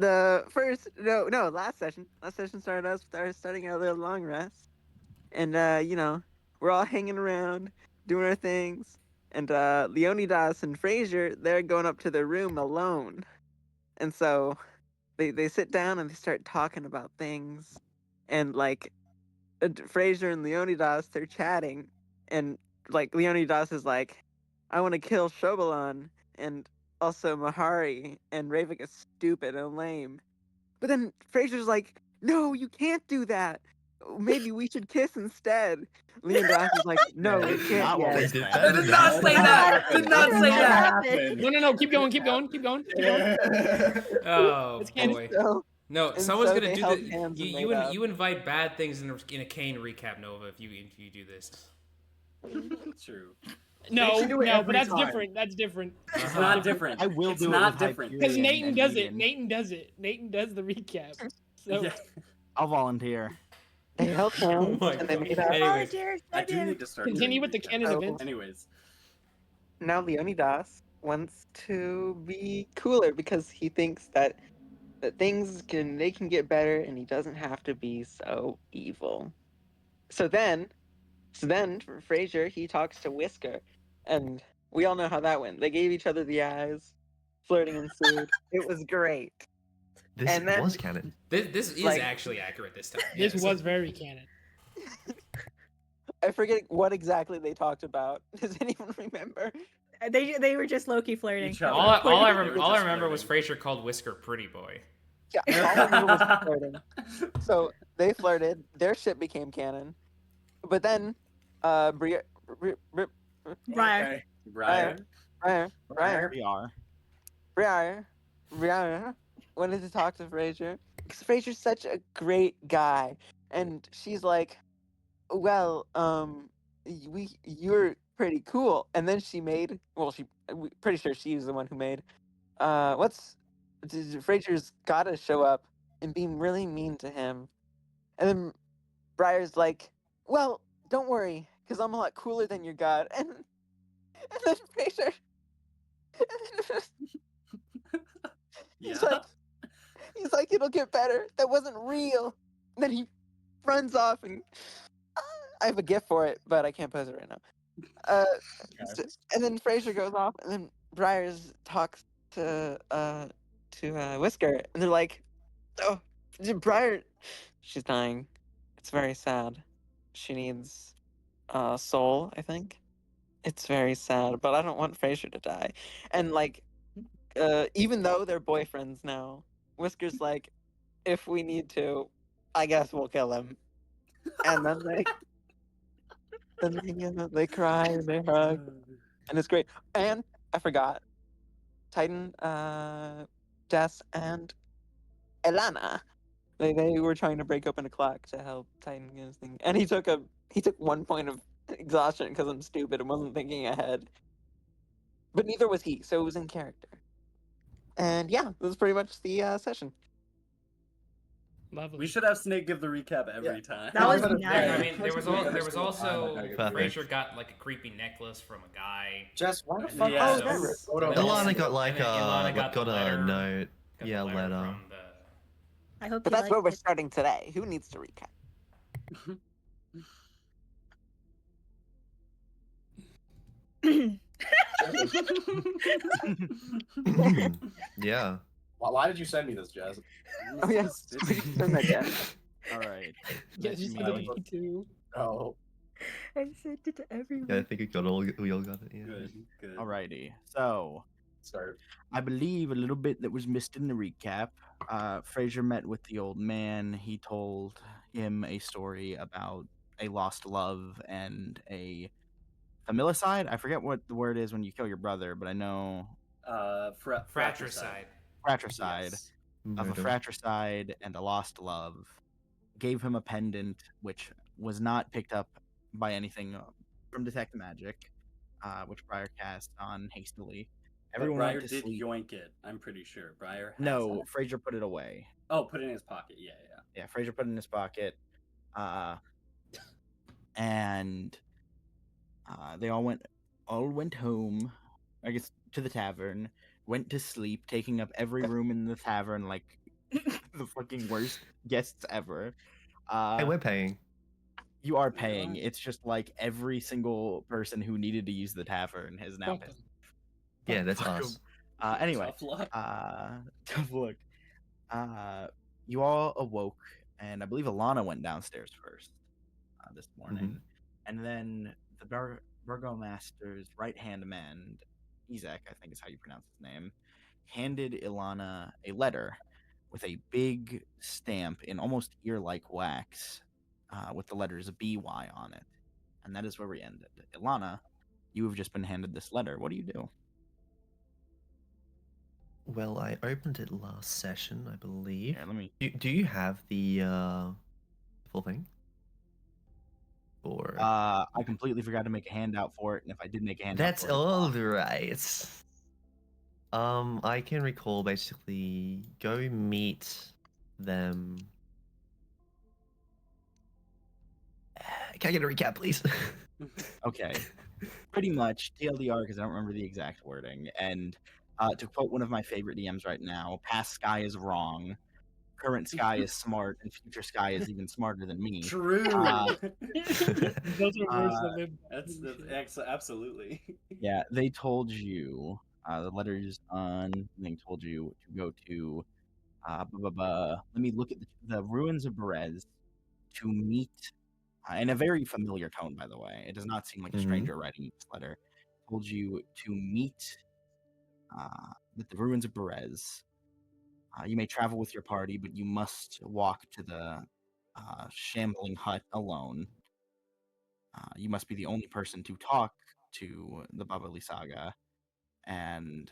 the first no last session started us with our starting our little long rest, and we're all hanging around doing our things, and Leonidas and Frazier, they're going up to their room alone, and so they sit down and they start talking about things, and like Frazier and Leonidas, they're chatting, and like Leonidas is like, I want to kill Shobalon, and also Mahari, and Ravik is stupid and lame. But then Frazier's like, no, you can't do that. Maybe we should kiss instead. Leonidas is like, no, we can't Not what yet. we said. I did not say that. Did not say that. No, keep going. Oh It's And canon. boy. so, No, and someone's so gonna they do held the. hands and You made up. you invite bad things in a Kane recap, Nova. If you do this. True. No, should do it every but that's time. different. That's different. It's not different. I will It's do it not with different. Because Hyperion Nathan and does it. Eden. Nathan does it. Nathan does the recap. So Yeah. I'll volunteer. They held hands my and they God. made up. Anyways, I do need to start. continue doing with the recaps. canon Oh. events. Anyways. Now Leonidas wants to be cooler because he thinks that things can get better and he doesn't have to be so evil. So then Frazier, he talks to Whisker, and we all know how that went. They gave each other the eyes, flirting ensued. It was great. This And then- was canon. this is Like- actually accurate this time. This Yes. was very canon. I forget what exactly they talked about. Does anyone remember? They were just low-key flirting. Each other. All I They were just remember was flirting. Frazier called Whisker pretty boy. Yeah, all I remember was flirting. So they flirted. Their ship became canon. But then, Briar. Okay. Brian. Briar wanted to talk to Frazier because Frazier's such a great guy, and she's like, "Well, you're pretty cool." And then she made, pretty sure she's the one who made, Frazier's gotta show up and be really mean to him, and then Briar's like, "Well, don't worry, because I'm a lot cooler than your god," and then Frazier. Yeah. He's like, it'll get better. That wasn't real. And then he runs off, and I have a gift for it, but I can't post it right now. And then Frazier goes off, and then Briars talks to Whisker, and they're like, "Oh, Briar, she's dying. It's very sad. She needs soul, I think. It's very sad, but I don't want Frazier to die." And like, even though they're boyfriends now, Whisker's like, if we need to, I guess we'll kill him. And then they cry and they hug, and it's great. And I forgot, Titan, Jess, and Elana. They were trying to break open a clock to help Titan get his thing, and he took 1 point of exhaustion because I'm stupid and wasn't thinking ahead. But neither was he, so it was in character. And yeah, that was pretty much the session. Lovely. We should have Snake give the recap every time. That was I nice. mean, there was also Perfect. Frazier got like a creepy necklace from a guy. Jess, why the And fuck? then Yeah. Oh, also- that's right. Hold on. and then Ilana also- got like and then Ilana got the a letter- note. got Yeah, the letter. from the. I hope But you that's liked where we're it. starting today. Who needs to recap? Yeah. Why did you send me this, Jess? Oh yes, send that down. All right. Yeah, Let just me- for the too. Oh, I sent it to everyone. Yeah, I think we all got it. Yeah. Good. Alrighty. So start. I believe a little bit that was missed in the recap. Frazier met with the old man. He told him a story about a lost love and a familicide. I forget what the word is when you kill your brother, but I know Fratricide. fratricide. Yes. Of a Murder. fratricide and a lost love. Gave him a pendant, which was not picked up by anything from Detect Magic, which Briar cast on hastily. Everyone Briar went to did sleep. yoink it. I'm pretty sure. Briar has No, it. Frazier put it away. Oh, put it in his pocket. Yeah. Yeah, Frazier put it in his pocket. And they all went home, I guess, to the tavern, went to sleep, taking up every room in the tavern like the fucking worst guests ever. Hey, we're paying. You are You paying. are. It's just like every single person who needed to use the tavern has now Fuck paid. 'em. Yeah, that's Fuck 'em. us. Anyway, Tough luck. tough look. You all awoke, and I believe Alana went downstairs first this morning, and then the burgomaster's right-hand man, Izek, I think is how you pronounce his name, handed Ilana a letter with a big stamp in almost ear-like wax with the letters BY on it. And that is where we ended. Ilana, you have just been handed this letter. What do you do? Well, I opened it last session, I believe. Here, let me. Do you have the full thing? Or I completely forgot to make a handout for it, and if I did make a handout that's for it, all right. I can recall basically go meet them. Can I get a recap, please? Okay. Pretty much TLDR because I don't remember the exact wording. And to quote one of my favorite DMs right now, past Sky is wrong, current Sky is smart, and future Sky is even smarter than me. True. Those are words that live. That's absolutely. Yeah, they told you the letters on. They told you to go to. Let me look at the ruins of Berez to meet. In a very familiar tone, by the way. It does not seem like a stranger writing this letter. Told you to meet at the ruins of Berez. You may travel with your party, but you must walk to the shambling hut alone. You must be the only person to talk to the Baba Lisaga, and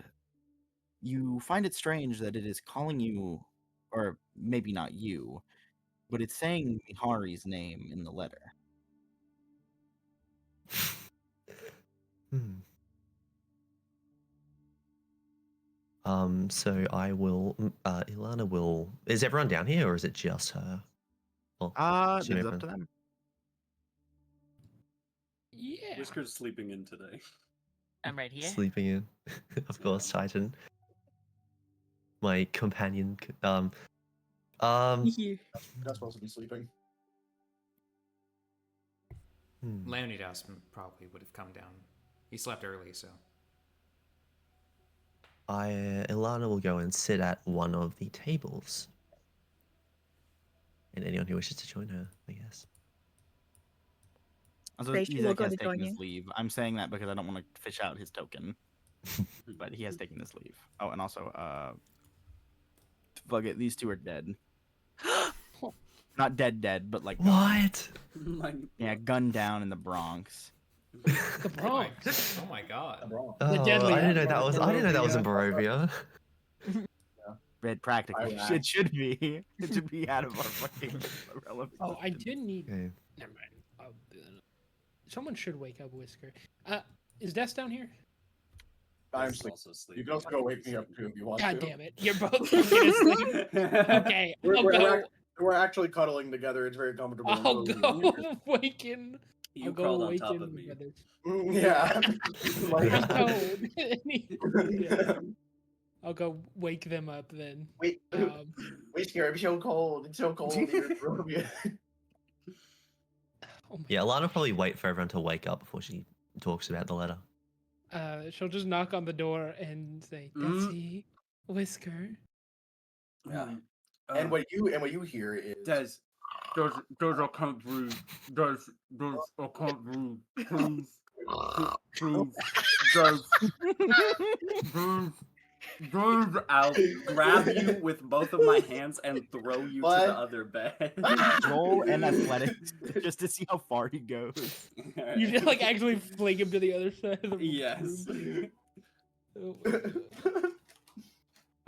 you find it strange that it is calling you, or maybe not you, but it's saying Mihari's name in the letter. So I will. Ilana will. Is everyone down here, or is it just her? Well, It's up to them. Yeah. Whisker's sleeping in today. I'm right here. sleeping in, of course, Titan. My companion. That's supposed to be sleeping. Leonidas probably would have come down. He slept early, so. Ilana will go and sit at one of the tables. And anyone who wishes to join her, I guess. Also, Rachel will Izek go has to taken join his you. leave. I'm saying that because I don't want to fish out his token. But he has taken his leave. Oh, and also, fuck it, these two are dead. Not dead, but like What? yeah, gunned down in the Bronx. The Bronx. Oh my god. Oh, deadly I didn't know that outlaw was. I didn't know that was in Barovia. Barovia. Red practically. Iraq. It should be. It should be out of our fucking relevance. Oh, I did need. Okay. Never mind. Someone should wake up Whisker. Is Des down here? I'm sleeping. You can also go wake me up too if you want God to. damn it! You're both fucking asleep. Okay, I'll go. We're actually cuddling together. It's very comfortable. and I'll cozy. go waken. You I'll go crawled on awaken top of the me. brothers. Yeah. He's cold. Yeah. I'll go wake them up then. Wait, Scared. It's so cold. It's so cold here. Oh my Yeah, Ilana will probably wait for everyone to wake up before she talks about the letter. She'll just knock on the door and say, "Desi, Whisker." Yeah. And what you hear is Does I can't breathe. Does I can't breathe. Please. Does I'll grab you with both of my hands and throw you to the other bed. Roll and athletics just to see how far he goes. You just like actually fling him to the other side of the Yes. room.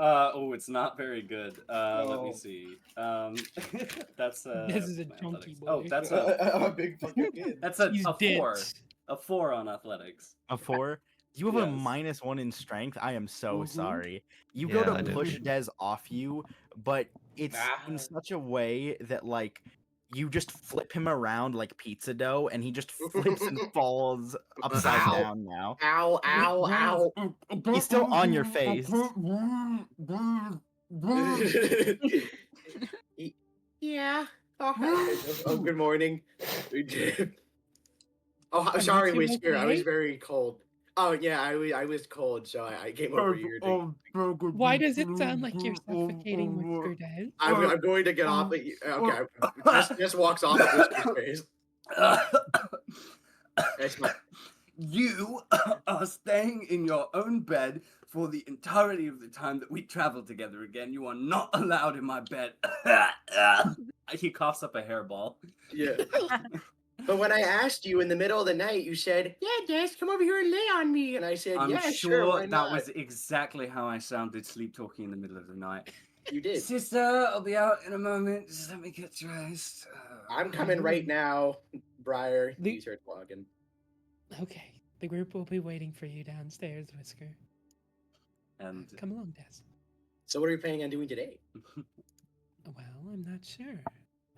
Oh, it's not very good. Let me see. That's This is a my chunky athletics. boy. Oh, that's I'm a big fucking kid. that's a He's 4. dense. A 4 on athletics. A 4? You have a Yes. -1 in strength. I am so Mhm. sorry. You Yeah, go I to did. push Des off you, but it's in such a way that like you just flip him around like pizza dough, and he just flips and falls upside Ow. down now. Ow! He's still on your face. Yeah. Oh, good morning. Oh, Are sorry, you Whisker. I was okay? very cold. Oh yeah, I was cold, so I came over here. Why does it sound like you're suffocating, Whisker Dad? I'm going to get off. Okay, just walks off of Whisker's face. It's my, You are staying in your own bed for the entirety of the time that we travel together again. You are not allowed in my bed. He coughs up a hairball. yeah. But when I asked you in the middle of the night, you said, "Yeah, Des, come over here and lay on me." And I said, I'm "Yeah, sure sure, why that not?" was exactly how I sounded sleep talking in the middle of the night. You did. Sister, I'll be out in a moment. Just let me get dressed. I'm coming right now, Briar. The- You start vlogging. Okay, the group will be waiting for you downstairs, Whisker. And Come along, Des. So what are we planning on doing today? Well, I'm not sure.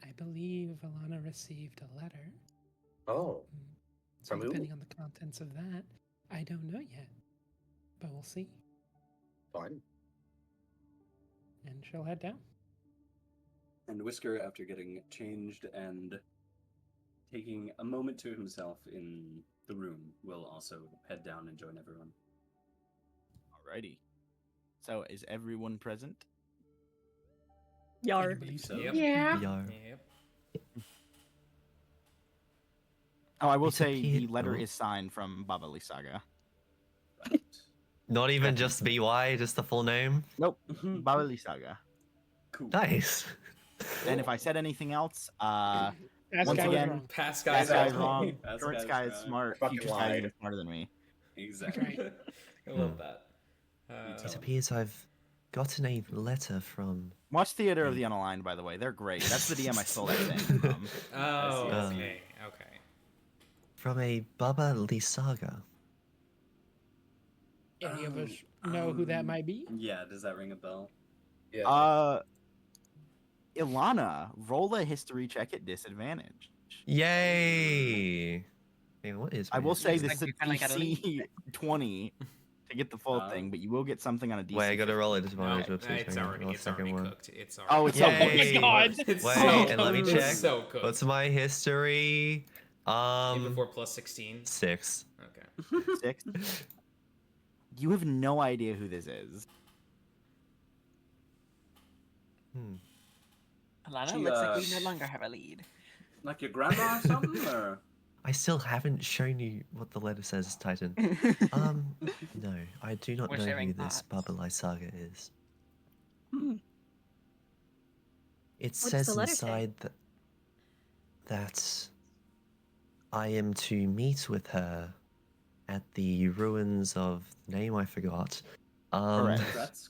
I believe Alana received a letter. Oh, So from who? depending on the contents of that, I don't know yet. But we'll see. Fun. And she'll head down. And Whisker, after getting changed and taking a moment to himself in the room, will also head down and join everyone. Alrighty. So, is everyone present? Yar. Anybody So, Yep. Yeah. Yar. Yep. Oh, I will It's say the appeared- letter oh. is signed from Baba Lisaga. Not even just BY, just the full name. Nope, Baba Lisaga. Cool. Nice. And if I said anything else, Past once guy was again, wrong. Past that guy's guy's wrong. wrong. That Short guy's guy is wrong. smart. Fucking Future guy is lied. even smarter than me. Exactly. Right. I love that. It appears I've gotten a letter from. Watch Theater of the Unaligned, by the way. They're great. That's the DM I stole that saying from. Oh, I see. okay. Okay. From a Baba Lisaga. Any of us know who that might be? Yeah, does that ring a bell? Yeah. Ilana, roll a history check at disadvantage. Yay! Hey, what is? I my will say history? this is a DC 20 to get the full thing, but you will get something on a DC. Wait, I gotta roll a 50. disadvantage. No, Whoops, it's hang on, already, I'll it's second already one. cooked. It's already Oh, it's cooked. so Oh my good. god! It's Wait, so and let me cooked. check. It's so cooked. What's my history? Before plus 16. 6. Okay. 6. You have no idea who this is. Alana, She, looks like we no longer have a lead. Like your grandma or something? Or? I still haven't shown you what the letter says, Titan. No, I do not We're know sharing who this thoughts. Baba Lisaga is. Hmm. It does says the letter say? inside that I am to meet with her at the ruins of name I forgot. Kretsk?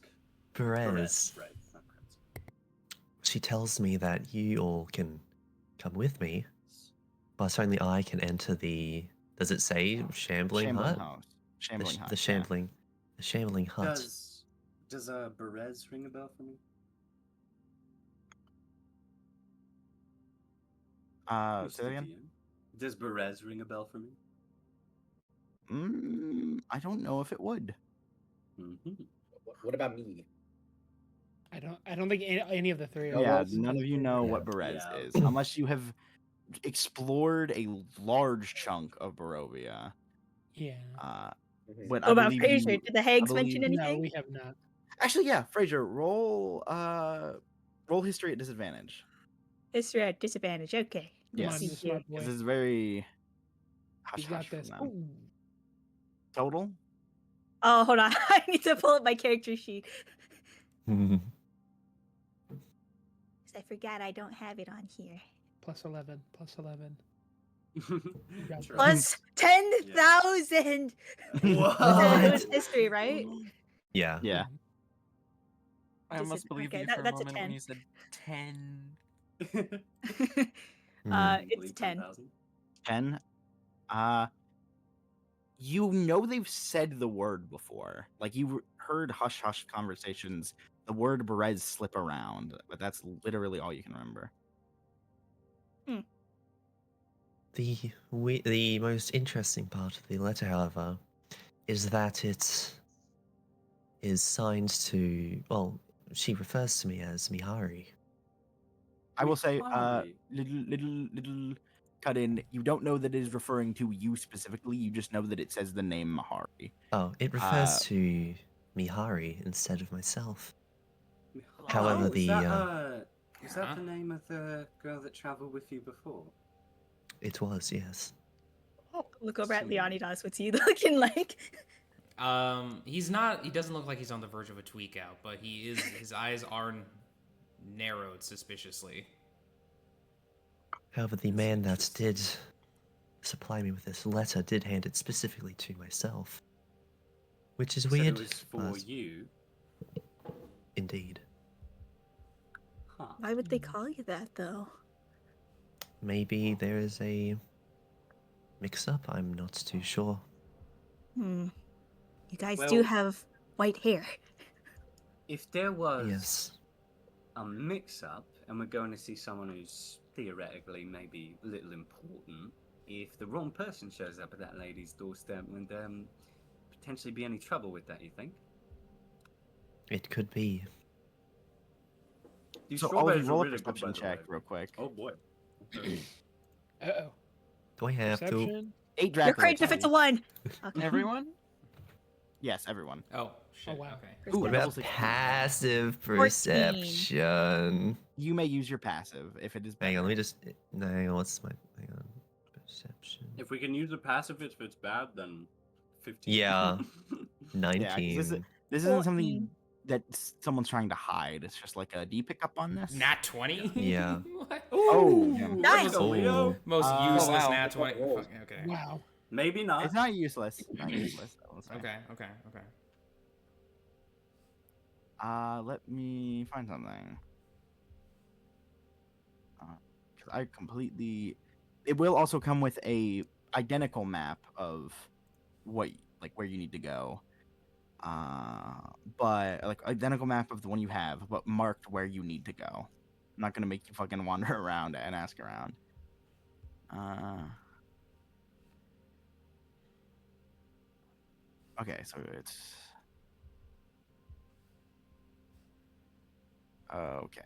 Perez. Right. Not Kretsk. She tells me that you all can come with me, but only I can enter the. Does it say shambling hut? House. Shambling Hut. The shambling hut. Does Berez ring a bell for me? Say that again? DM? Does Berez ring a bell for me? I don't know if it would. Mm-hmm. What about me? I don't think any of the three of Yeah, us. none of you know Yeah. what Berez Yeah. is, unless you have explored a large chunk of Barovia. Yeah. Mhm. But What I about believe Fraser? you. Did the hags believe- mention No, anything? we have not. Actually, yeah, Fraser, roll history at disadvantage. History at disadvantage. Okay. Come Yes. on, you Let's see smart here. This boy. is very hush He's got hush from this. them. Ooh. Total. Oh, hold on. I need to pull up my character sheet. 'Cause I forgot I don't have it on here. Plus 11. Plus 11. got Sure. Plus 10,000. What? It was history, right? Yeah. Yeah. I almost believed okay, you for a that's a moment 10. when you said 10. It's 10. 10. You know they've said the word before. Like you heard hush hush conversations. The word Berez slip around, but that's literally all you can remember. The most interesting part of the letter, however, is that it is signed to. Well, she refers to me as Mihari. I will say, Mihari. little cut in. You don't know that it is referring to you specifically. You just know that it says the name Mahari. Oh, it refers to Mihari instead of myself. However, was the that the name of the girl that traveled with you before? it was, yes. Look over at Leonidas. What's he looking like? He's not. He doesn't look like he's on the verge of a tweak out, but he is. His eyes are narrowed suspiciously. However, the man that did supply me with this letter did hand it specifically to myself, which is So weird. it was for but you. Indeed. Huh. Why would they call you that, though? Maybe there is a mix-up. I'm not too sure. You guys Well- do have white hair. If there was Yes. a mix-up, and we're going to see someone who's theoretically maybe a little important, if the wrong person shows up at that lady's doorstep, would potentially be any trouble with that, you think? It could be. These So, strawberries Ollie, are roll a really good, perception by the check way. real quick. Oh boy. Uh-oh. Do I have to? Perception? 8 You're Dracula. crazy if it's a 1. Okay. Everyone? Yes, everyone. Oh shit. Oh, wow. Okay. Ooh, What double about 16. passive 14. perception? You may use your passive if it is better. Hang on, let me just. No, hang on, what's my. Hang on. Perception. If we can use a passive if it's bad, then 15. Yeah. Yeah, 'cause 19. this isn't something that someone's trying to hide. It's just like a. Do you pick up on this? Nat 20. Yeah. What? Oh, yeah. Nice. Oh. Leo. Most Oh, useless wow. nat 20. Fucking- okay. Wow. Maybe not. It's not useless. Not useless. I will say. Okay. Let me find something. 'Cause I completely. It will also come with a identical map of what, like, where you need to go. But like identical map of the one you have, but marked where you need to go. I'm not gonna make you fucking wander around and ask around. Okay, so it's okay.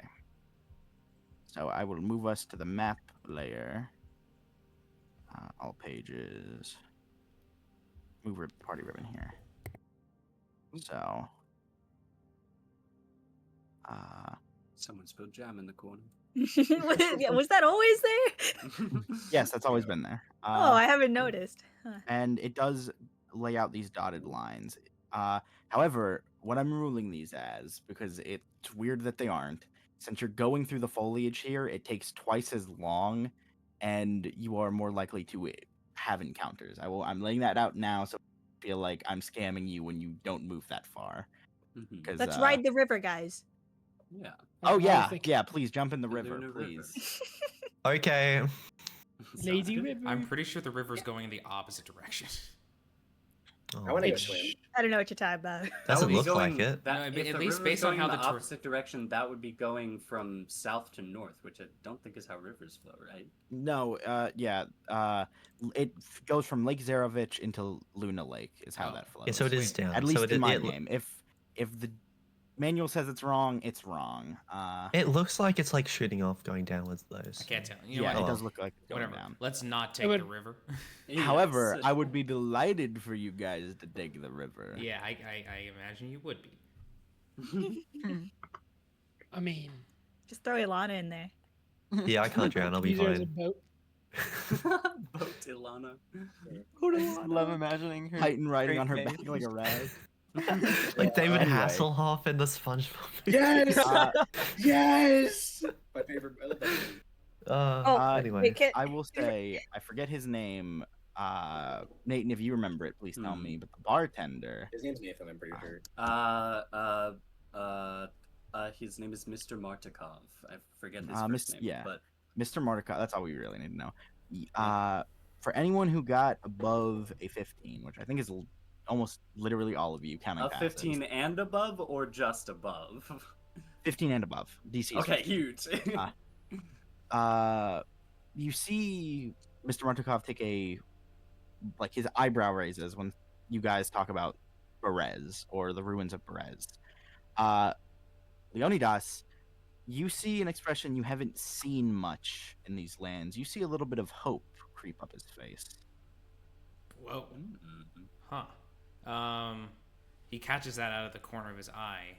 So I will move us to the map layer. All pages. Move party ribbon here. So, Someone spilled jam in the corner. Was that always there? yes, that's always been there. Oh, I haven't noticed. Huh. And it does lay out these dotted lines. However, what I'm ruling these as, because it's weird that they aren't, since you're going through the foliage here, it takes twice as long, and you are more likely to have encounters. I'm laying that out now, so I feel like I'm scamming you when you don't move that far. Mhm. 'Cause, Let's ride the river, guys. Yeah. Oh That's what I was yeah, thinking. yeah. Please jump in the The river, Luna River. please. Okay. Sounds Lazy good. river. I'm pretty sure the river's going in the opposite direction. Oh, I want to go Bitch. swim. I don't know what you're talking about. That Doesn't would be look like going- it. That, No, but if at the least river based is on going how in the the tour- opposite direction, that would be going from south to north, which I don't think is how rivers flow, right? No, yeah. It goes from Lake Zarovich into Luna Lake is how Oh. that flows. Yeah, so it is Wait, down. At least so it, in my it, game. If the manual says it's wrong, it's wrong. it looks like it's like shooting off, going downwards though. I can't tell. You know yeah, what? it does look like it's going Whatever. down. Let's not take would- the river. However, Yes. I would be delighted for you guys to dig the river. Yeah, I imagine you would be. I mean, Just throw Ilana in there. Yeah, I can't drown. I'll be use her as a fine. boat. Boat Ilana. I just love imagining her. Titan riding on her great back face. like a rag. Like David Anyway. Hasselhoff in the SpongeBob. Yes! Uh, Yes! My favorite. I love that movie. Oh, Anyway. wait, can- I will say, I forget his name. Nathan, if you remember it, please tell me. But the bartender. His name's Nathan, I'm pretty sure. His name is Mr. Martikov. I forget his Mis- first name, yeah. but Mr. Mordecai, that's all we really need to know. For anyone who got above a 15, which I think is almost literally all of you, counting a passives. 15 and above or just above? 15 and above. DC is Okay, 15. huge. You see Mr. Martikov take his eyebrow raises when you guys talk about Berez or the ruins of Berez. Leonidas, you see an expression you haven't seen much in these lands. You see a little bit of hope creep up his face. Whoa. Huh. He catches that out of the corner of his eye,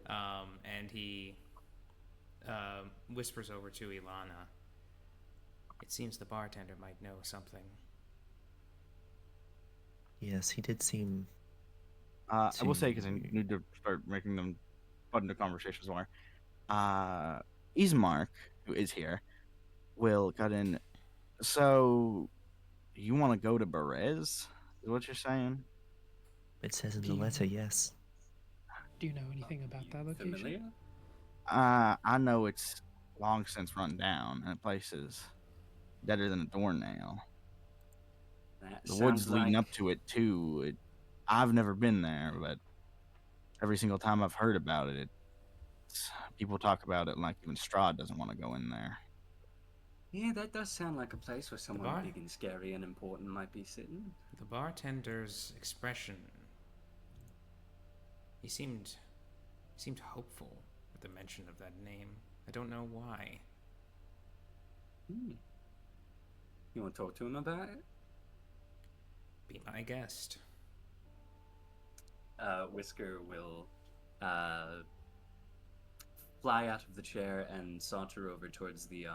and he whispers over to Ilana. It seems the bartender might know something. Yes, he did seem. I will say, because I need to start making them butt into conversations more. Ismark, who is here, will cut in. So, you want to go to Berez? Is what you're saying? It says in the letter, yes. Do you know anything about that location? Familiar? I know it's long since run down, and the place is deader than a doornail. That The woods sounds leading like... up to it too. I've never been there, but every single time I've heard about it, people talk about it like even Strahd doesn't want to go in there. Yeah, that does sound like a place where someone big and scary and important might be sitting. The bartender's expression. He seemed hopeful at the mention of that name. I don't know why. You want to talk to him about it? Be my guest. Whisker will fly out of the chair and saunter over towards the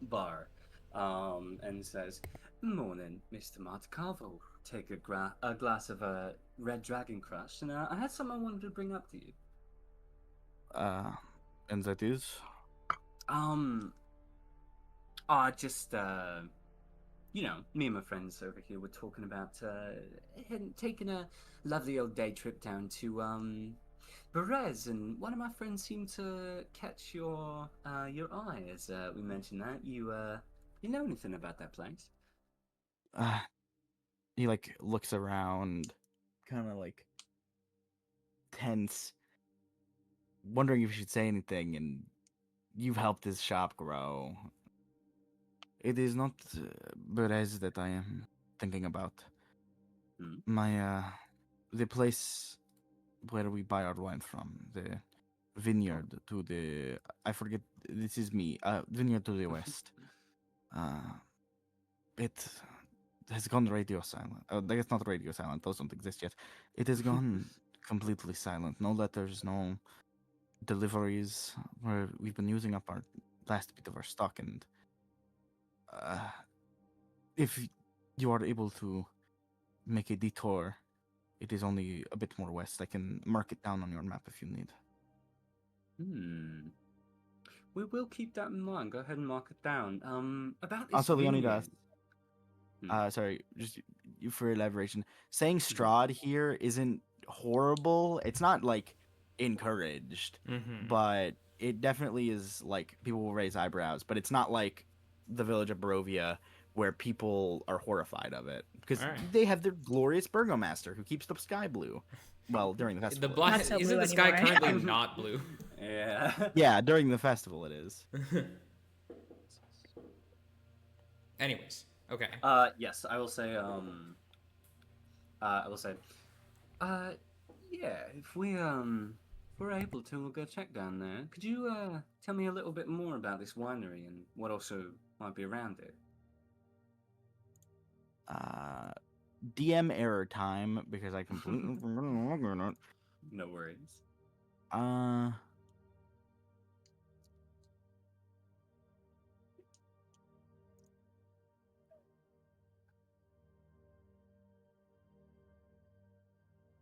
bar and says, "Morning, Mr. Montecarvo. Take a glass of Red Dragon Crush, and I had something I wanted to bring up to you." And that is? Just you know, me and my friends over here were talking about taking a lovely old day trip down to Berez, and one of my friends seemed to catch your eye as we mentioned that. You know anything about that place? He like looks around, kind of like tense, wondering if he should say anything, and you've helped his shop grow. It is not Berez that I am thinking about. The place where we buy our wine from, the vineyard to the, I forget, this is me, vineyard to the west. It has gone radio silent. It's not radio silent, those don't exist yet. It has gone completely silent. No letters, no deliveries. We've been using up our last bit of our stock, and if you are able to make a detour, it is only a bit more west. I can mark it down on your map if you need. We will keep that in mind. Go ahead and mark it down. About this Also, vineyard. Leonidas, sorry, just for elaboration, saying Strahd here isn't horrible. It's not like encouraged, but it definitely is like people will raise eyebrows, but it's not like the village of Barovia where people are horrified of it because they have their glorious burgomaster who keeps the sky blue. Well, during the festival. Isn't the sky currently not blue? Yeah. Yeah, during the festival it is. Anyways, okay. Yes, I will say, yeah, if we're able to, we'll go check down there. Could you, tell me a little bit more about this winery and what also might be around it? DM error time because I completely No worries.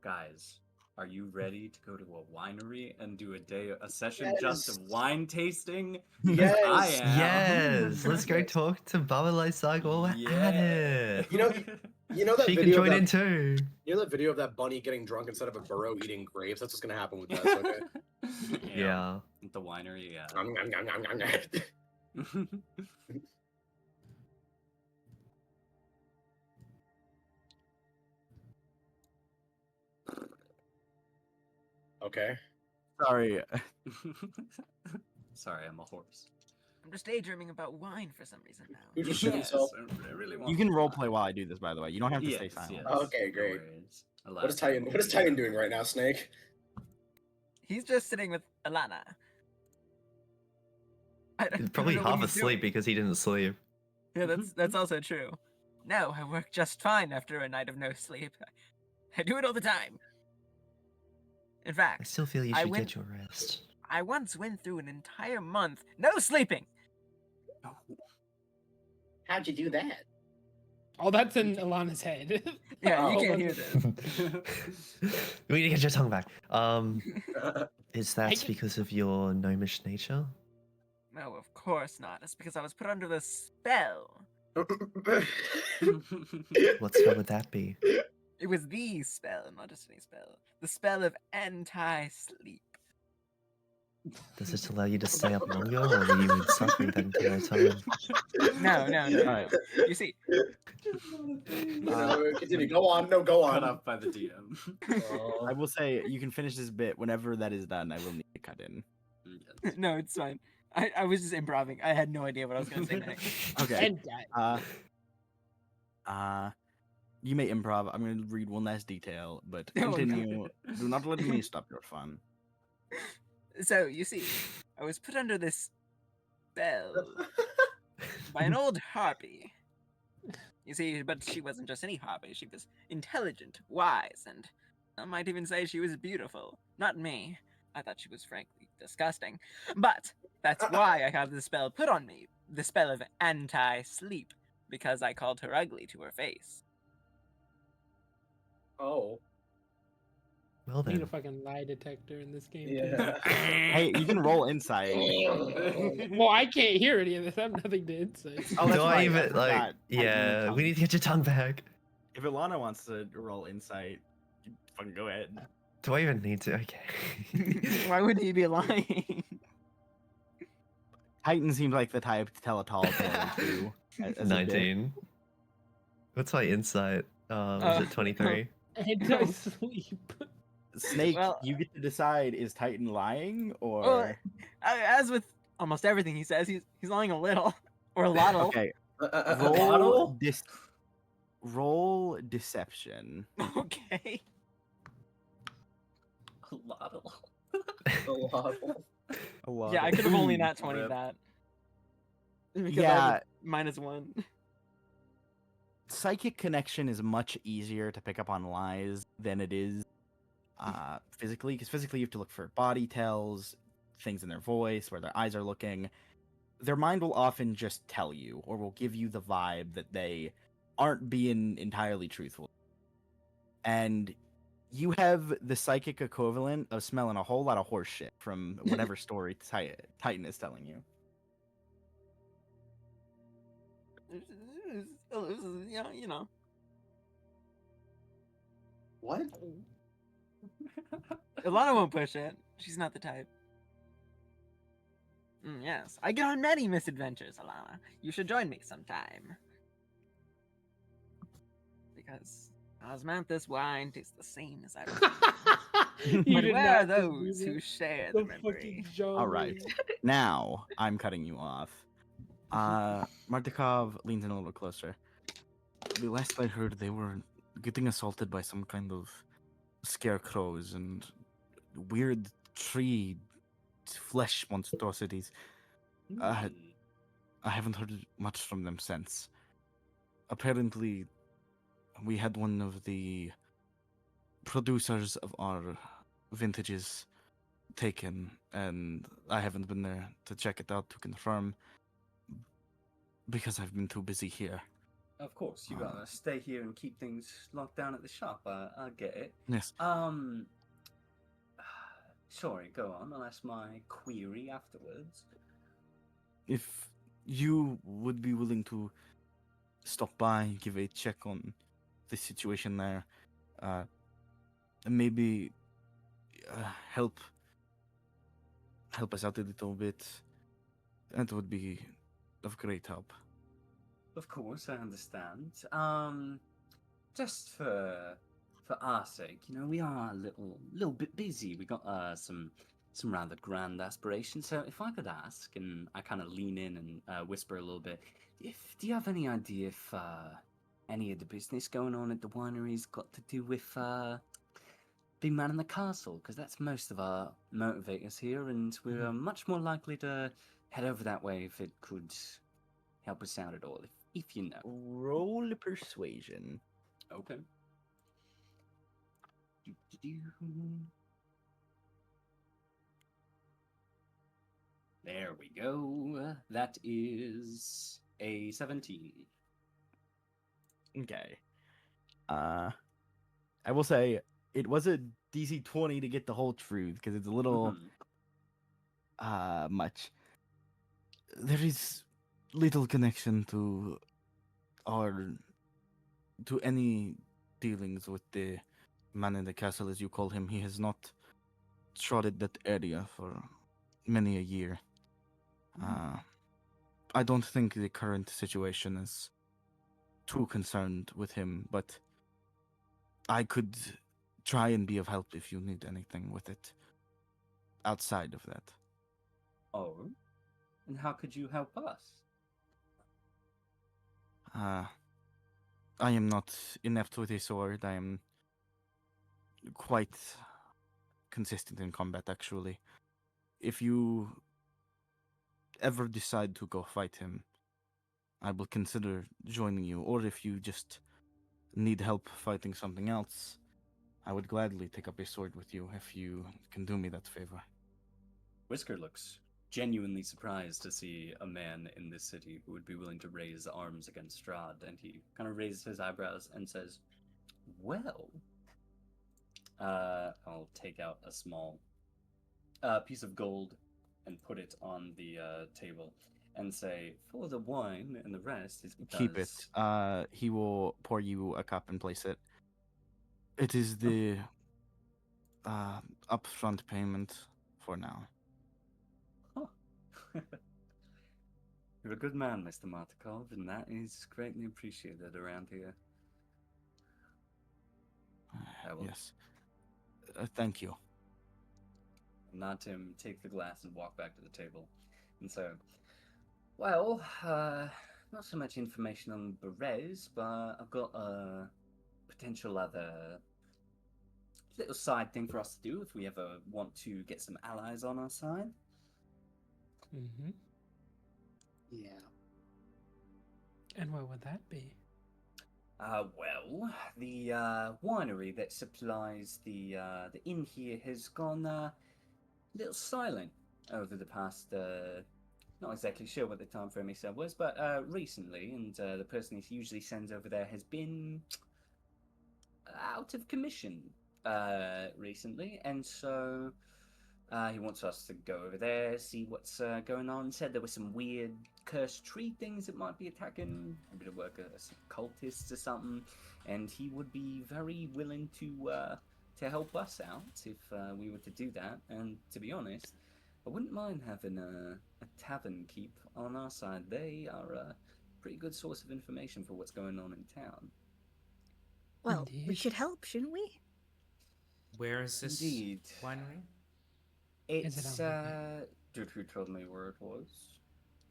Guys, are you ready to go to a winery and do a session just of wine tasting? Yes. I am. Yes. Let's go talk to Baba Lysaga while we're at it. You know that she video can join of that, in too. You know that video of that bunny getting drunk instead of a burrow eating grapes? That's what's gonna happen with us, okay? Yeah. At the winery, yeah. Okay. Sorry. Sorry, I'm a horse. I'm just daydreaming about wine for some reason now. Who just shit himself? I really want You can roleplay while I do this, by the way. You don't have to stay silent. Yes. Okay, No great. worries. What is Titan doing right now, Snake? he's just sitting with Alana. He's probably don't know what half he's asleep doing. because he didn't sleep. Yeah, that's also true. No, I work just fine after a night of no sleep. I do it all the time. In I fact, still feel you I should went- get your rest. I once went through an entire month no sleeping. How'd you do that? Oh, that's in Alana's head. Yeah, you Oh. can't hear this. We need to get your tongue back. Is that can- because of your gnomish nature? No, of course not. It's because I was put under the spell. What spell would that be? It was the spell, not just any spell. The spell of anti-sleep. Does it allow you to stay up longer, or were you in suffering that entire time? No. Alright. You see, Continue. Go on. No, go Cut on. off by the DM. I will say you can finish this bit whenever that is done. I will need to cut in. Yes. no, it's fine. I was just improving. I had no idea what I was going to say next. Okay. And that. You may improv. I'm going to read one last detail, but Oh, no. continue. Do not let me stop your fun. So, you see, I was put under this spell by an old harpy. You see, but she wasn't just any harpy. She was intelligent, wise, and I might even say she was beautiful. Not me. I thought she was frankly disgusting. But that's why I had the spell put on me. The spell of anti-sleep. Because I called her ugly to her face. Oh. Well We need a then, fucking lie detector in this game. Yeah. Hey, you can roll insight. Too. Well, I can't hear any of this. I have nothing to insight. Oh, that's do I right, I even forgot. like? Tighten Yeah, your we need to get your tongue back. If Ilana wants to roll insight, you fucking go ahead. Do I even need to? Okay. Why would he be lying? Titan seems like the type to tell a tall tale too. as a bit. 19. What's my insight? Was it 23? Anti-sleep. Snake, Well, you get to decide: is Titan lying or? Well, as with almost everything he says, he's lying a little. Or a lot. Okay, A roll bottle? roll deception. Okay. A lot. A lot. A lot Yeah, I of- could have only Ooh, not 20 rip. that. Because I Yeah, was -1. psychic connection is much easier to pick up on lies than it is physically, because physically you have to look for body tells, things in their voice, where their eyes are looking. Their mind will often just tell you, or will give you the vibe that they aren't being entirely truthful. And you have the psychic equivalent of smelling a whole lot of horse shit from whatever story Titan is telling you. Yeah, you know. What? Ilana won't push it. She's not the type. Yes, I get on many misadventures, Alana. You should join me sometime. Because Osmanthus wine tastes the same as everything. You But did where are not just do those who that. share the The memory? fucking genre. All right. Now I'm cutting you off. Martikov leans in a little closer. The last I heard, they were getting assaulted by some kind of scarecrows and weird tree flesh monstrosities. I haven't heard much from them since. Apparently, we had one of the producers of our vintages taken, and I haven't been there to check it out to confirm because I've been too busy here. Of course, you gotta stay here and keep things locked down at the shop. I get it. Yes. Sorry, go on. I'll ask my query afterwards. If you would be willing to stop by, give a check on the situation there, and maybe help us out a little bit, that would be of great help. Of course, I understand. Just for our sake, you know, we are a little bit busy. We got some rather grand aspirations. So if I could ask, and I kind of lean in and whisper a little bit, do you have any idea if any of the business going on at the wineries got to do with being man in the castle, because that's most of our motivators here, and we're much more likely to head over that way if it could help us out at all, if you know. Roll persuasion. Okay. There we go. That is a 17. Okay. I will say it was a DC 20 to get the whole truth because it's a little much. There is little connection to any dealings with the man in the castle, as you call him. He has not trotted that area for many a year. I don't think the current situation is too concerned with him, but I could try and be of help if you need anything with it outside of that. Oh? And how could you help us? I am not inept with a sword. I am quite consistent in combat, actually. If you ever decide to go fight him, I will consider joining you. Or if you just need help fighting something else, I would gladly take up a sword with you if you can do me that favor. Whisker looks genuinely surprised to see a man in this city who would be willing to raise arms against Strahd, and he kind of raises his eyebrows and says, well, I'll take out a small piece of gold and put it on the table and say, for the wine and the rest is because... Keep it. He will pour you a cup and place it. It is the upfront payment for now. Huh. You're a good man, Mr. Martikov, and that is greatly appreciated around here. Yes. Thank you. Nod to him, take the glass, and walk back to the table. And so, well, not so much information on Berets, but I've got a potential other little side thing for us to do if we ever want to get some allies on our side. Mm-hmm. Yeah. And what would that be? Well, the winery that supplies the inn here has gone a little silent over the past. Not exactly sure what the time frame he said was, but recently, and the person he usually sends over there has been out of commission recently, and so he wants us to go over there, see what's going on. Said there were some weird cursed tree things that might be attacking a bit of work as cultists or something, and he would be very willing to help us out if we were to do that. And to be honest, I wouldn't mind having a tavern keep on our side. They are a pretty good source of information for what's going on in town. Well, we Indeed. should help, shouldn't we? Where is this Indeed. winery? Is It's it on the dude who told me where it was.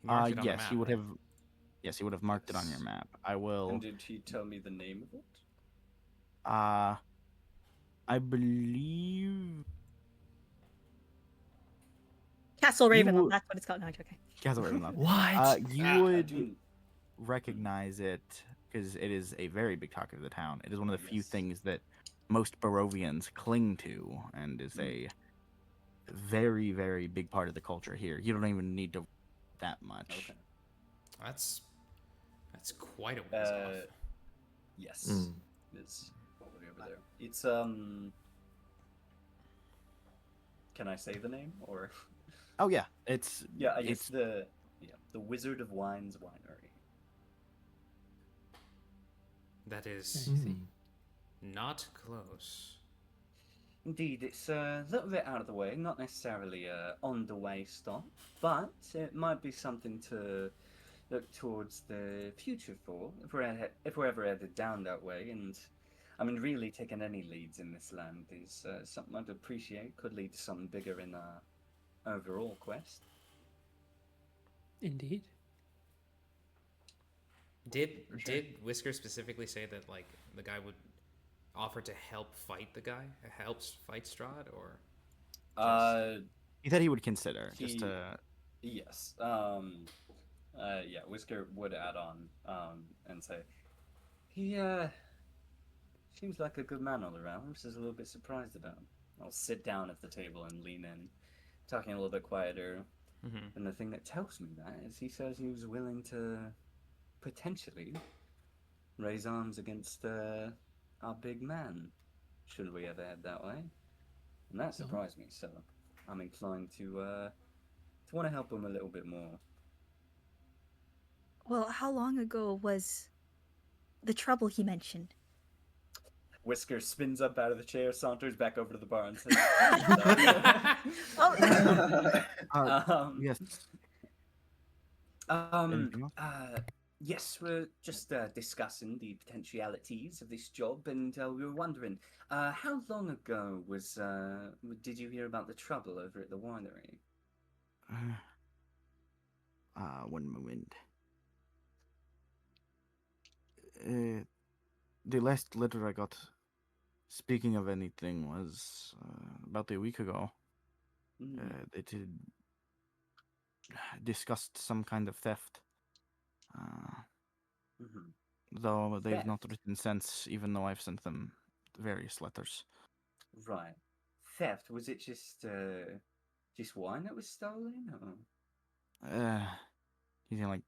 He marked it on the Yes, map, he would right? have. Yes, he would have marked it on your Yes. map. I will. And did he tell me the name of it? I believe Castle You Ravenloft, would- that's what it's called. No, it's okay. Castle Ravenloft. What? You I would do- recognize it because it is a very big talk of the town. It is one of the few Yes. things that most Barovians cling to, and is a very, very big part of the culture here. You don't even need to that much. Okay. That's quite a ways off. Yes. Mm. It's probably over there. It's Can I say the name or? Oh yeah, it's Yeah, I guess it's the Wizard of Wines Winery. That is Mm. not close. Indeed, it's a little bit out of the way, not necessarily a on the way stop, but it might be something to look towards the future for if we're ever headed down that way. And I mean, really taking any leads in this land is something I'd appreciate. Could lead to something bigger in our overall quest. Indeed. Did For sure. did Whisker specifically say that like the guy would offer to help fight the guy? Helps fight Strahd, or He said he would consider just he- to. Yes. Yeah, Whisker would add on, and say, he, seems like a good man all around. I'm just a little bit surprised about him. I'll sit down at the table and lean in, talking a little bit quieter. Mhm. And the thing that tells me that is he says he was willing to potentially raise arms against our big man, should we ever head that way. And that surprised me, so I'm inclined to want to help him a little bit more. Well, how long ago was the trouble he mentioned? Whisker spins up out of the chair, saunters back over to the bar, and says, Yes. Anything else? Yes, we're just discussing the potentialities of this job, and we were wondering, how long ago did you hear about the trouble over at the winery? One moment. The last letter I got, speaking of anything, was about a week ago. It had discussed some kind of theft. Though they've Theft? not written since, even though I've sent them various letters. Right. Theft? Was it just wine that was stolen? Or? He's gonna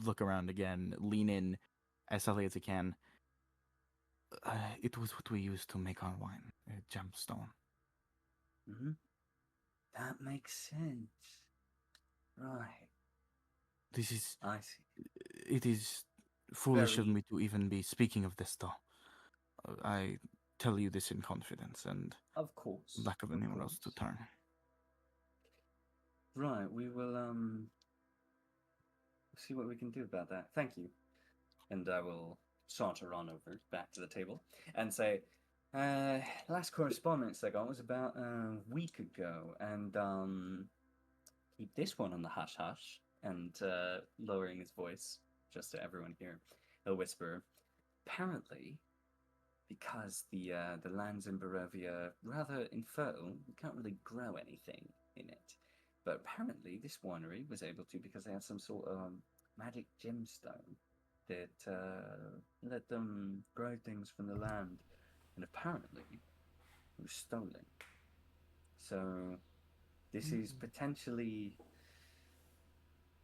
look around again, lean in as subtly as he can. It was what we used to make our wine, a gemstone. That makes sense. Right. This is. I see. It is foolish of Very- me to even be speaking of this, though. I tell you this in confidence and Of course. lack of anywhere else to turn. Right, we will see what we can do about that. Thank you. And I will saunter on over back to the table and say, last correspondence I got was about a week ago, and keep this one on the hush hush. And lowering his voice just so everyone here, he'll whisper, apparently, because the lands in Barovia rather infertile, we can't really grow anything in it. But apparently, this winery was able to because they have some sort of magic gemstone that let them grow things from the land, and apparently, it was stolen. So, this is potentially.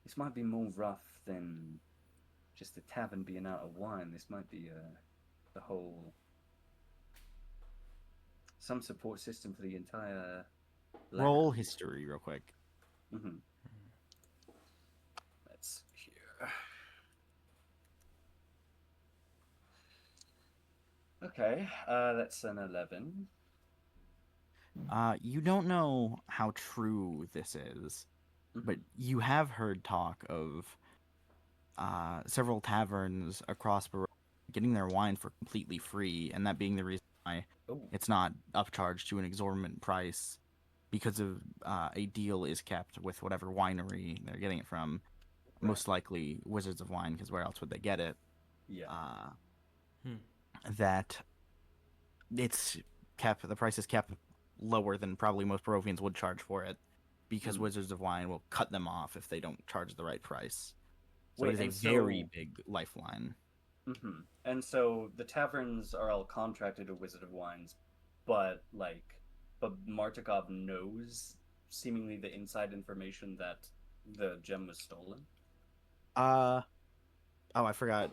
This might be more rough than just the tavern being out of wine. This might be the whole. Some support system for the entire. Roll land. history real quick. Let's hear. Okay, that's an 11. You don't know how true this is, but you have heard talk of several taverns across Barovia getting their wine for completely free, and that being the reason why it's not upcharged to an exorbitant price, because of a deal is kept with whatever winery they're getting it from. Right. Most likely Wizards of Wine, because where else would they get it? Yeah. That it's kept, the price is kept lower than probably most Barovians would charge for it, because Wizards of Wine will cut them off if they don't charge the right price. So it is a very big lifeline. And so the taverns are all contracted to Wizard of Wines, but Martikov knows seemingly the inside information that the gem was stolen. Oh, I forgot.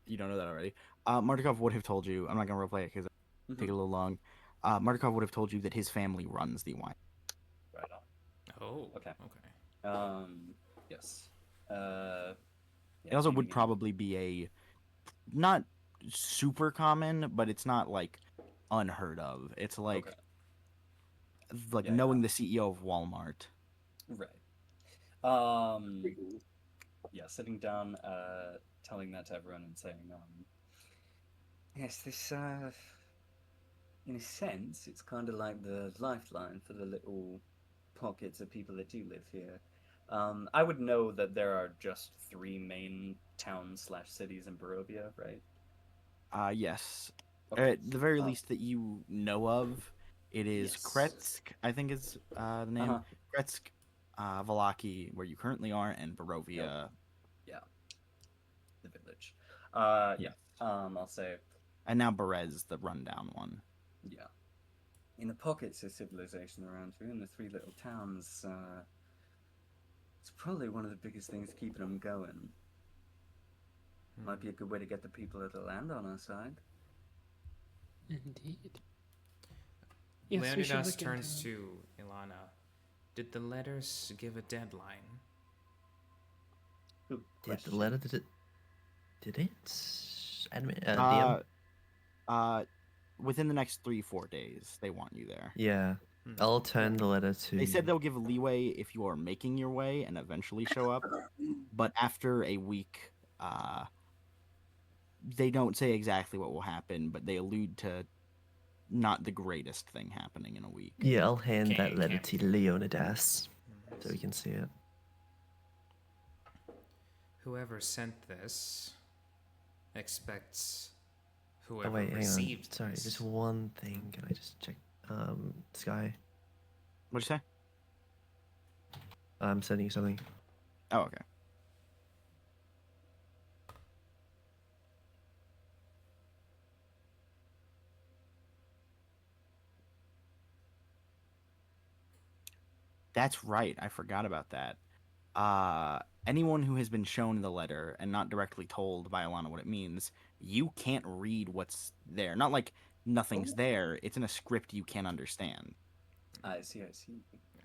You don't know that already. Martikov would have told you. I'm not gonna replay it because it take a little long. Martikov would have told you that his family runs the wine. Right on. Oh. Okay. Yes. It also would probably be a not super common, but it's not unheard of. It's knowing the CEO of Walmart. Right. Yeah, sitting down, telling that to everyone and saying, yes, this, in a sense, it's kind of like the lifeline for the little pockets of people that do live here. I would know that there are just 3 main towns/cities in Barovia, right? Yes. At the very least that you know of, it is Yes. Kretsk, I think is the name. Uh-huh. Kretsk, Valaki, where you currently are, and Barovia. Yeah. The village. Yeah. Yes. I'll say, And now Berez, the rundown one. yeah. In the pockets of civilization around here, in the three little towns, it's probably one of the biggest things keeping them going. Might be a good way to get the people of the land on our side. Indeed. Yes, we should Leonidas look turns into to Ilana. Did the letters give a deadline? Good Did the question. letter did it? DM? Within the next 3-4 days, they want you there. Yeah. I'll turn the letter to. They said they'll give leeway if you are making your way and eventually show up, but after a week, they don't say exactly what will happen, but they allude to not the greatest thing happening in a week. Yeah, I'll hand Can't- that letter can't to be. Leonidas so we can see it. Whoever sent this expects whoever Oh wait, hang on. received Sorry, this. just one thing. Can I just check? Sky, What'd you say? I'm sending you something. Oh, okay. That's right. I forgot about that. Anyone who has been shown the letter and not directly told by Alana what it means, you can't read what's there. Not like nothing's there. It's in a script you can't understand. I see.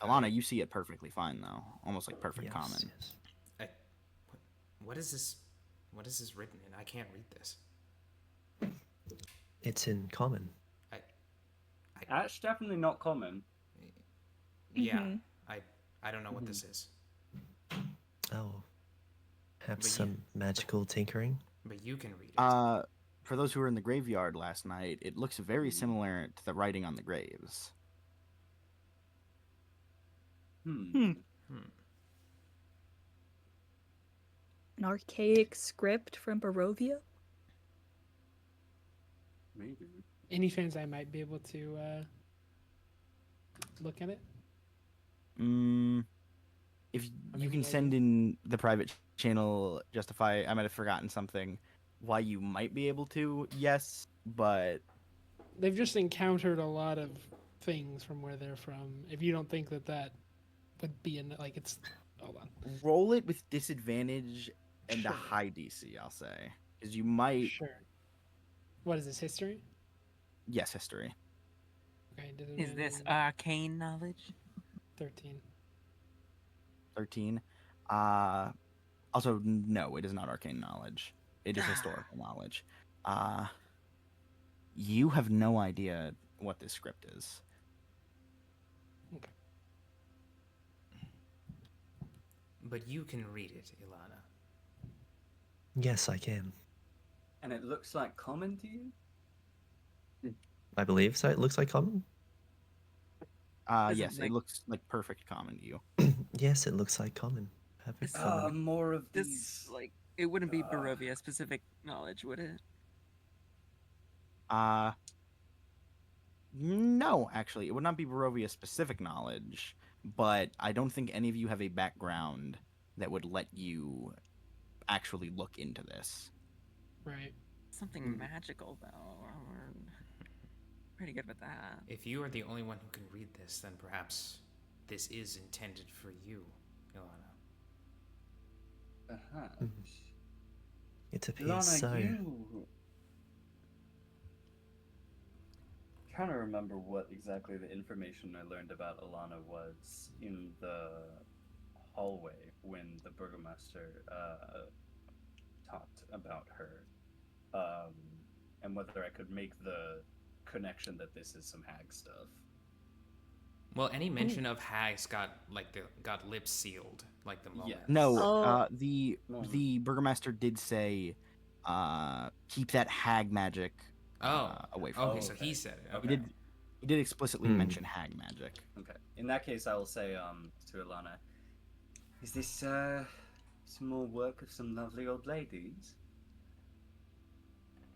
Alana, you see it perfectly fine though, almost like perfect Yes, common. yes. What is this? What is this written in? I can't read this. It's in common. That's definitely not common. Yeah, Mhm. I don't know what this is. Oh. Perhaps But some magical tinkering? But you can read it. For those who were in the graveyard last night, it looks very similar to the writing on the graves. An archaic script from Barovia? Maybe. any chance I might be able to look at it? If you can send in the private channel, justify. I might have forgotten something. Why you might be able to, yes, but They've just encountered a lot of things from where they're from. If you don't think that that would be like it's, hold on. roll it with disadvantage and Sure. a high DC. I'll say because you might. Sure. What is this, history? Yes, history. Okay, Is this disadvantage arcane knowledge? 13. 13. Also, no, it is not arcane knowledge. It is historical knowledge. You have no idea what this script is. Okay. But you can read it, Ilana. Yes, I can. And it looks like common to you? I believe so. It looks like common. Is it Yes, like- it looks like perfect common to you. Yes, it looks like common. Perfect common. More of This these. like it wouldn't be Barovia specific knowledge, would it? No, actually, it would not be Barovia specific knowledge, but I don't think any of you have a background that would let you actually look into this. Right. Something magical though. We're pretty good with that. If you are the only one who can read this, then perhaps this is intended for you, Ilana. Uh-huh. It appears Lana, so. you... Trying to remember what exactly the information I learned about Alana was in the hallway when the burgomaster talked about her, and whether I could make the connection that this is some hag stuff. Well, any mention of hags got lips sealed, like the moment. Yes. No, Oh. the burgomaster did say, keep that hag magic away from Okay, me. so he said it. He Okay. did explicitly mention hag magic. Okay. In that case, I will say to Alana, is this some more work of some lovely old ladies?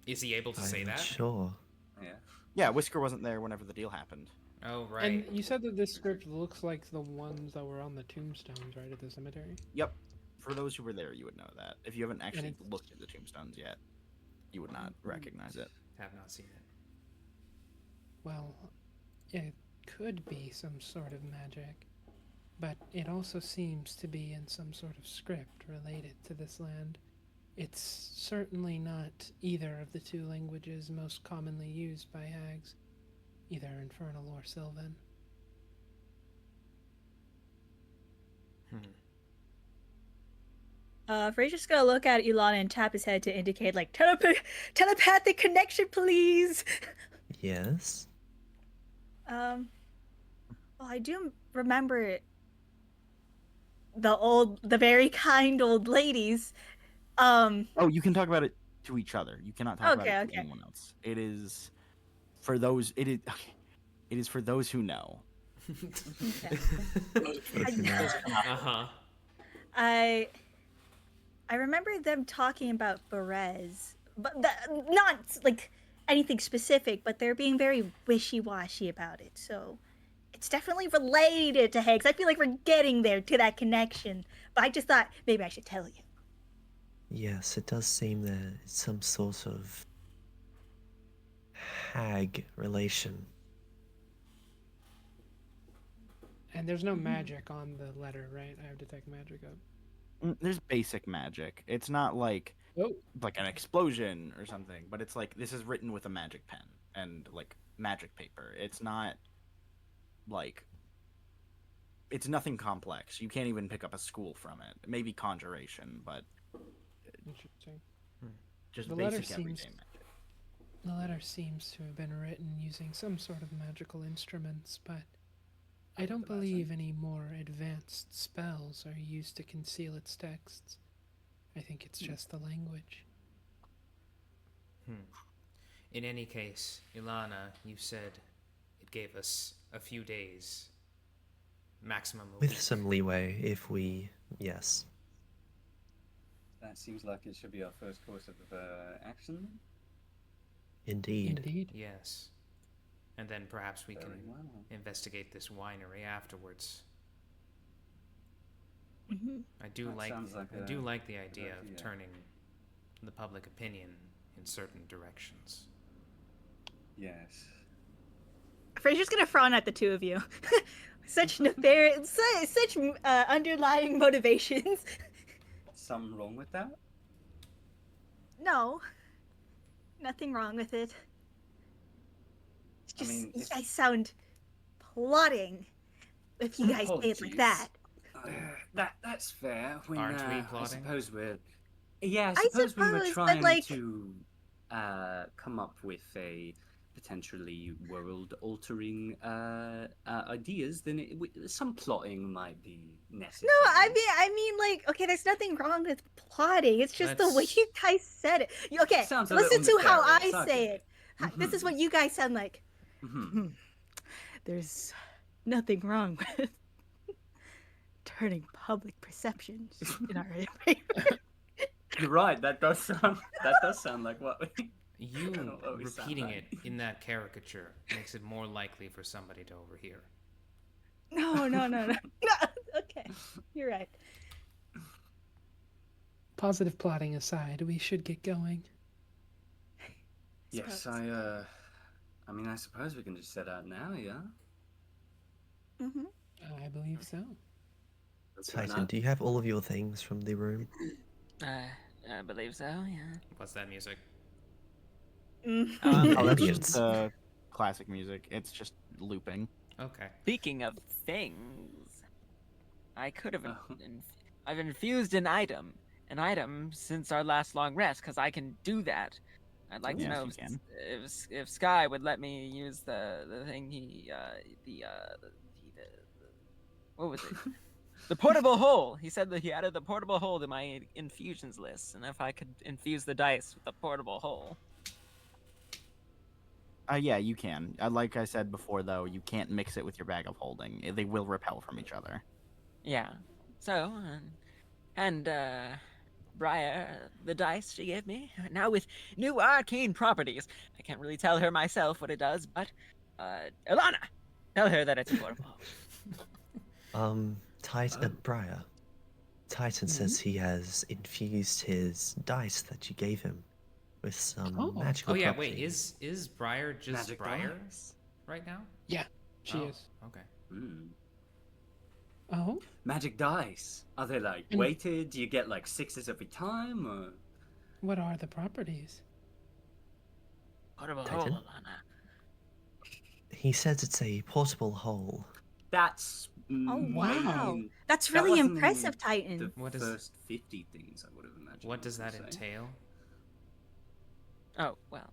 Is he able to say I'm that? not sure. Yeah. Yeah, Whisker wasn't there whenever the deal happened. Oh, right. And you said that this script looks like the ones that were on the tombstones, right, at the cemetery? Yep. For those who were there, you would know that. If you haven't actually it's- looked at the tombstones yet, you would not recognize it. Have not seen it. Well, it could be some sort of magic, but it also seems to be in some sort of script related to this land. It's certainly not either of the two languages most commonly used by hags, either Infernal or Sylvan. Fraser's gonna look at Ilana and tap his head to indicate, like, telepathic connection, please. Yes. Well, I do remember the very kind old ladies. Oh, you can talk about it to each other. You cannot talk about it to Okay. anyone else. It is for those. It is for those who know. Uh-huh. I remember them talking about Berez, but not like anything specific, but they're being very wishy-washy about it. So it's definitely related to hags. I feel like we're getting there to that connection, but I just thought maybe I should tell you. Yes, it does seem that it's some sort of hag relation. And there's no magic on the letter, right? I have detect magic up. There's basic magic. It's not like Oh, like an explosion or something, but it's like this is written with a magic pen and like magic paper. It's not like it's nothing complex. You can't even pick up a school from it. Maybe conjuration, but interesting. just The letter basic everyday seems- magic. The letter seems to have been written using some sort of magical instruments, but I don't believe any more advanced spells are used to conceal its texts. I think it's just the language. In any case, Ilana, you said it gave us a few days, maximum a With week. some leeway, if we... Yes. That seems like it should be our first course of action. Indeed. Indeed. Yes. And then perhaps we can Very well. investigate this winery afterwards. Mm-hmm. I do That like sounds like I a do like the idea idea. of turning the public opinion in certain directions. Yes. Fraser's gonna frown at the two of you. Such nefarious, such underlying motivations. Something wrong with that? No, nothing wrong with it. It's just mean, you if- guys sound plotting if you guys say it like that. That's fair. When, Aren't we I plotting? suppose we're. Yeah, I I suppose when suppose, we're but, trying like- to come up with a potentially world-altering ideas, then some plotting might be necessary. No, I mean, like, okay, there's nothing wrong with plotting. It's just the way Let's- you guys said it. Okay, Sounds a listen little to how I nefarious, say okay. it. This is what you guys sound like. Mhm. There's nothing wrong with turning public perceptions in our favor. You're right. That does sound like what we. You What we sound repeating like. it in that caricature makes it more likely for somebody to overhear. No. No, okay, you're right. Positive plotting aside, we should get going. Yes, Suppose. I mean, I suppose we can just set out now. Yeah. Mm-hmm. I believe so. Titan, do you have all of your things from the room? I believe so, yeah. What's that music? Oh, that's Idiots. just classic music. It's just looping. Okay. Speaking of things, I could have. Oh. I've infused an item since our last long rest, because I can do that. I'd like to Yes, know you can. if Sky would let me use the thing what was it? The portable hole. He said that he added the portable hole to my infusions list, and if I could infuse the dice with the portable hole. Yeah, you can. Like I said before, though, you can't mix it with your bag of holding. They will repel from each other. Yeah. So, and Briar the dice she gave me. Now with new arcane properties. I can't really tell her myself what it does, but Ilana, tell her that it's portable. Briar. Titan says he has infused his dice that you gave him with some magical Oh yeah, properties. wait, is Briar just Magic Briar dice. right now? Yeah, she Oh, is. Okay. Oh? Magic dice. Are they like And- weighted? Do you get like 6s every time? Or... What are the properties? Portable Titan? hole, Ilana. He says it's a portable hole. That's Oh wow, maybe- that's that really wasn't impressive, Titan. The What is- first 50 things I would have imagined. What does you were that gonna say. entail? Oh, well.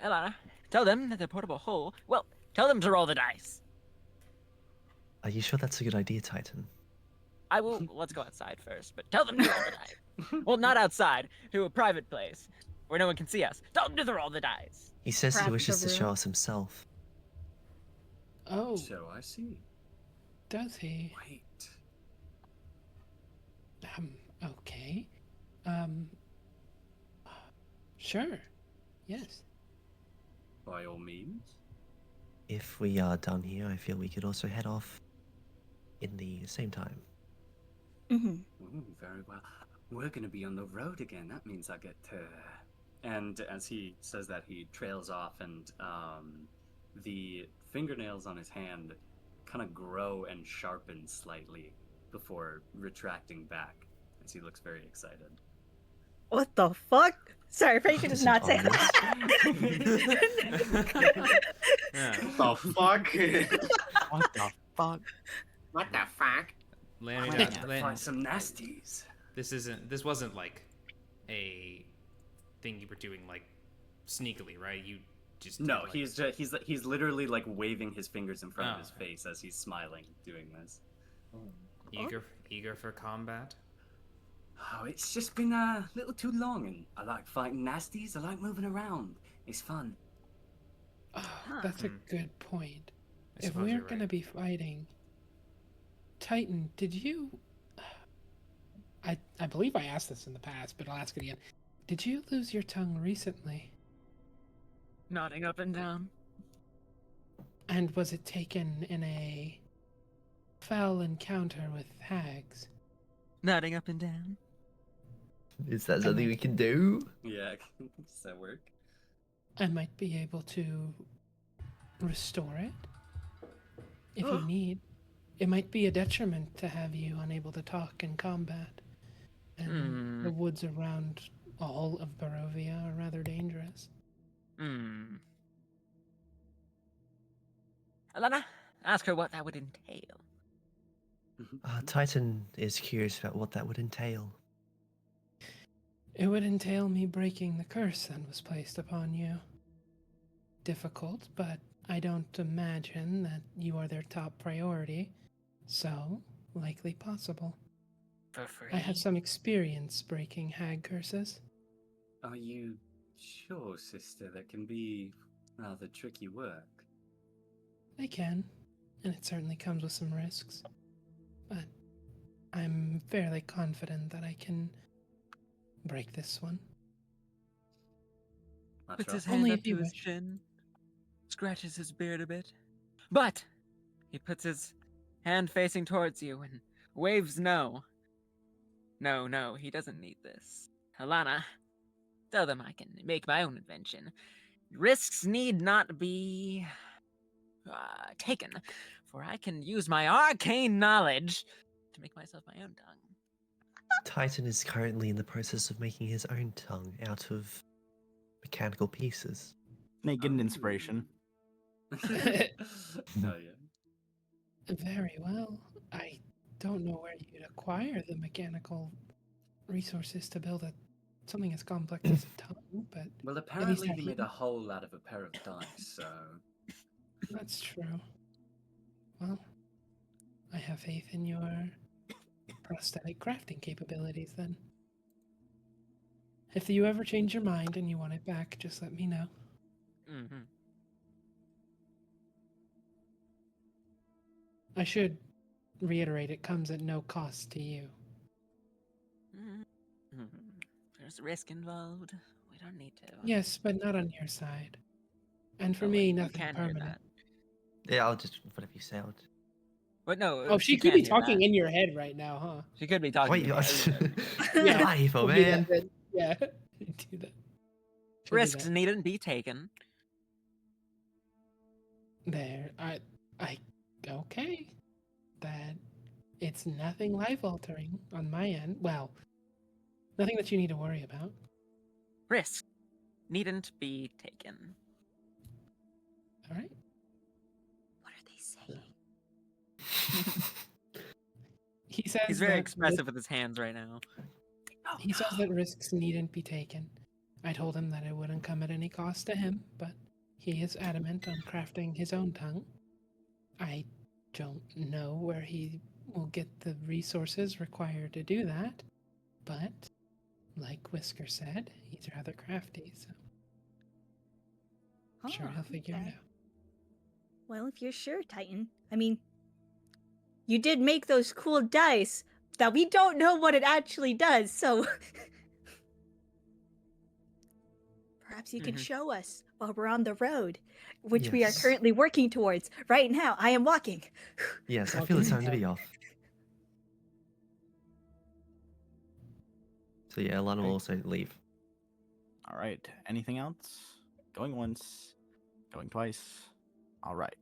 Ilana, tell them that they're portable hole. Well, tell them to roll the dice. Are you sure that's a good idea, Titan? I will. Let's go outside first, but tell them to roll the dice. Well, not outside, to a private place where no one can see us. Tell them to roll the dice. He says he Perhaps wishes the to show room. us himself. Oh, So I see. does he? Wait. Okay. Um, sure. Yes. By all means. If we are done here, I feel we could also head off in the same time. Mm-hmm. Ooh, very well. We're gonna be on the road again. That means I get to. And as he says that, he trails off, and the fingernails on his hand kind of grow and sharpen slightly before retracting back, as he looks very excited. What the fuck? Sorry, Frank does not say Ominous. Yeah. The fuck? What the fuck? What the fuck? Lanny, I gotta find some nasties. This wasn't like a thing you were doing like sneakily, right? You just did, No, like... he's literally like waving his fingers in front of Oh, his okay. face as he's smiling, doing this. eager for combat. Oh, it's just been a little too long, and I like fighting nasties. I like moving around. It's fun. Oh, that's a good point. I If suppose we're you're gonna right. be fighting, Titan, did you? I believe I asked this in the past, but I'll ask it again. Did you lose your tongue recently? Nodding up and down. And was it taken in a foul encounter with hags? Nodding up and down. Is that something we can do? Yeah, does that work? I might be able to restore it if you need. It might be a detriment to have you unable to talk in combat. And the woods around all of Barovia are rather dangerous. Ilana, ask her what that would entail. Titan is curious about what that would entail. It would entail me breaking the curse that was placed upon you. Difficult, but I don't imagine that you are their top priority, so likely possible. For free. I have some experience breaking hag curses. Are you sure, sister? That can be rather tricky work. I can, and it certainly comes with some risks. But I'm fairly confident that I can break this one. I Puts his trust. hand Only up if you to his wish. chin, scratches his beard a bit. But he puts his hand facing towards you and waves no. No, he doesn't need this. Ilana, tell them I can make my own invention. Risks need not be taken, for I can use my arcane knowledge to make myself my own tongue. Titan is currently in the process of making his own tongue out of mechanical pieces. Naked an inspiration. Oh yeah. Very well. I don't know where you'd acquire the mechanical resources to build something as complex as a tongue, but Well, apparently that he made he- a hole out of a pair of dice, so that's true. Well, I have faith in your prosthetic crafting capabilities then. If you ever change your mind and you want it back, just let me know. Mm-hmm. I should reiterate it comes at no cost to you. There's risk involved. We don't need to. Yes, but not on your side. And for Oh, me, wait, you nothing can't hear permanent. that. Yeah, I'll just whatever you say. I'll just... But no, Oh, she could can't be hear talking that. in your head right now, huh? She could be talking. Wait, in your head. Yeah, Hi, evil could be man. that, yeah, do that. She'll do Risks that. needn't be taken. There, okay. That it's nothing life altering on my end. Well, nothing that you need to worry about. Risks needn't be taken. All right. What are they saying? He says He's very that expressive with his hands right now. he says that risks needn't be taken. I told him that it wouldn't come at any cost to him, but he is adamant on crafting his own tongue. I don't know where he will get the resources required to do that, but like Whisker said, he's rather crafty, so I'm sure he'll figure it out. Well, if you're sure, Titan. I mean, you did make those cool dice that we don't know what it actually does, so perhaps you could show us while we're on the road, which we are Yes. currently working towards. Right now, I am walking. Yes, I feel it's time to be off. So yeah, Alana will also leave. All right. Anything else? Going once, going twice. All right.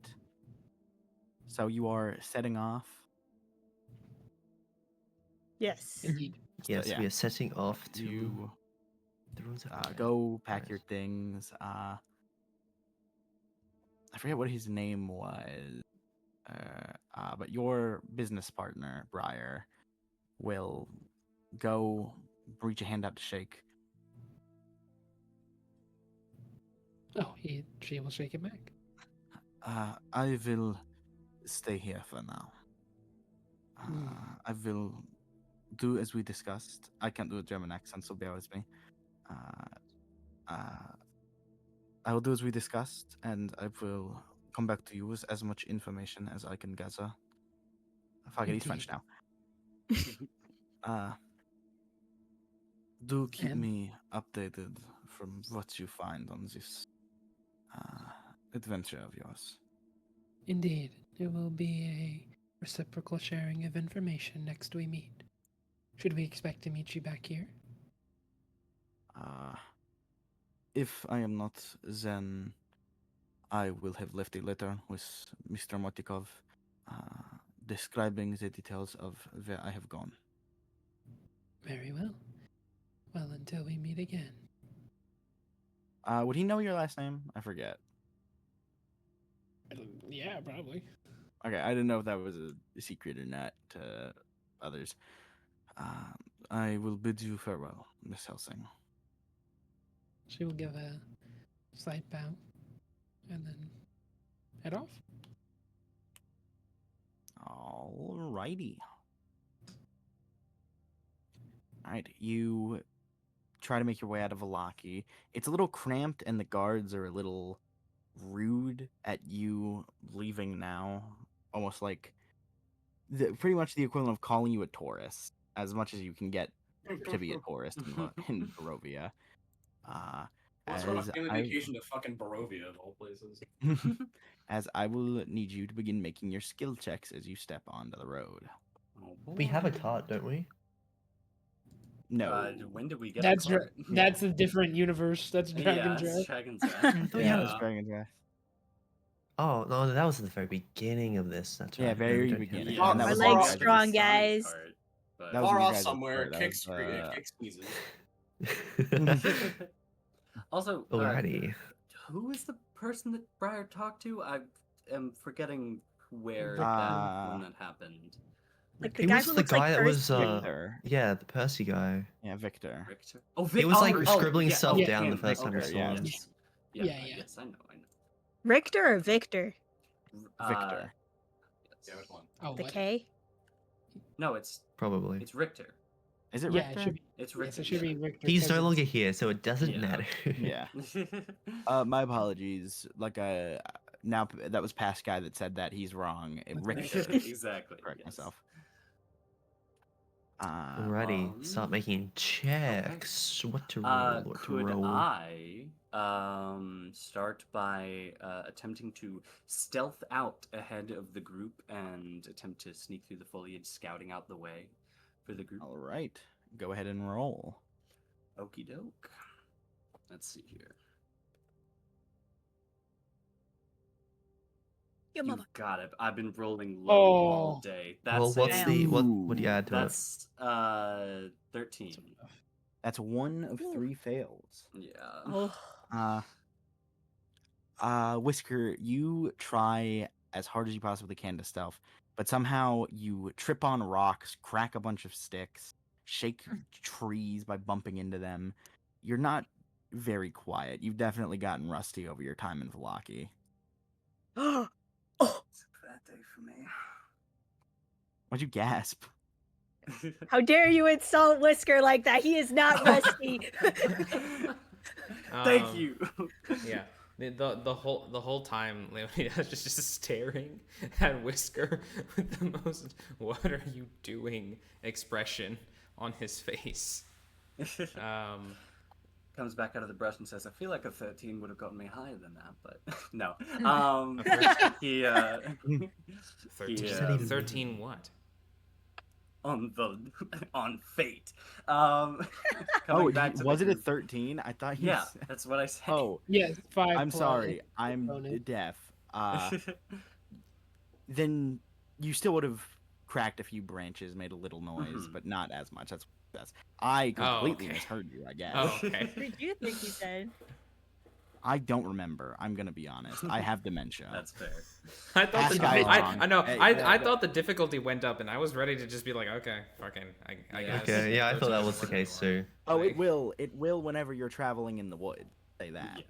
So you are setting off. Yes. Indeed. Yes, yeah. we are setting off to You the ruins of Red. go pack Right. your things. I forget what his name was. But your business partner, Briar, will go reach a hand out to shake. Oh, she will shake it back. I will stay here for now. I will do as we discussed. I can't do a German accent, so bear with me. I will do as we discussed, and I will come back to you with as much information as I can gather. Fuck it, he's French now. Do keep And- me updated from what you find on this adventure of yours. Indeed, it will be a reciprocal sharing of information next we meet. Should we expect to meet you back here? If I am not, then I will have left a letter with Mr. Motikov describing the details of where I have gone. Very well. Well, until we meet again. Would he know your last name? I forget. Yeah, probably. Okay, I didn't know if that was a secret or not to others. I will bid you farewell, Miss Helsing. She will give a slight bow and then head off. Alrighty. Alright, you try to make your way out of Valaki. It's a little cramped, and the guards are a little rude at you leaving now. Almost like pretty much the equivalent of calling you a tourist, as much as you can get to be a tourist in Barovia. What's on a family vacation to fucking Barovia of all places? As I will need you to begin making your skill checks as you step onto the road. We have a cart, don't we? No. When did we get That's a cart? that's a different universe. That's Dragon's Yeah, Wrath. Dragon's That's Dragon's Wrath. Oh no, that was at the very beginning of this. That's right. Yeah, No, very we don't beginning. have it. Yeah, and that Our was legs your strong, guys'- guys. That was Far your off guys' somewhere, part of, kick squeezes. Also, Alrighty. who is the person that Briar talked to? I am forgetting where when that happened. Like the He guy was who the looks guy like that was Victor. yeah, the Percy guy. Yeah, Victor. Victor? Oh, He was like scribbling yeah, stuff yeah, down him. the first time we Victor, saw him. Yes. Yeah, yeah. Yes, I know. Richter or Victor? Victor. Yeah, which one? Oh, The what? K? No, it's Probably. Richter. Is it Yeah, Richter? it should be. It's Yes, Richter. it should be Richter. He's 'cause no it's- longer here, so it doesn't Yeah. matter. Yeah. My apologies. Like now that was past guy that said that he's wrong. Richter. Exactly. Correct yes. myself. Alrighty, start making checks. What to roll? What to Could roll? I start by attempting to stealth out ahead of the group and attempt to sneak through the foliage, scouting out the way for the group? All right, go ahead and roll. Okie doke. Let's see here. Your mother. You've got it. I've been rolling low all Oh. day. Well, That's what's the what do you add to it? That's 13. That's one of 3 fails. Yeah. Whisker, you try as hard as you possibly can to stealth, but somehow you trip on rocks, crack a bunch of sticks, shake trees by bumping into them. You're not very quiet. You've definitely gotten rusty over your time in Velaki. Oh. It's a bad day for me. Why'd you gasp? How dare you insult Whisker like that? He is not rusty. Thank you. Yeah. The whole time Leonidas just staring at Whisker with the most "what are you doing" expression on his face. Comes back out of the brush and says, "I feel like a 13 would have gotten me higher than that, but no." He 13 what? on fate. Was it a 13? I thought you Yeah, said... that's what I said. Oh, Yes, 5. I'm plus sorry. I'm bonus. deaf. Then you still would have cracked a few branches, made a little noise, but not as much. That's I completely misheard you, I guess. Oh, okay. What did you think he said? I don't remember. I'm gonna be honest. I have dementia. That's fair. I thought I know. Hey, I thought the difficulty went up, and I was ready to just be like, okay, fucking, I guess. Okay, yeah, I thought that was the case too. Oh, it will. It will whenever you're traveling in the woods. Say that.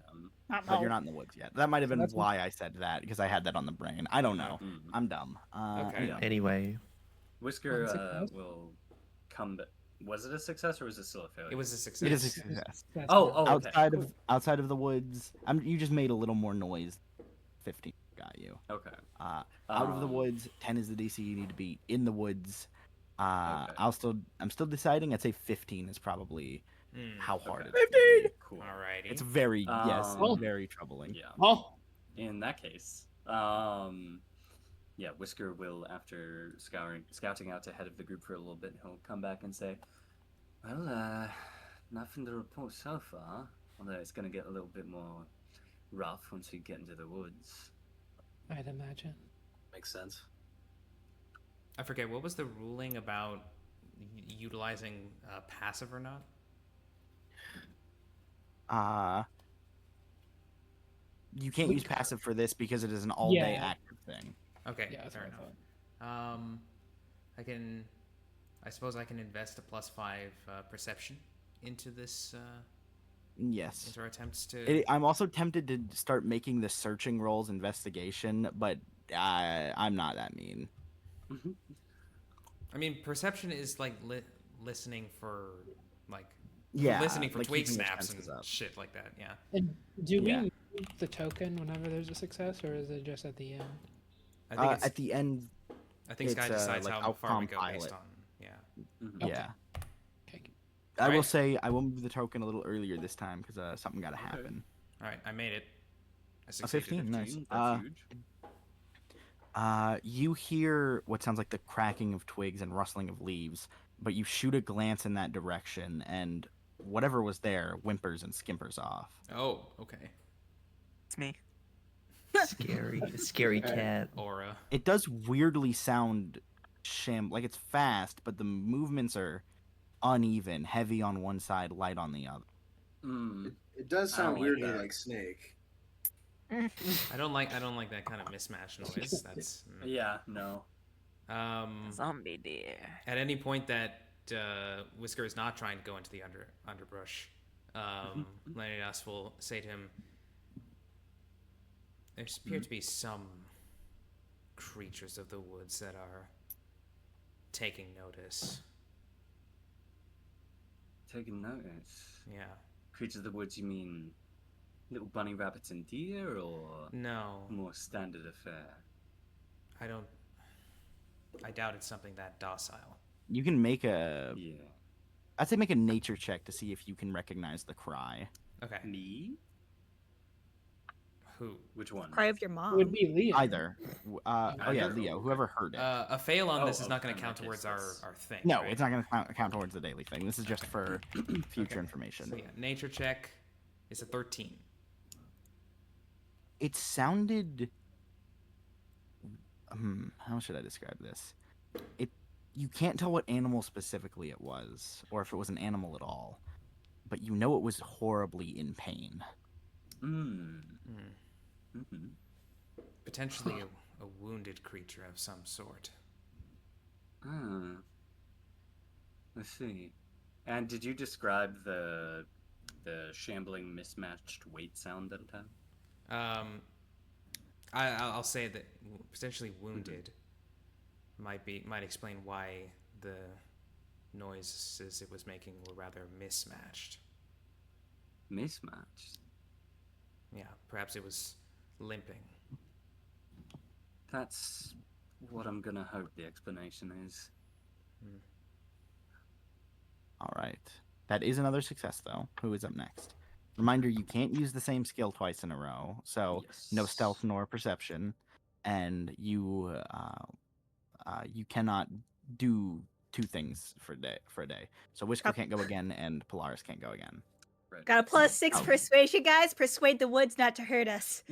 But you're not in the woods yet. That might have been why I said that, because I had that on the brain. I don't know. I'm dumb. Okay. Anyway. Whisker will come back. Was it a success or was it still a failure? It was a success. It is a success. Okay. Outside of the woods, you just made a little more noise. 15 got you. Okay. Out of the woods, 10 is the DC you need to beat. In the woods, I'm still deciding. I'd say 15 is probably how hard it is. 15. Cool. Alrighty. It's very very troubling. Yeah. Oh. In that case, yeah, Whisker will, after scouting out ahead of the group for a little bit, he'll come back and say, "Well, nothing to report so far. Although it's going to get a little bit more rough once we get into the woods." I'd imagine. Makes sense. I forget, what was the ruling about utilizing passive or not? You can't use passive for this because it is an all-day active thing. Okay, Yeah, fair enough. I suppose I can invest a +5 perception into this. Yes. Into our attempts to. I'm also tempted to start making the searching rolls investigation, but I'm not that mean. I mean, perception is like listening for listening for like twig keeping your snaps and senses up. shit like that. Yeah. And do we move the token whenever there's a success, or is it just at the end? I think it's, at the end. I think Sky decides like how far we go compile based it. on. Yeah. Yeah. Okay. I will say I will move the token a little earlier this time because something got to happen. All right, I made it. I A succeeded. 15, nice. That's huge. You hear what sounds like the cracking of twigs and rustling of leaves, but you shoot a glance in that direction, and whatever was there whimpers and skimpers off. Oh, okay. It's me. Scary cat. Aura. It does weirdly sound like it's fast, but the movements are uneven, heavy on one side, light on the other. It does I sound don't like weirdly that. like Snake. I don't like that kind of mismatch noise. That's Yeah, no. Zombie deer. At any point that Whisker is not trying to go into the underbrush, Leonidas will say to him, "There appear to be some creatures of the woods that are taking notice." Taking notice. Yeah. Creatures of the woods, you mean little bunny rabbits and deer, or No, more standard affair? I doubt it's something that docile. You can make a. Yeah. I'd say make a nature check to see if you can recognize the cry. Okay. Me? Who? Which one? Cry of your It mom. would be Leo. Either. Oh yeah, Either? Leo. Oh, okay. Whoever heard it. A fail on Oh, this is not going in to count that towards case, our thing. No, right? it's not going to count towards the daily thing. This is just for future Okay. information. So yeah, nature check is a 13. It sounded. How should I describe this? You can't tell what animal specifically it was, or if it was an animal at all, but you know it was horribly in pain. Potentially a wounded creature of some sort. Let's see. And did you describe the shambling, mismatched weight sound that it had? I'll say that potentially wounded might explain why the noises it was making were rather mismatched. Mismatched? Yeah, perhaps it was limping. That's what I'm gonna hope the explanation is. All right. That is another success, though. Who is up next? Reminder, you can't use the same skill twice in a row, so no stealth nor perception, and you cannot do two things for a day. So Whisker can't go again, and Polaris can't go again. Right. Got a +6 persuasion, guys. Persuade the woods not to hurt us.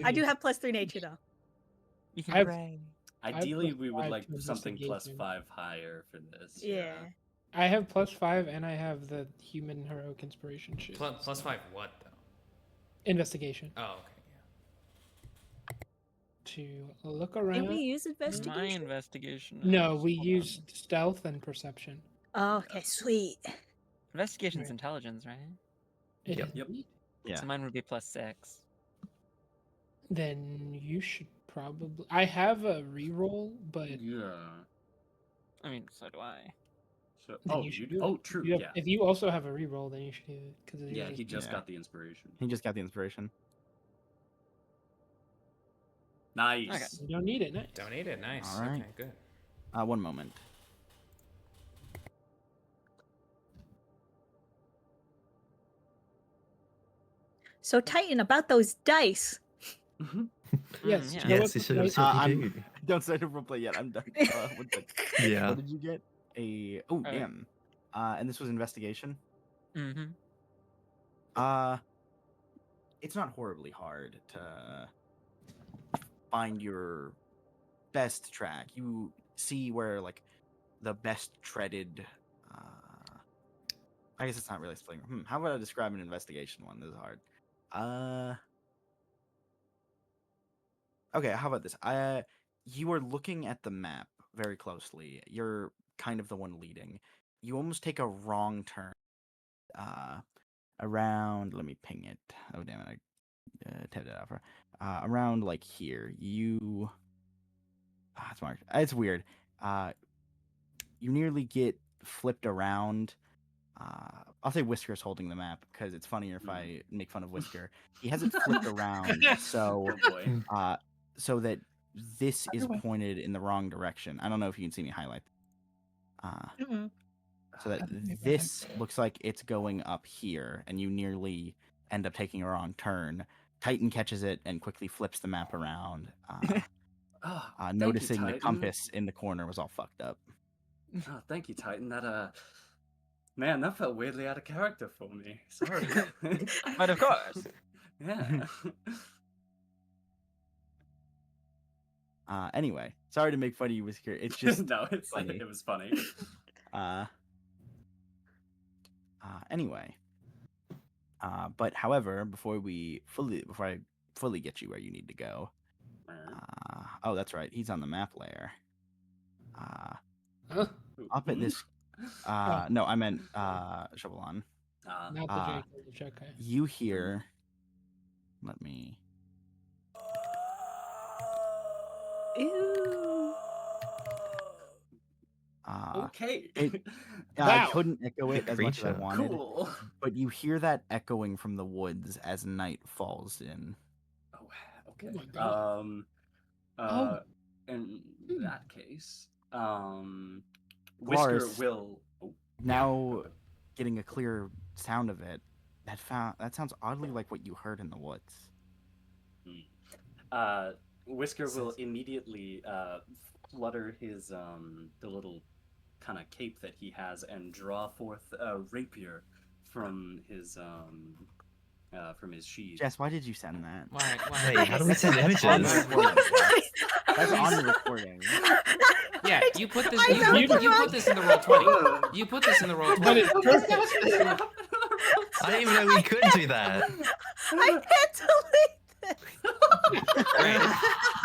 I do have +3 nature though. You can I've- pray. Ideally, we would +5 like to something investigation. +5 higher for this. Yeah. I have +5, and I have the human heroic inspiration shit. +5 what though? Investigation. Oh, okay. To look around. Did we use My investigation? investigation. No, is- we hold on. used stealth and perception. Oh, okay, sweet. Investigation's Right. intelligence, right? It Yep. is Yep. neat. Yeah. So mine would be +6. Then you should probably. I have a reroll, but Yeah. I mean, so do I. So, then oh, you should do? do it. Oh, true. You have- Yeah. If you also have a reroll, then you should do it because Yeah, he just Yeah. got the inspiration. He just got the inspiration. Nice. Okay. You don't need it. Nice. Don't need it. Nice. All right. Okay, good. 1 moment. So Titan, about those dice. Yes. yeah. show Yes, us this what is dice- what you do. Don't start to roleplay yet. I'm done. One sec. Yeah. What did you get? Oh, Uh, damn. And this was investigation. Mm-hmm. It's not horribly hard to find your best track. You see where like the best treaded. I guess it's not really splitting. How about I describe an investigation one? This is hard. Okay, how about this? You are looking at the map very closely. You're kind of the one leading. You almost take a wrong turn. Around. Let me ping it. Oh damn it! I tabbed it out for. Around like here. You. It's marked. It's weird. You nearly get flipped around. I'll say Whisker's holding the map because it's funnier if I make fun of Whisker. He has it flipped around, so Oh boy. so that this is pointed in the wrong direction. I don't know if you can see me highlight. Mm-mm. So that this looks like it's going up here, and you nearly end up taking a wrong turn. Titan catches it and quickly flips the map around, Thank noticing you, the Titan. compass in the corner was all fucked up. Oh, thank you, Titan. Man, that felt weirdly out of character for me. Sorry. But of course. Yeah. Anyway, sorry to make fun of you, Whisker. It's just No, it's funny. it was funny. Anyway. But however, before I fully get you where you need to go. Oh, that's right. He's on the map layer. Huh? Up at this. No, I meant Shovelon. Not the J. Cole, okay. You hear. Let me. Ew. Okay. I Wow. couldn't echo it Good as much as I creature. wanted, Cool. but you hear that echoing from the woods as night falls in. Oh, okay. Oh my God. In that case, Whisker Glaris, will. Oh, now getting a clear sound of it, that sounds oddly like what you heard in the woods. Whisker will immediately flutter his the little kind of cape that he has and draw forth a rapier from his sheath. Jess, why did you send that? Why? Wait, how do we send That's on the images? recording. That's on the recording. Yeah, you put this. I You put this in the roll 20. You put this in the roll 20. I didn't even know we could do that. I can't delete this.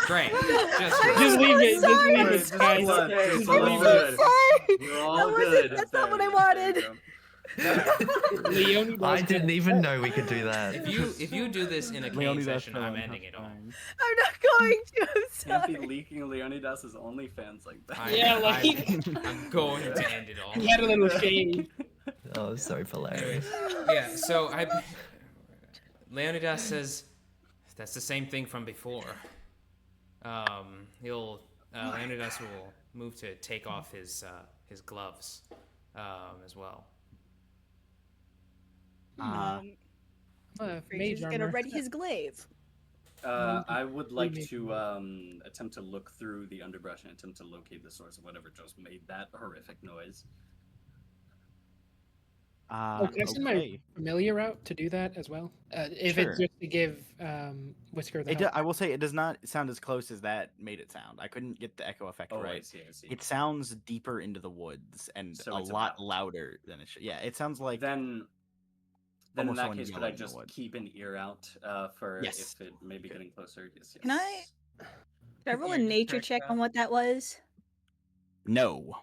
Great. Just leave it. Just leave it, Just guys. blood, Just just leave blood. it. Sorry. You're all That wasn't- good. that's not what I There wanted. you go. Leonie I does didn't that. even know we could do that. If you do this in a Leonie, game that's session, I'm fine, ending it all. fine. I'm not going to. I'm Can't be sorry. leaking Leonidas's OnlyFans like that. Yeah, like- I'm going to end it all. He had a little shade. Oh, so hilarious. Yeah, so Leonidas says that's the same thing from before. Leonidas will move to take off his gloves as well. Fraser's Mage gonna armor. ready his glaive. I would like Maybe. to attempt to look through the underbrush and attempt to locate the source of whatever just made that horrific noise. Oh, can I send my Okay. familiar out to do that as well? If Sure. it's just to give Whisker the help. I will say it does not sound as close as that made it sound. I couldn't get the echo effect Oh, I right. see, I see. It sounds deeper into the woods and So a it's lot about. louder than it should. Yeah, it sounds like Then in almost that someone case, could I yelling in the just woods. keep an ear out for Yes. if it may be getting closer? Yes, yes. Can I? Did I roll a Ear nature check check that. on what that was? no.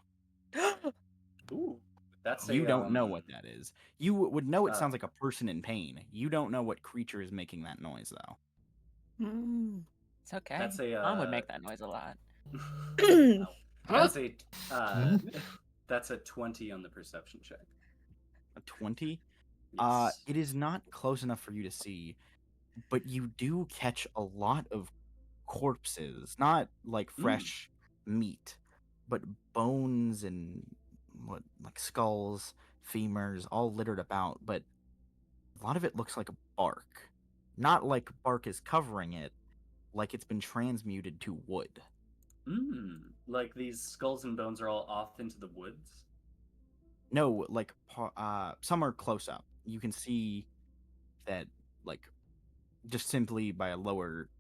Ooh, that's You a, don't know what that is. You would know it uh, sounds like a person in pain. You don't know what creature is making that noise though. Mm. It's okay. That's a, Mom would make that noise a lot. Ow. Huh? That's a 20 on the perception check. A 20? Yes. It is not close enough for you to see, but you do catch a lot of corpses, not like fresh meat, but bones and like skulls, femurs, all littered about. But a lot of it looks like bark, not like bark is covering it, like it's been transmuted to wood. Like these skulls and bones are all off into the woods. No, like some are close up. You can see that, like, just simply by a lower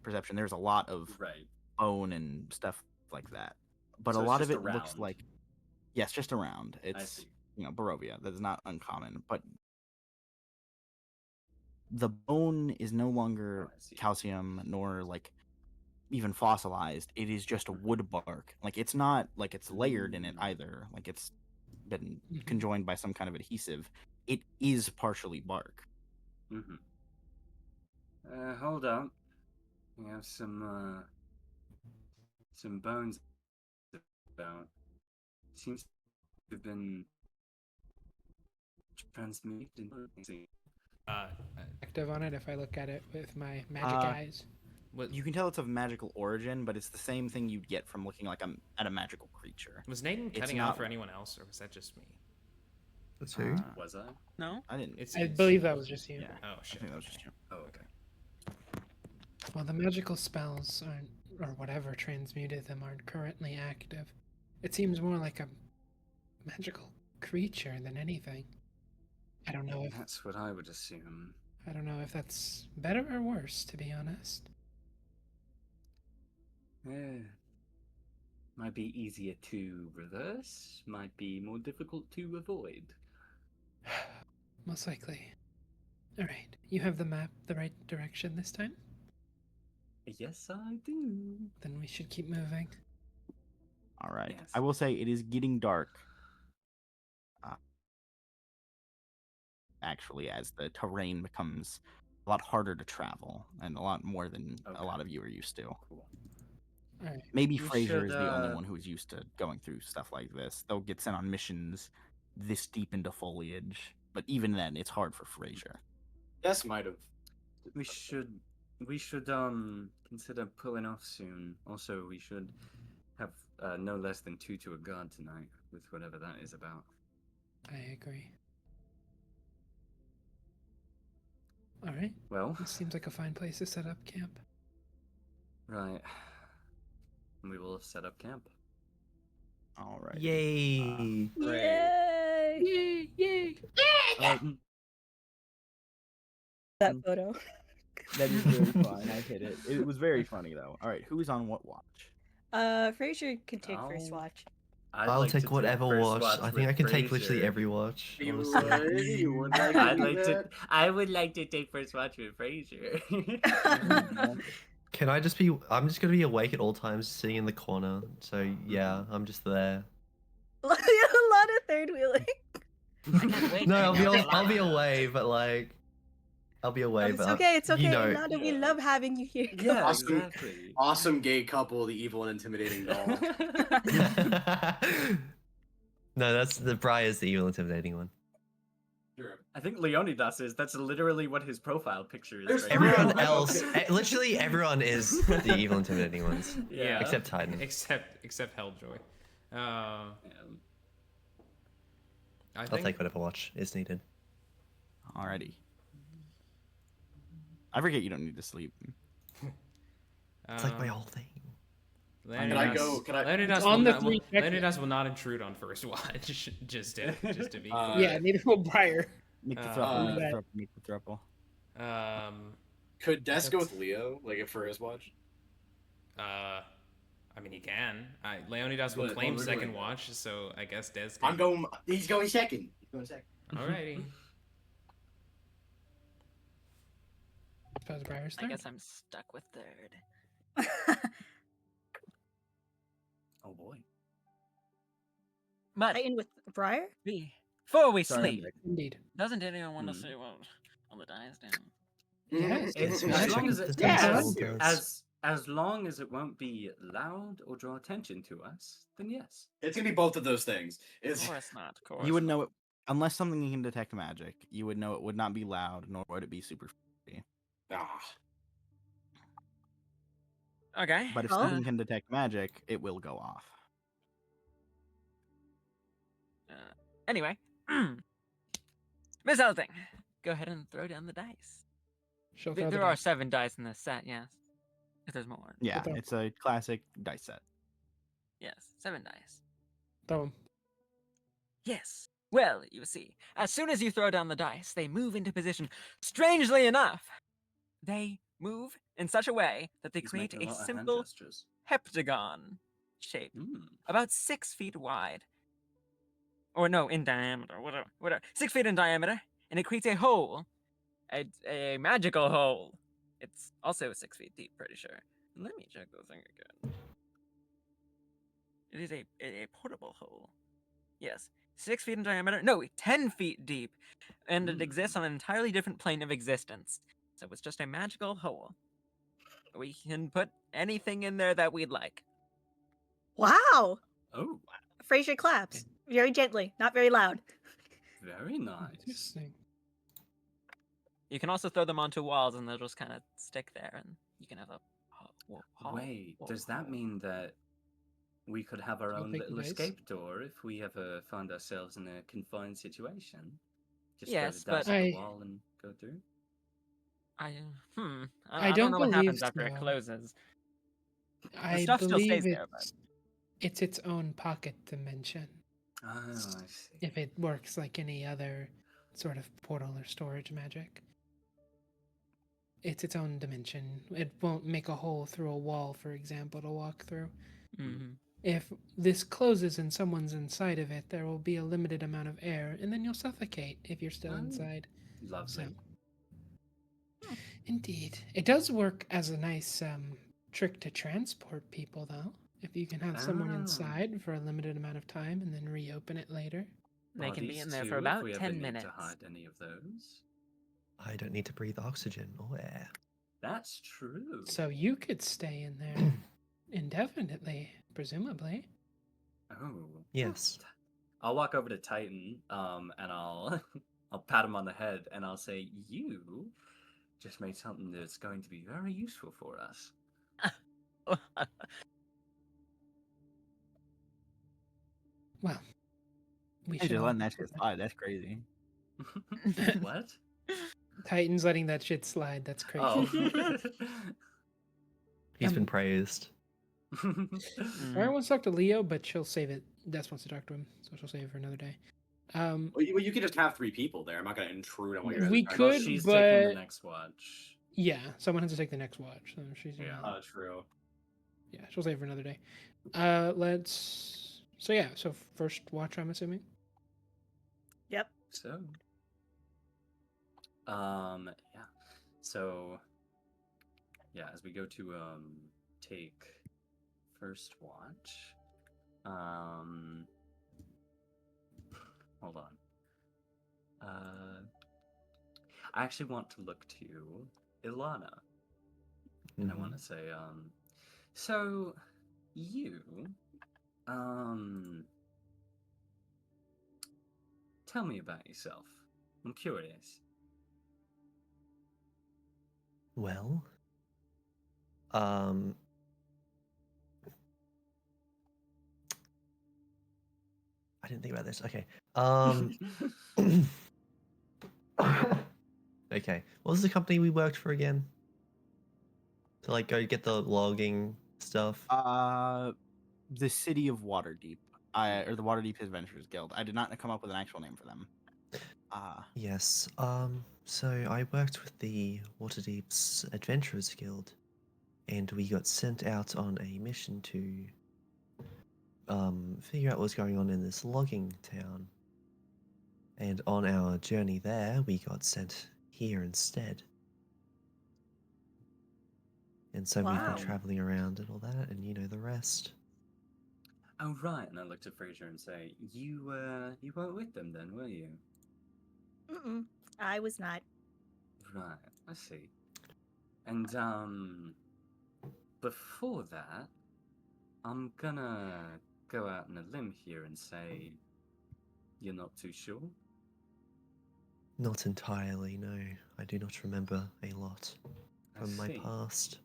perception, there's a lot of Right. bone and stuff like that. But So a it's lot of just it looks around. like, yes, just around. I It's see. Barovia. That is not uncommon, but the bone is no longer I see. calcium nor like even fossilized. It is just a wood bark. Like it's not like it's layered in it either. Like it's been conjoined by some kind of adhesive. It is partially bark. Hold on. We have some bones about. Seems to have been transmuted. Active on it if I look at it with my magic eyes. You can tell it's of magical origin, but it's the same thing you'd get from looking like at a magical creature. Was Nathan It's cutting not out for anyone else, or was that just me? That's who? Was I? No? I didn't. I believe that was just you. Yeah. Oh I shit. think that was just you. Oh, okay. Well, the magical spells aren't, or whatever transmuted them, aren't currently active. It seems more like a magical creature than anything. I don't know if That's what I would assume. that's better or worse, to be honest. Might be easier to reverse. Might be more difficult to avoid. Most likely. All right, you have the map the right direction this time. Yes, I do. Then we should keep moving. All right. Yes. I will say it is getting dark. Actually, as the terrain becomes a lot harder to travel and a lot more than a lot of you are used to. Cool. All right. Maybe We Fraser should, is the only one who's used to going through stuff like this. They'll get sent on missions this deep into foliage, but even then, it's hard for Fraser. Yes, might have. We should we should consider pulling off soon. Also, we should have no less than 2 to a guard tonight, with whatever that is about. I agree. All right. Well, This seems like a fine place to set up camp. right. We will set up camp. All right. Yay! Yay! Yay! That photo. That is very fun. I hit it. It was very funny though. All right, who's on what watch? Fraser could take first I'll- watch. I'll take whatever first watch. I think with I can take literally Fraser. every watch. You honestly. would? You would like I'd to do like to. that? I would like to take first watch with Fraser. Can I just be? I'm just gonna be awake at all times, sitting in the corner. So yeah, I'm just there. A lot of third wheeling. I can't wait. No, to hang out with I'll be Lana. away, but like, I'll be away. It's but okay. It's okay. You know, Lana, we yeah. love having you here. Come yeah, on. Awesome. exactly. Awesome gay couple, the evil and intimidating doll. no, that's the Briar's the evil, intimidating one. Sure. I think Leonidas is. That's literally what his profile picture is. There's right Everyone now. else, literally everyone is the evil, intimidating ones, Yeah. except Titan. Except Helljoy. Yeah. I I'll think take whatever watch is needed. Alrighty. I forget you don't need to sleep. It's like my whole thing. Can I go? Can I? Leonidas On will the not, three check- Leonidas will not intrude on first watch. just to be Uh, clear. Yeah, neither will Briar. Make the Uh, thruple. Make the that- thruple. Make the thruple. Could Des go with Leo, like for his watch? I mean, he can. Leonidas will But- claim well, we're second doing- watch, so I guess Des can. I'm going. He's going second. He's going second. Alrighty. Suppose Briar's I third. guess I'm stuck with third. Oh boy. But Titan with Briar? before we Sorry, sleep, Nick. Indeed. doesn't anyone want to Hmm. see what on the dice down? Yes. It's, we as should long check as the it dice roll as long as it won't be loud or draw attention to us, then yes. It's gonna be both of those things. Of It's course not. Of course. You would know it unless something can detect magic. You would know it would not be loud, nor would it be super. Okay. But if Oh. something can detect magic, it will go off. Anyway, Miss Elting, go ahead and throw down the dice. She'll throw the There are dice. 7 dice in this set, yes. If there's more. Yeah, throw- it's a classic dice set. Yes, 7 dice. Throw 'em. Yes. Well, you see, as soon as you throw down the dice, they move into position. Strangely enough, they move in such a way that they He's create making a lot of hand simple gestures. heptagon shape, Mm. about 6 feet wide. Or no, in diameter, whatever. 6 feet in diameter, and it creates a hole, a magical hole. It's also 6 feet deep, pretty sure. Let me check the thing again. It is a portable hole. Yes, 6 feet in diameter. No, 10 feet deep, and it exists on an entirely different plane of existence. So it's just a magical hole. We can put anything in there that we'd like. Wow. Oh, Fraser claps. Very gently, not very loud. very nice. Interesting. You can also throw them onto walls, and they'll just kind of stick there, and you can have a hall. Wait, does that mean that we could have our You'll own take the little dice? escape door if we ever find ourselves in a confined situation? Just Yes, throw the dice but- at the I- wall and go through. I I don't don't know what happens believe after it so. closes. I stuff still believe stays there, it's its own pocket dimension. Oh, I see. If it works like any other sort of portal or storage magic. It's its own dimension. It won't make a hole through a wall, for example, to walk through. Mm-hmm. If this closes and someone's inside of it, there will be a limited amount of air, and then you'll suffocate if you're still Oh. inside. Lovely. Indeed. It does work as a nice trick to transport people, though. If you can have someone Ah. inside for a limited amount of time and then reopen it later. They can be Bodies in there too, for if about we ever 10 need minutes. to hide any of those. I don't need to breathe oxygen or air. That's true. So you could stay in there indefinitely, presumably. Oh. Yes. I'll walk over to Titan, and I'll I'll pat him on the head and I'll say, "You just made something that's going to be very useful for us. Well, we Hey, should just all. letting that shit slide. That's crazy. What? Titan's letting that shit slide. That's crazy. Oh. He's been praised. Aaron wants to talk to Leo, but she'll save it. Des wants to talk to him, so she'll save it for another day. Well, you could just have 3 people there. I'm not going to intrude on what you're We doing. could, She's but taking the next watch. yeah, someone has to take the next watch. So she's Yeah. True. yeah, she'll save it for another day. Let's. So yeah, so first watch, I'm assuming. Yep. So, yeah. So, yeah, as we go to take first watch, hold on. I actually want to look to Ilana, and I want to say, so you, tell me about yourself. I'm curious. Well, I didn't think about this. Okay. Okay. What was the company we worked for again? To like go get the logging stuff. The City of Waterdeep, or the Waterdeep Adventurers Guild. I did not come up with an actual name for them. Yes. So I worked with the Waterdeep's Adventurers Guild, and we got sent out on a mission to figure out what's going on in this logging town. And on our journey there, we got sent here instead. And so we've Wow. been traveling around and all that, and you know the rest. Oh right, and I looked at Fraser and say, you weren't with them then, were you? Mm-mm. I was not. Right, I see. And before that, I'm gonna go out on a limb here and say you're not too sure. Not entirely, no. I do not remember a lot from my see. past.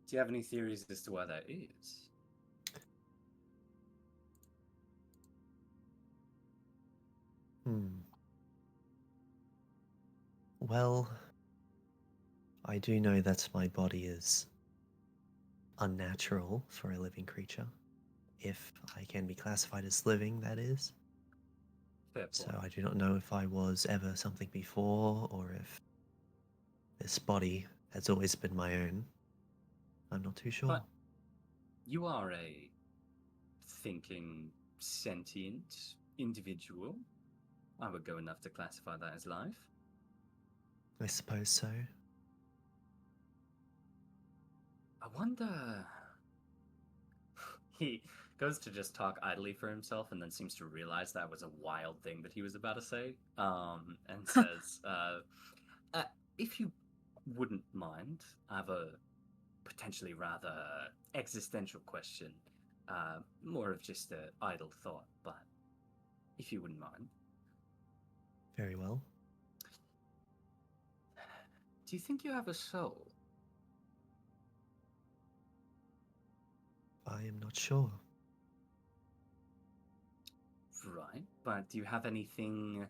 Do you have any theories as to why that is? Well, I do know that my body is unnatural for a living creature. If I can be classified as living, that is. Fair So point. I do not know if I was ever something before, or if this body has always been my own. I'm not too sure. But you are a thinking, sentient individual. I would go enough to classify that as life. I suppose so. I wonder. He goes to just talk idly for himself and then seems to realize that was a wild thing that he was about to say. And says, if you wouldn't mind, I have a potentially rather existential question. More of just an idle thought, but if you wouldn't mind. Very well. Do you think you have a soul? I am not sure. Right, but do you have anything,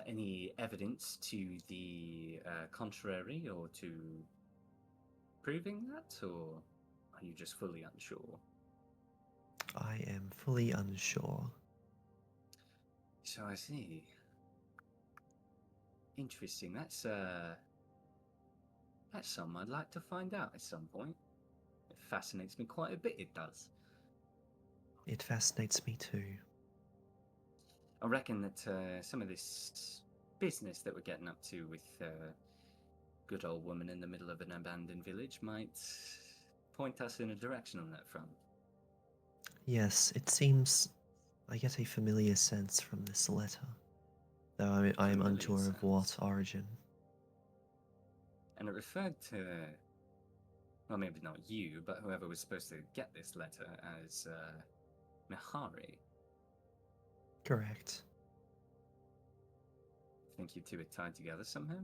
any evidence to the contrary or to proving that, or are you just fully unsure? I am fully unsure. So I see. Interesting. That's something I'd like to find out at some point. It fascinates me quite a bit. It does. It fascinates me too. I reckon that some of this business that we're getting up to with good old woman in the middle of an abandoned village might point us in a direction on that front. Yes, it seems I get a familiar sense from this letter, though I am unsure of what origin. And it referred to, well, maybe not you, but whoever was supposed to get this letter as Mihari. Correct. Think you two are tied together somehow?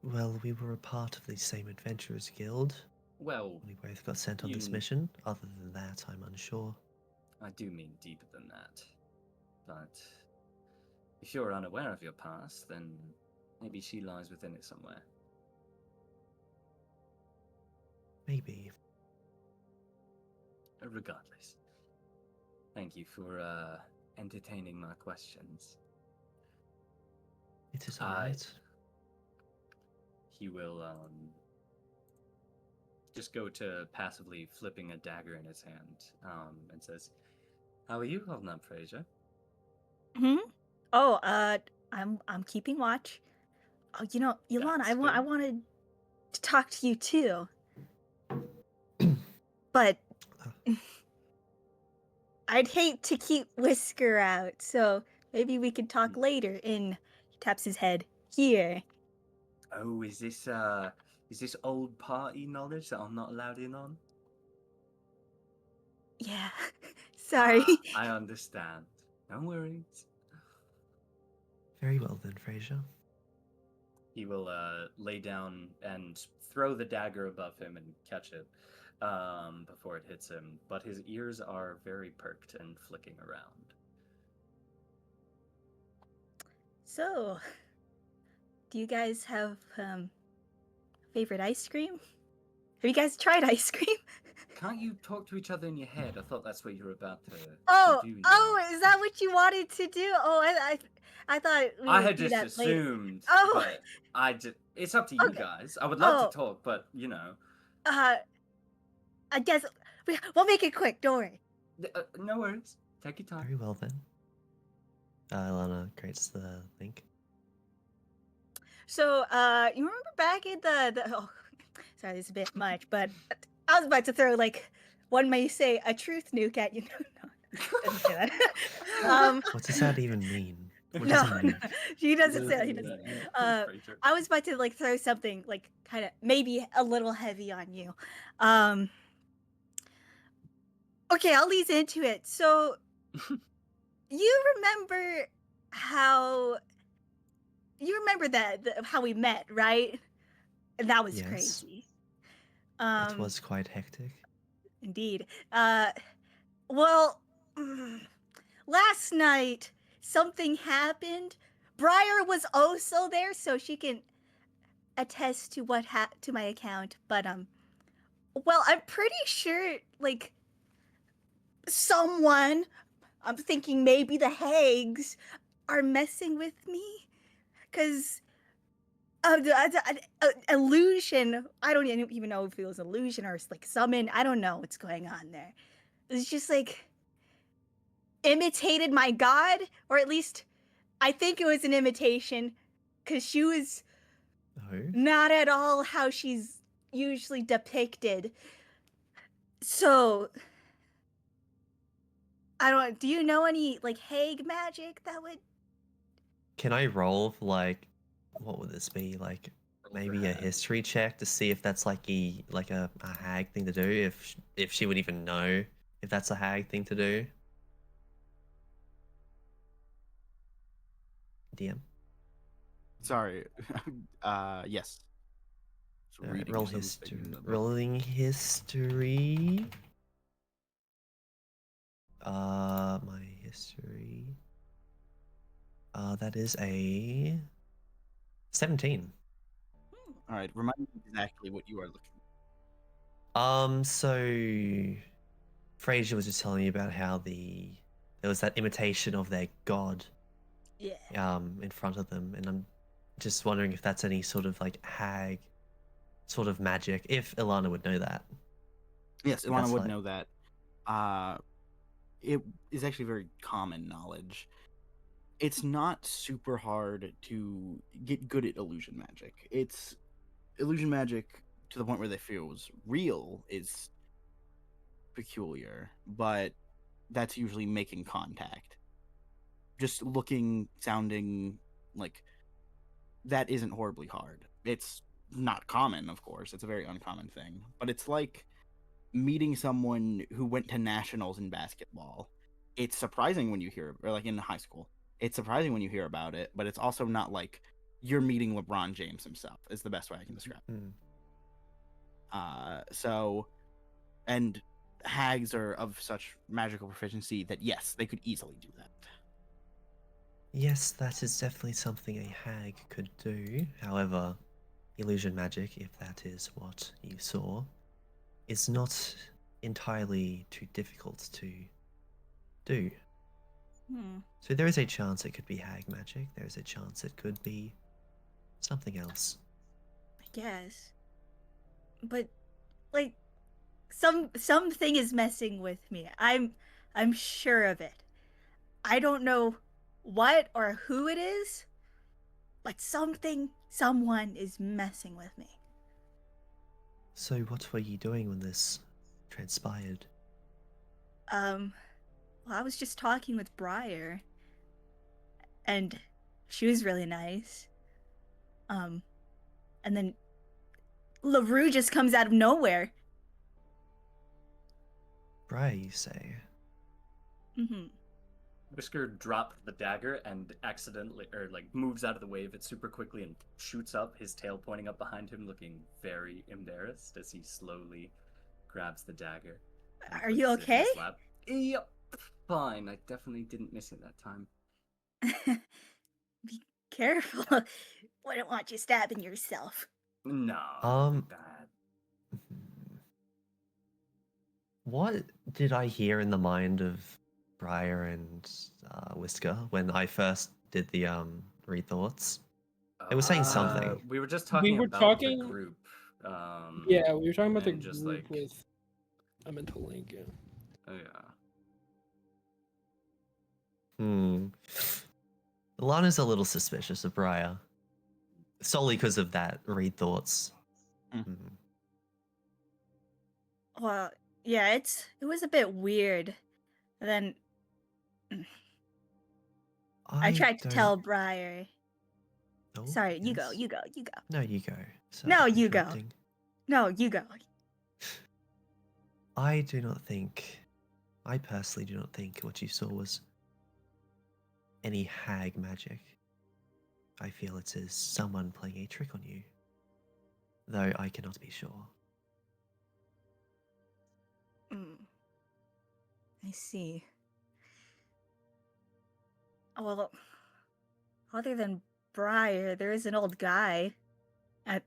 Well, we were a part of the same adventurers guild. Well, We both got sent on this you- mission. Other than that, I'm unsure. I do mean deeper than that. But if you're unaware of your past, then maybe she lies within it somewhere. Maybe. Regardless, thank you for entertaining my questions. It is alright. He will just go to passively flipping a dagger in his hand and says, "How are you holding up, Fraser?" Hmm. Oh, I'm keeping watch. Oh, you know, Ilana, That's I good. wanted to talk to you too. But I'd hate to keep Whisker out, so maybe we could talk later. And he taps his head. Here. Oh, is this old party knowledge that I'm not allowed in on? Yeah. Sorry. I understand. No worries. Very well then, Fraser. He will lay down and throw the dagger above him and catch it before it hits him. But his ears are very perked and flicking around. So, do you guys have favorite ice cream? Have you guys tried ice cream? Can't you talk to each other in your head? I thought that's what you were about to Oh, do. is that what you wanted to do? Oh, I thought we I would had do just that later. assumed, Oh. but it's up to you Okay. guys. I would love Oh. to talk, but you know. I guess we'll make it quick. Don't worry. No worries. Take your time. Very well then. Ilana creates the link. So, you remember back in the oh, sorry, this is a bit much, but I was about to throw, like, one may say, a truth nuke at you. No, doesn't say that. What does that even mean? What No, does he mean? he doesn't say that. He doesn't. I was about to, like, throw something, like, kind of maybe a little heavy on you. Okay, I'll ease into it. So, you remember how how we met, right? And that was Yes. crazy. It was quite hectic. Indeed. Well, last night something happened. Briar was also there, so she can attest to what to my account. But well, I'm pretty sure, like, someone, I'm thinking maybe the Hags, are messing with me, cause illusion. I don't even know if it was illusion or like summon. I don't know what's going on there. It's just like imitated my god, or at least I think it was an imitation, because she was not at all how she's usually depicted. So I don't. Do you know any like Hag magic that would? Can I roll for, like, what would this be? Like, maybe a history check to see if that's like a hag thing to do, if she would even know if that's a hag thing to do. DM. Sorry. Yes. Alright, roll history. Rolling history. My history. That is a 17. All right, remind me exactly what you are looking for. So Fraser was just telling me about how there was that imitation of their god. Yeah. In front of them, and I'm just wondering if that's any sort of like hag sort of magic, if Ilana would know that. Yes, Ilana would know that. It is actually very common knowledge. It's not super hard to get good at illusion magic. It's illusion magic to the point where they feel is real is peculiar, but that's usually making contact. Just looking, sounding, like, that isn't horribly hard. It's not common, of course. It's a very uncommon thing. But it's like meeting someone who went to nationals in basketball. It's surprising when you hear, or like in high school. It's surprising when you hear about it, but it's also not like you're meeting LeBron James himself is the best way I can describe it. And hags are of such magical proficiency that yes, they could easily do that. Yes, that is definitely something a hag could do. However, illusion magic, if that is what you saw, is not entirely too difficult to do. So there is a chance it could be hag magic. There is a chance it could be something else. I guess. But like something is messing with me. I'm sure of it. I don't know what or who it is, but someone is messing with me. So what were you doing when this transpired? Well, I was just talking with Briar, and she was really nice. And then LaRue just comes out of nowhere. Briar, you say? Whisker dropped the dagger and accidentally, or like moves out of the way of it super quickly and shoots up, his tail pointing up behind him, looking very embarrassed as he slowly grabs the dagger. Are you okay? Yep, fine. I definitely didn't miss it that time. Be careful. Wouldn't want you stabbing yourself. No. Bad. What did I hear in the mind of Briar and Whisker when I first did the read thoughts? It was saying something. We were just talking about the group. Yeah, we were talking about the just group like with a mental link. Yeah. Oh yeah. Lana's a little suspicious of Briar, solely because of that read thoughts. Well, yeah, it was a bit weird. And then I tried to tell Briar. Oh, Sorry, you yes. go. No, you go. Sorry No, for you go. interrupting. No, you go. I personally do not think what you saw was any hag magic. I feel it is someone playing a trick on you, though I cannot be sure. I see. Well, other than Briar, there is an old guy at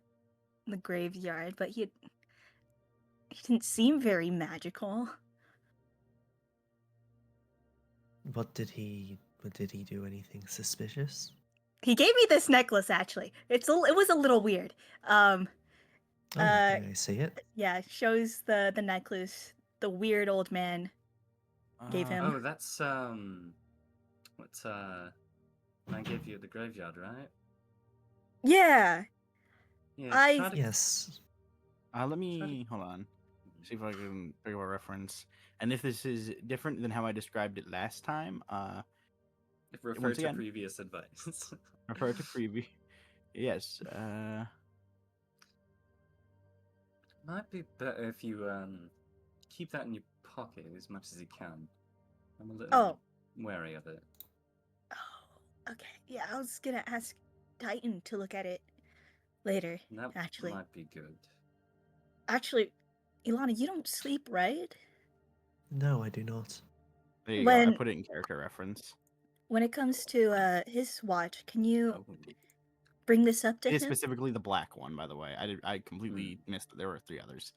the graveyard, but he didn't seem very magical. What did he do? Anything suspicious? He gave me this necklace. Actually, it was a little weird. Okay, I see it. Yeah, it shows the necklace the weird old man gave him. Oh, that's what's I gave you at the graveyard, right? Yeah. Yeah. Yes. Let me hold on. See if I can figure out a reference. And if this is different than how I described it last time, refer to previous advice. Refer to previous. Yes. Might be better if you keep that in your pocket as much as you can. I'm a little wary of it. Oh, okay. Yeah, I was gonna ask Titan to look at it later. That actually might be good. Actually, Ilana, you don't sleep, right? No, I do not. There you go. I put it in character reference. When it comes to his watch, can you bring this up to him? It is specifically the black one, by the way. I completely missed that there were 3 others.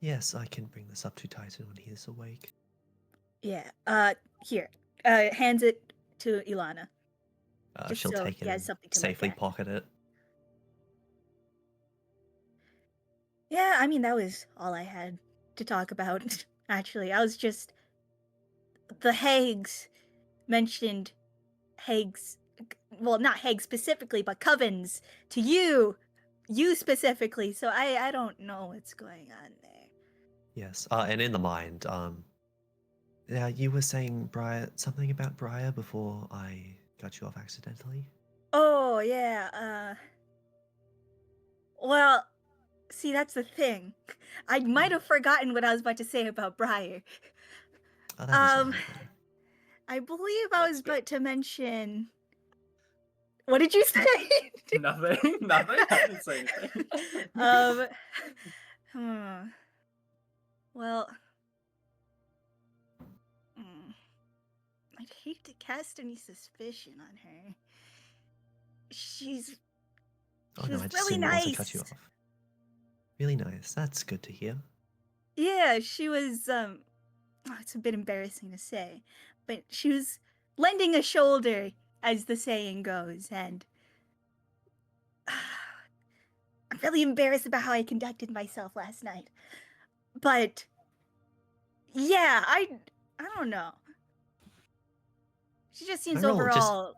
Yes, I can bring this up to Titan when he is awake. Yeah. Here. Hands it to Ilana. She'll take it and safely pocket it. Yeah, I mean, that was all I had to talk about. Actually, I was just... The hags mentioned hags... Well, not hags specifically, but covens to you. You specifically. So I don't know what's going on there. Yes, and in the mind, yeah, you were saying something about Briar before I got you off accidentally? Oh, yeah, well, see, that's the thing. I might have forgotten what I was about to say about Briar. Oh, that is I believe I was about to mention What did you say? Nothing. Nothing. I didn't say anything. Hmm. Well, mm, I'd hate to cast any suspicion on her. She's Oh she no, was I just really didn't want to cut you nice. off. Really nice. That's good to hear. Yeah, she was oh, it's a bit embarrassing to say, but she was lending a shoulder, as the saying goes, and I'm really embarrassed about how I conducted myself last night. But yeah, I don't know. She just I seems roll just. overall.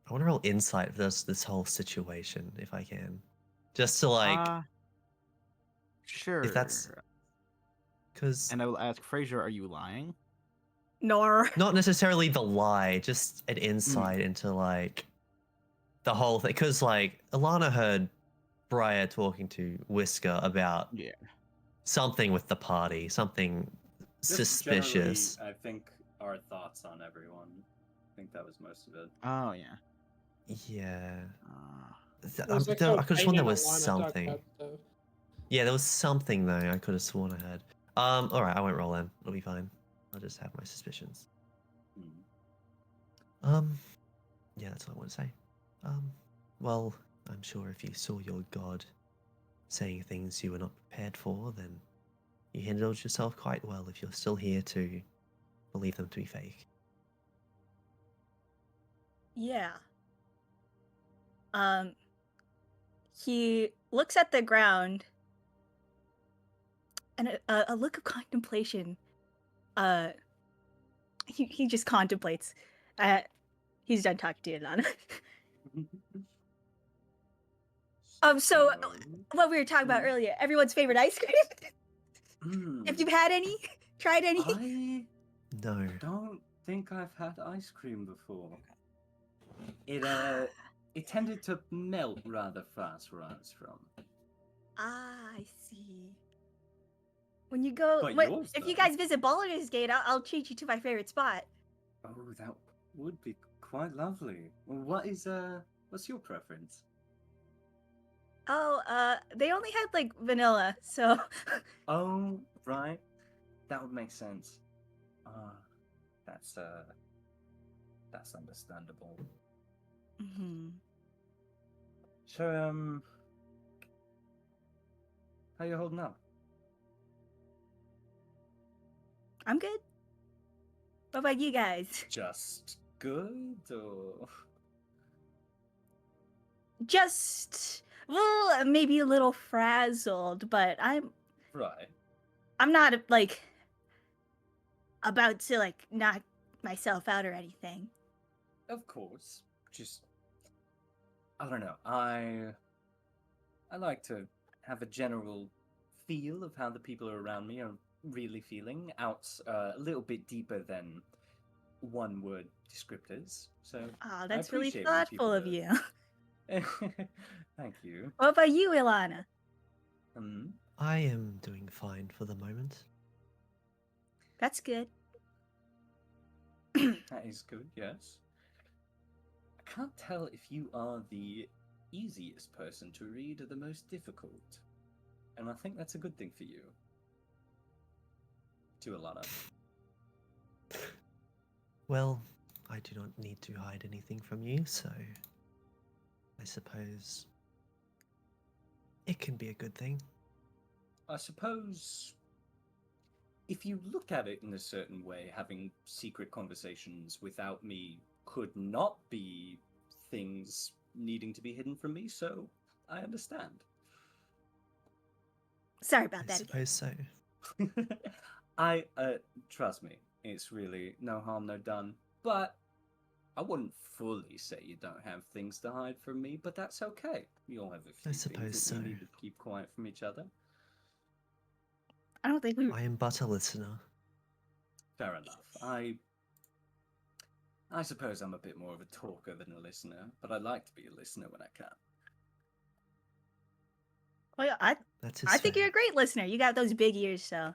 I want to roll insight of this whole situation if I can, just to like Sure. if that's because And I will ask Fraser, are you lying? Nor. not necessarily the lie, just an insight Mm. into like the whole thing. Because like Alana heard Briar talking to Whisker about Yeah. something with the party, something Just generally, suspicious. I think our thoughts on everyone. I think that was most of it. Oh yeah. Yeah. There's like how I could have Payne sworn there and was Alana talk something. about stuff. Yeah, there was something though. I could have sworn I heard. All right, I won't roll then. It'll be fine. I'll just have my suspicions. Yeah, that's all I want to say. Well, I'm sure if you saw your god saying things you were not prepared for, then you handled yourself quite well if you're still here to believe them to be fake. Yeah. He looks at the ground, and a look of contemplation. He just contemplates. He's done talking to you, Lana. So what we were talking about earlier, everyone's favorite ice cream. If you've had any, tried any. I No. don't think I've had ice cream before. It tended to melt rather fast where I was from. Ah, I see. When you go, But yours, if you though. guys visit Baldur's Gate, I'll treat you to my favorite spot. Oh, that would be quite lovely. Well, what's your preference? Oh, they only had like vanilla, so. Oh, right. That would make sense. That's understandable. Mm-hmm. So, how you holding up? I'm good. What about you guys? Just good, or Just, well, maybe a little frazzled, but I'm right? not like about to like knock myself out or anything. Of course. Just I don't know. I like to have a general feel of how the people around me are really feeling out a little bit deeper than one word descriptors. So Oh, that's really appreciate when thoughtful of people you. Thank you. What about you, Ilana? I am doing fine for the moment. That's good. That is good, yes. I can't tell if you are the easiest person to read or the most difficult. And I think that's a good thing for you. To Alana. Well, I do not need to hide anything from you, so I suppose it can be a good thing. I suppose if you look at it in a certain way, having secret conversations without me could not be things needing to be hidden from me, so I understand. Sorry about that. I suppose so. I trust me, it's really no harm, no done. But I wouldn't fully say you don't have things to hide from me, but that's okay. We all have a few things that we need to keep quiet from each other. I don't think we. I am but a listener. Fair enough. I suppose I'm a bit more of a talker than a listener, but I like to be a listener when I can. Well, I think you're a great listener. You got those big ears, so.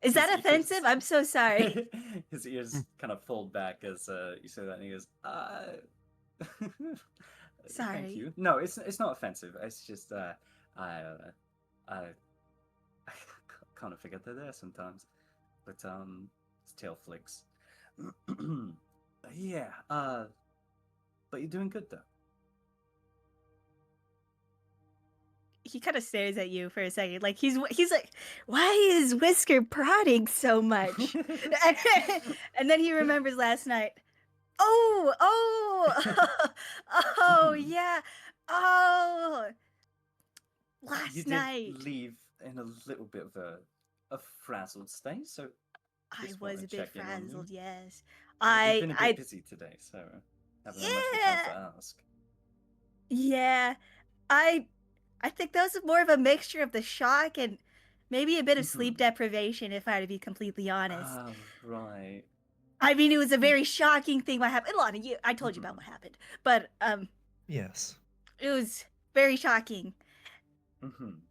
Is that offensive? I'm so sorry. His ears kind of fold back as you say that, and he goes, Sorry. Thank you. No, it's not offensive. It's just I I kind of forget they're there sometimes. But his tail flicks. Yeah. But you're doing good though. He kind of stares at you for a second, like he's like, why is Whisker prodding so much? And then he remembers last night. Oh, yeah. Oh, You last did night. leave in a little bit of a frazzled state, so I just was wanna a bit check in on you. frazzled, yes. We've been a bit I, busy today, so haven't had much of a chance to ask. yeah. I think that was more of a mixture of the shock and maybe a bit of sleep deprivation, if I were to be completely honest. Oh, right. I mean, it was a very shocking thing what happened. Lana, I told you about what happened, but Yes. it was very shocking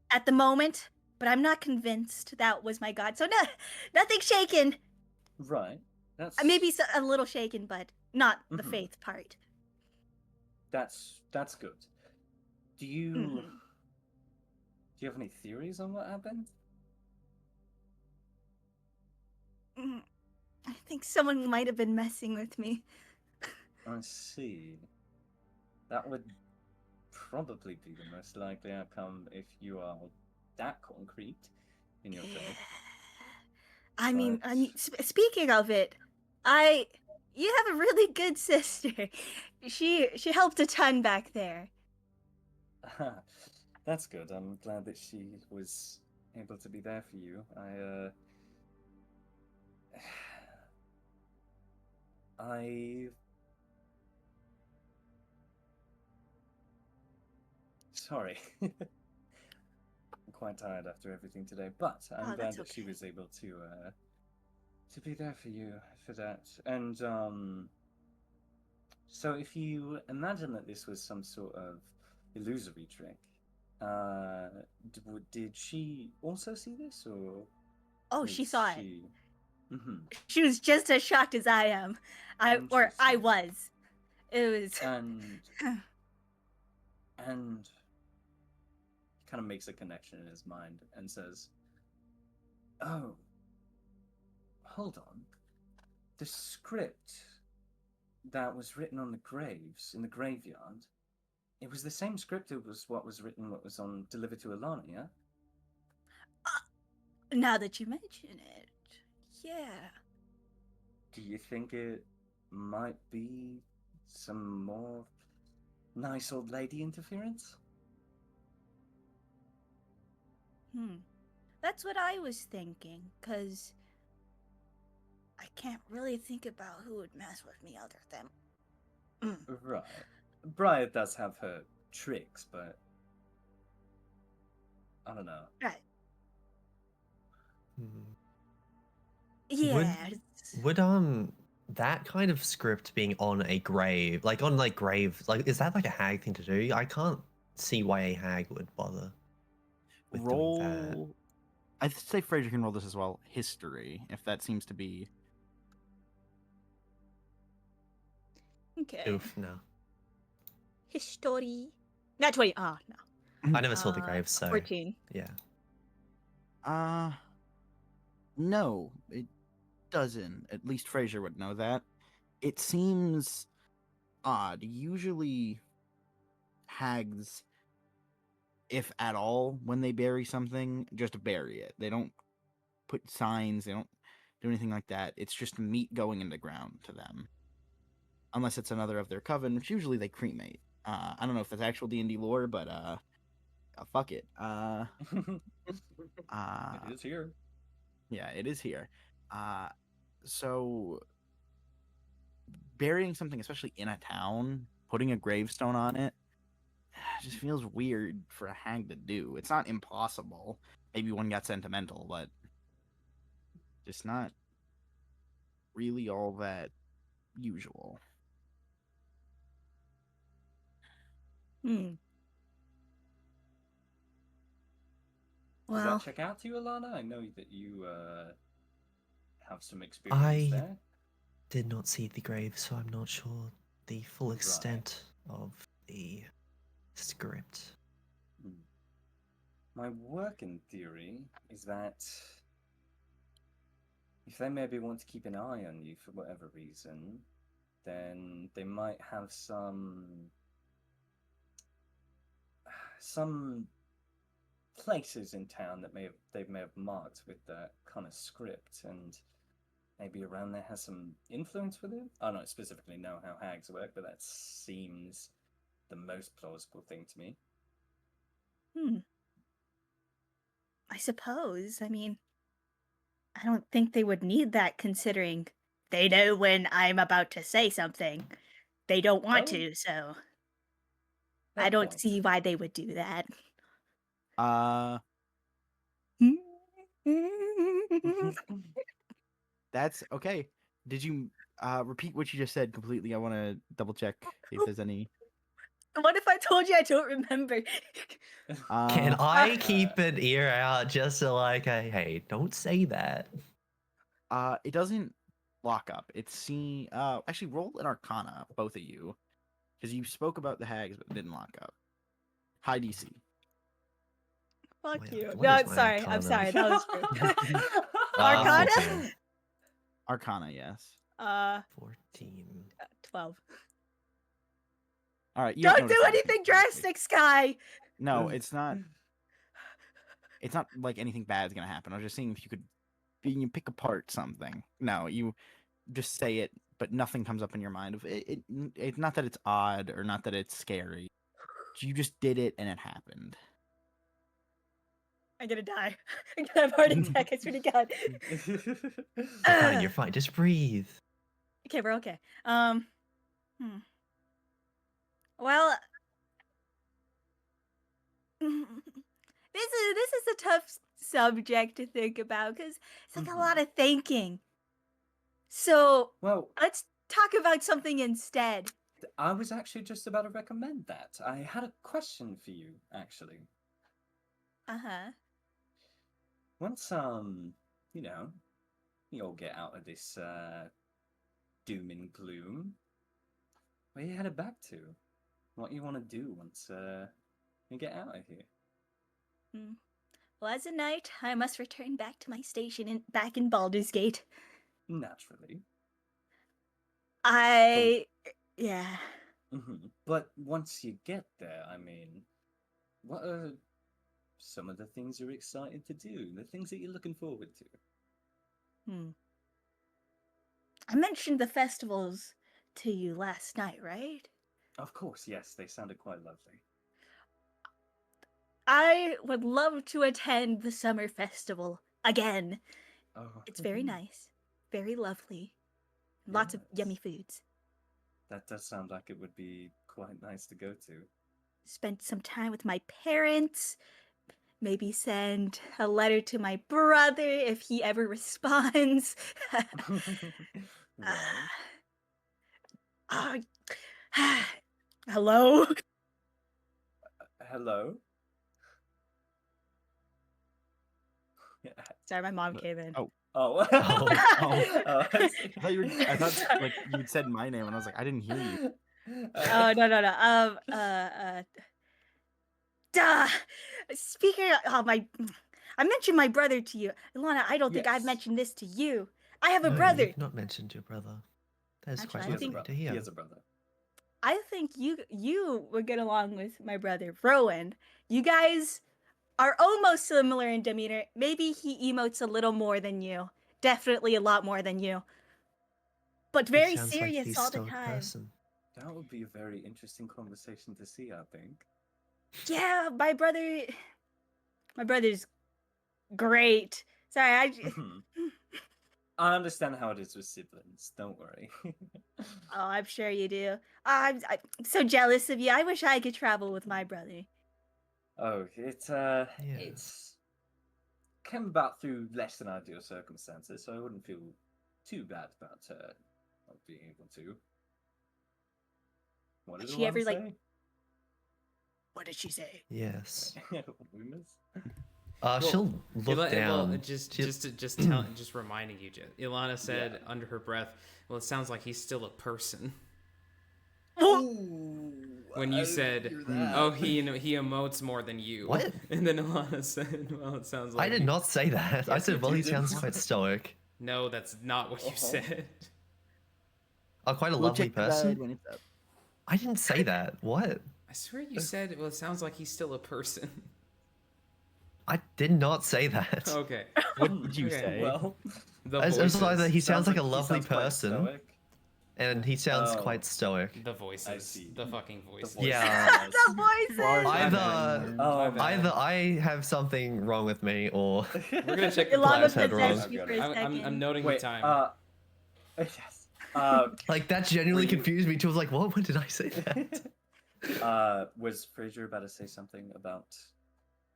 at the moment. But I'm not convinced that was my god. So no, nothing shaken. Right. That's Maybe a little shaken, but not the faith part. that's good. Do you have any theories on what happened? I think someone might have been messing with me. I see. That would probably be the most likely outcome if you are that concrete in your faith. I mean, speaking of it, you have a really good sister. She helped a ton back there. That's good. I'm glad that she was able to be there for you. Sorry. I'm quite tired after everything today, but I'm glad that she was able to be there for you for that. And so if you imagine that this was some sort of illusory trick, did she also see this, or? Oh, she saw it. Mm-hmm. She was just as shocked as I am. I was. It was. And he kind of makes a connection in his mind and says, "Oh, hold on. The script that was written on the graves in the graveyard, it was the same script. It was what was on Delivered to Alana, yeah? Now that you mention it, yeah. Do you think it might be some more nice old lady interference?" That's what I was thinking, because I can't really think about who would mess with me other than... Right. Briar does have her tricks, but I don't know. Right. Yeah. Would that kind of script being on a grave, like on like grave, like is that like a hag thing to do? I can't see why a hag would bother with doing that. I'd say Fraser can roll this as well. History, if that seems to be. Okay. Oof, no. History. Not 20. Oh, no. I never saw the grave, so 14. Yeah. No, it doesn't. At least Fraser would know that. It seems odd. Usually, hags, if at all, when they bury something, just bury it. They don't put signs, they don't do anything like that. It's just meat going in the ground to them. Unless it's another of their coven, which usually they cremate. I don't know if that's actual D&D lore, but fuck it. It is here. Yeah, it is here. So burying something, especially in a town, putting a gravestone on it, just feels weird for a hag to do. It's not impossible. Maybe one got sentimental, but just not really all that usual. Does that check out to you, Alana? I know that you have some experience there. Did not see the grave, so I'm not sure the full Right. extent of the script. My working theory is that if they maybe want to keep an eye on you for whatever reason, then they might have some places in town that they may have marked with that kind of script, and maybe around there has some influence with it. I don't specifically know how hags work, but that seems the most plausible thing to me. I suppose. I mean, I don't think they would need that considering they know when I'm about to say something. They don't want Oh. to, so Fair I don't point. see why they would do that. That's okay. Did you repeat what you just said completely? I want to double check if there's any. What if I told you I don't remember? Can I keep an ear out just to like, hey, don't say that. It doesn't lock up. It's actually roll an Arcana, both of you, because you spoke about the hags but it didn't lock up. High DC. Fuck you. what No, is I'm my sorry. I'm Arcana? sorry. That was rude. 14. Arcana? Arcana, yes. 14. 12. All right. You Don't notice do anything. anything drastic, Sky. No, it's not. It's not like anything bad's gonna happen. I was just seeing if you pick apart something. No, you just say it, but nothing comes up in your mind of it. It's not that it's odd or not that it's scary. You just did it and it happened. I'm gonna die. I'm gonna have a heart attack. I swear to God. You're fine. Just breathe. Okay, we're okay. Well, this is a tough subject to think about because it's like a lot of thinking. So let's talk about something instead. I was actually just about to recommend that. I had a question for you, actually. Once you all get out of this doom and gloom, where you headed back to? What you want to do once you get out of here? Well, as a knight, I must return back to my station back in Baldur's Gate. Naturally. Yeah. But once you get there, I mean, what are some of the things you're excited to do? The things that you're looking forward to? I mentioned the festivals to you last night, right? Of course, yes. They sounded quite lovely. I would love to attend the summer festival again. Oh. It's very nice, very lovely, lots of yummy foods. That does sound like it would be quite nice to go to. Spend some time with my parents. Maybe send a letter to my brother if he ever responds. Hello? Hello? Sorry, my mom came in. Oh. I thought like you'd said my name, and I was like, I didn't hear you. Oh, no. Speaking of I mentioned my brother to you. Ilana, I don't think I've mentioned this to you. I have a brother. You've not mentioned your brother. That's Actually, quite lovely to hear. He has a brother. I think you would get along with my brother, Rowan. You guys are almost similar in demeanor. Maybe he emotes a little more than you. Definitely a lot more than you. But very serious all the time. Person. That would be a very interesting conversation to see, I think. Yeah, my brother's great. Sorry, I understand how it is with siblings. Don't worry. Oh, I'm sure you do. I'm so jealous of you. I wish I could travel with my brother. Oh, it's came about through less than ideal circumstances, so I wouldn't feel too bad about not being able to. What did she ever say? What did she say? Yes. What did we miss? She'll look down. Just reminding you, Ilana said under her breath, "Well, it sounds like he's still a person." When you said, "Oh, he emotes more than you," What? And then Alana said, "Well, it sounds like." I did not say that. I Yes, said, you well, he did. sounds quite stoic. No, that's not what you said. Oh, quite a We'll lovely check that out person? when it's up. I didn't say that. What? I swear you said, "Well, it sounds like he's still a person." I did not say that. Okay. What did you Okay. say? Well, The I was like that voices. he sounds like a he lovely sounds quite person, stoic. and he sounds Oh. quite stoic. The voices. see. The fucking voices. Yeah. The voices. Either, Oh, either I have something wrong with me, or We're gonna check the Ilana Class had possessed wrong. you for a second. I'm noting Wait, the time. yes. like that genuinely Were you- confused me. Too. I was like, what? When did I say that? Was Fraser about to say something about?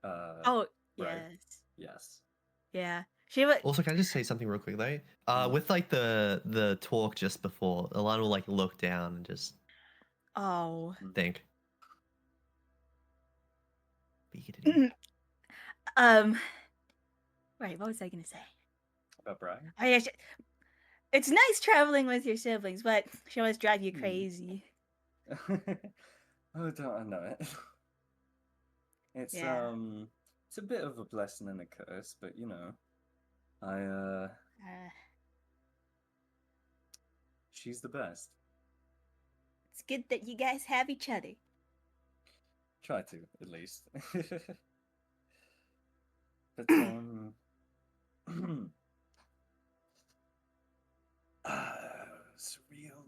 Oh, right. yes. Yes. Yeah. She was. Also, can I just say something real quick though? With like the talk just before, Alana will like look down and just Oh. think. Right. What was I gonna say? About Brian. Oh yeah. It's nice traveling with your siblings, but she always drive you Hmm. crazy. Oh, don't I know it? It's Yeah. it's a bit of a blessing and a curse, but you know, she's the best. It's good that you guys have each other. Try to, at least. But surreal.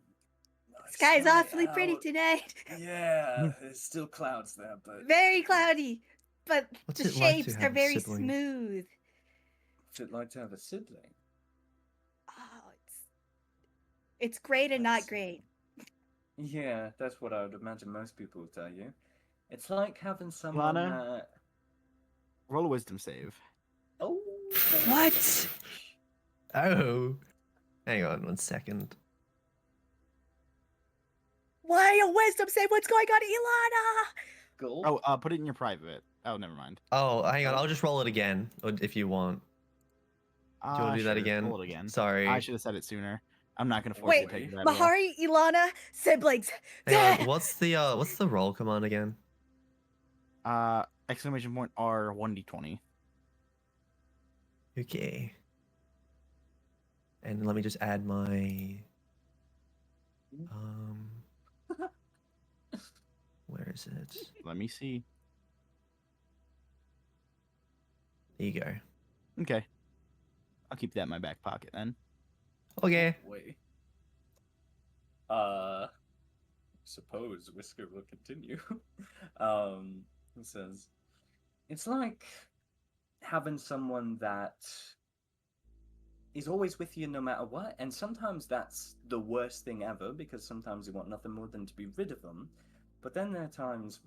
Sky's night awfully pretty out. tonight. Yeah, there's still clouds there, but Very cloudy, but What's the it like to shapes have are a very sibling? smooth. what's it like to have a sibling? Oh, it's great and not great. Yeah, that's what I would imagine most people would tell you. It's like having someone Lana? that. Roll a wisdom save. Oh. What? Oh, hang on 1 second. Why a wisdom save? What's going on, Ilana? Gold? Oh, put it in your private. Oh, never mind. Oh, hang on. I'll just roll it again, if you want. Do you want to do that Sure, again? roll it again. Sorry. I should have said it sooner. I'm not gonna force you Wait, to take that roll. Mahari, Ilana, siblings. Hang on, what's the roll command again? Exclamation point R 1d20. Okay. And let me just add my where is it? Let me see. There you go. Okay. I'll keep that in my back pocket then. Okay. Wait. Suppose Whisker will continue. It says, it's like having someone that is always with you no matter what, and sometimes that's the worst thing ever because sometimes you want nothing more than to be rid of them. But then there are times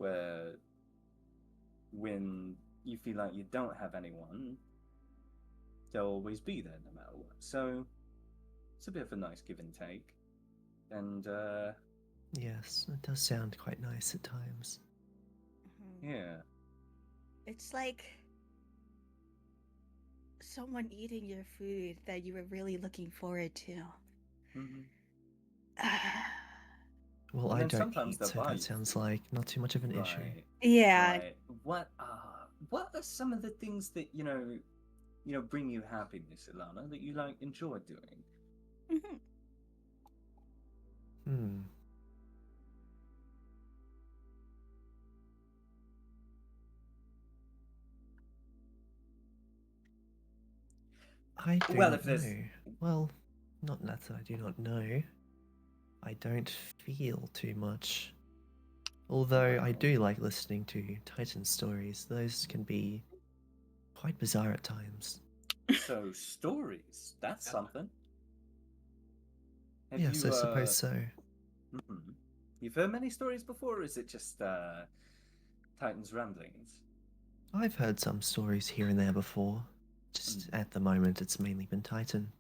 when you feel like you don't have anyone, they'll always be there no matter what. So it's a bit of a nice give and take. And Yes, it does sound quite nice at times. yeah. It's like someone eating your food that you were really looking forward to. Mm-hmm. Well, And I then don't sometimes eat, they'll so buy that you sounds food. like not too much of an issue. Right. Yeah. Right. What are some of the things that you know bring you happiness, Ilana, that you like enjoy doing? Hmm. I do Well, not if there's- know. Well, not that I do not know. I don't feel too much. Although I do like listening to Titan stories. Those can be quite bizarre at times. So stories, that's something. Have Yes, you, I suppose so. mhm. You've heard many stories before, or is it just Titan's ramblings? I've heard some stories here and there before. Just at the moment, it's mainly been Titan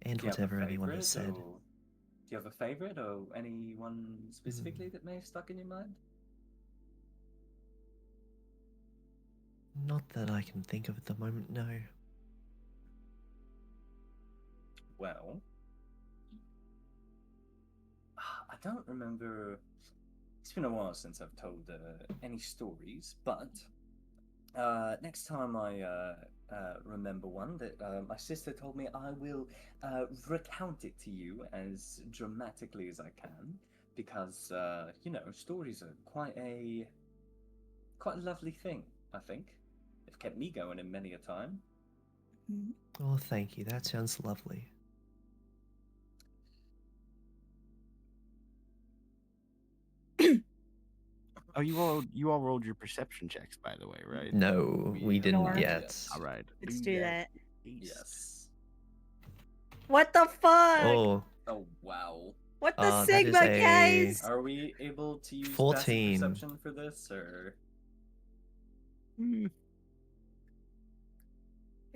and Do you have a whatever anyone has favourite, said. or do you have a favorite, or anyone specifically that may have stuck in your mind? Not that I can think of at the moment, no. Well, I don't remember. It's been a while since I've told any stories, but next time I remember one that my sister told me, I will recount it to you as dramatically as I can, because stories are quite a lovely thing. I think they've kept me going in many a time. Oh, thank you. That sounds lovely. Oh, you all rolled your perception checks, by the way, right? No, we didn't Nor. yet. All right. Let's do that. Yes. What the fuck? Oh, Oh wow. What the that is Sigma, a guys? Are we able to use 14. passive perception for this, or? I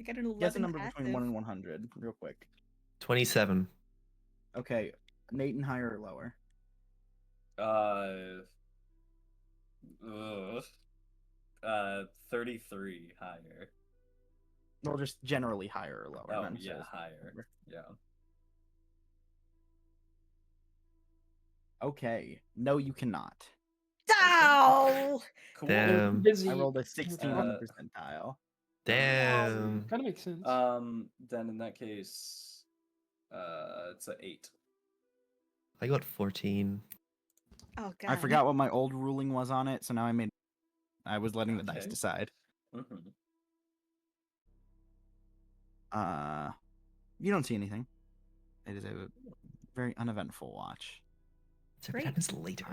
got an 11 Guess a number passive. between 1 and 100, real quick. 27. Okay, Nathan, higher or lower? 33 higher. Well, just generally higher or lower. Oh not yeah, necessarily higher. number. Yeah. Okay. No, you cannot. Ow! Cool. Damn. I rolled a 16 on the percentile. Damn. Kind of makes sense. Then in that case, it's an 8. I got 14. Oh god. I forgot what my old ruling was on it, so now I was letting the dice Okay. decide. Mm-hmm. You don't see anything. It is a very uneventful watch. So Great. what happens later?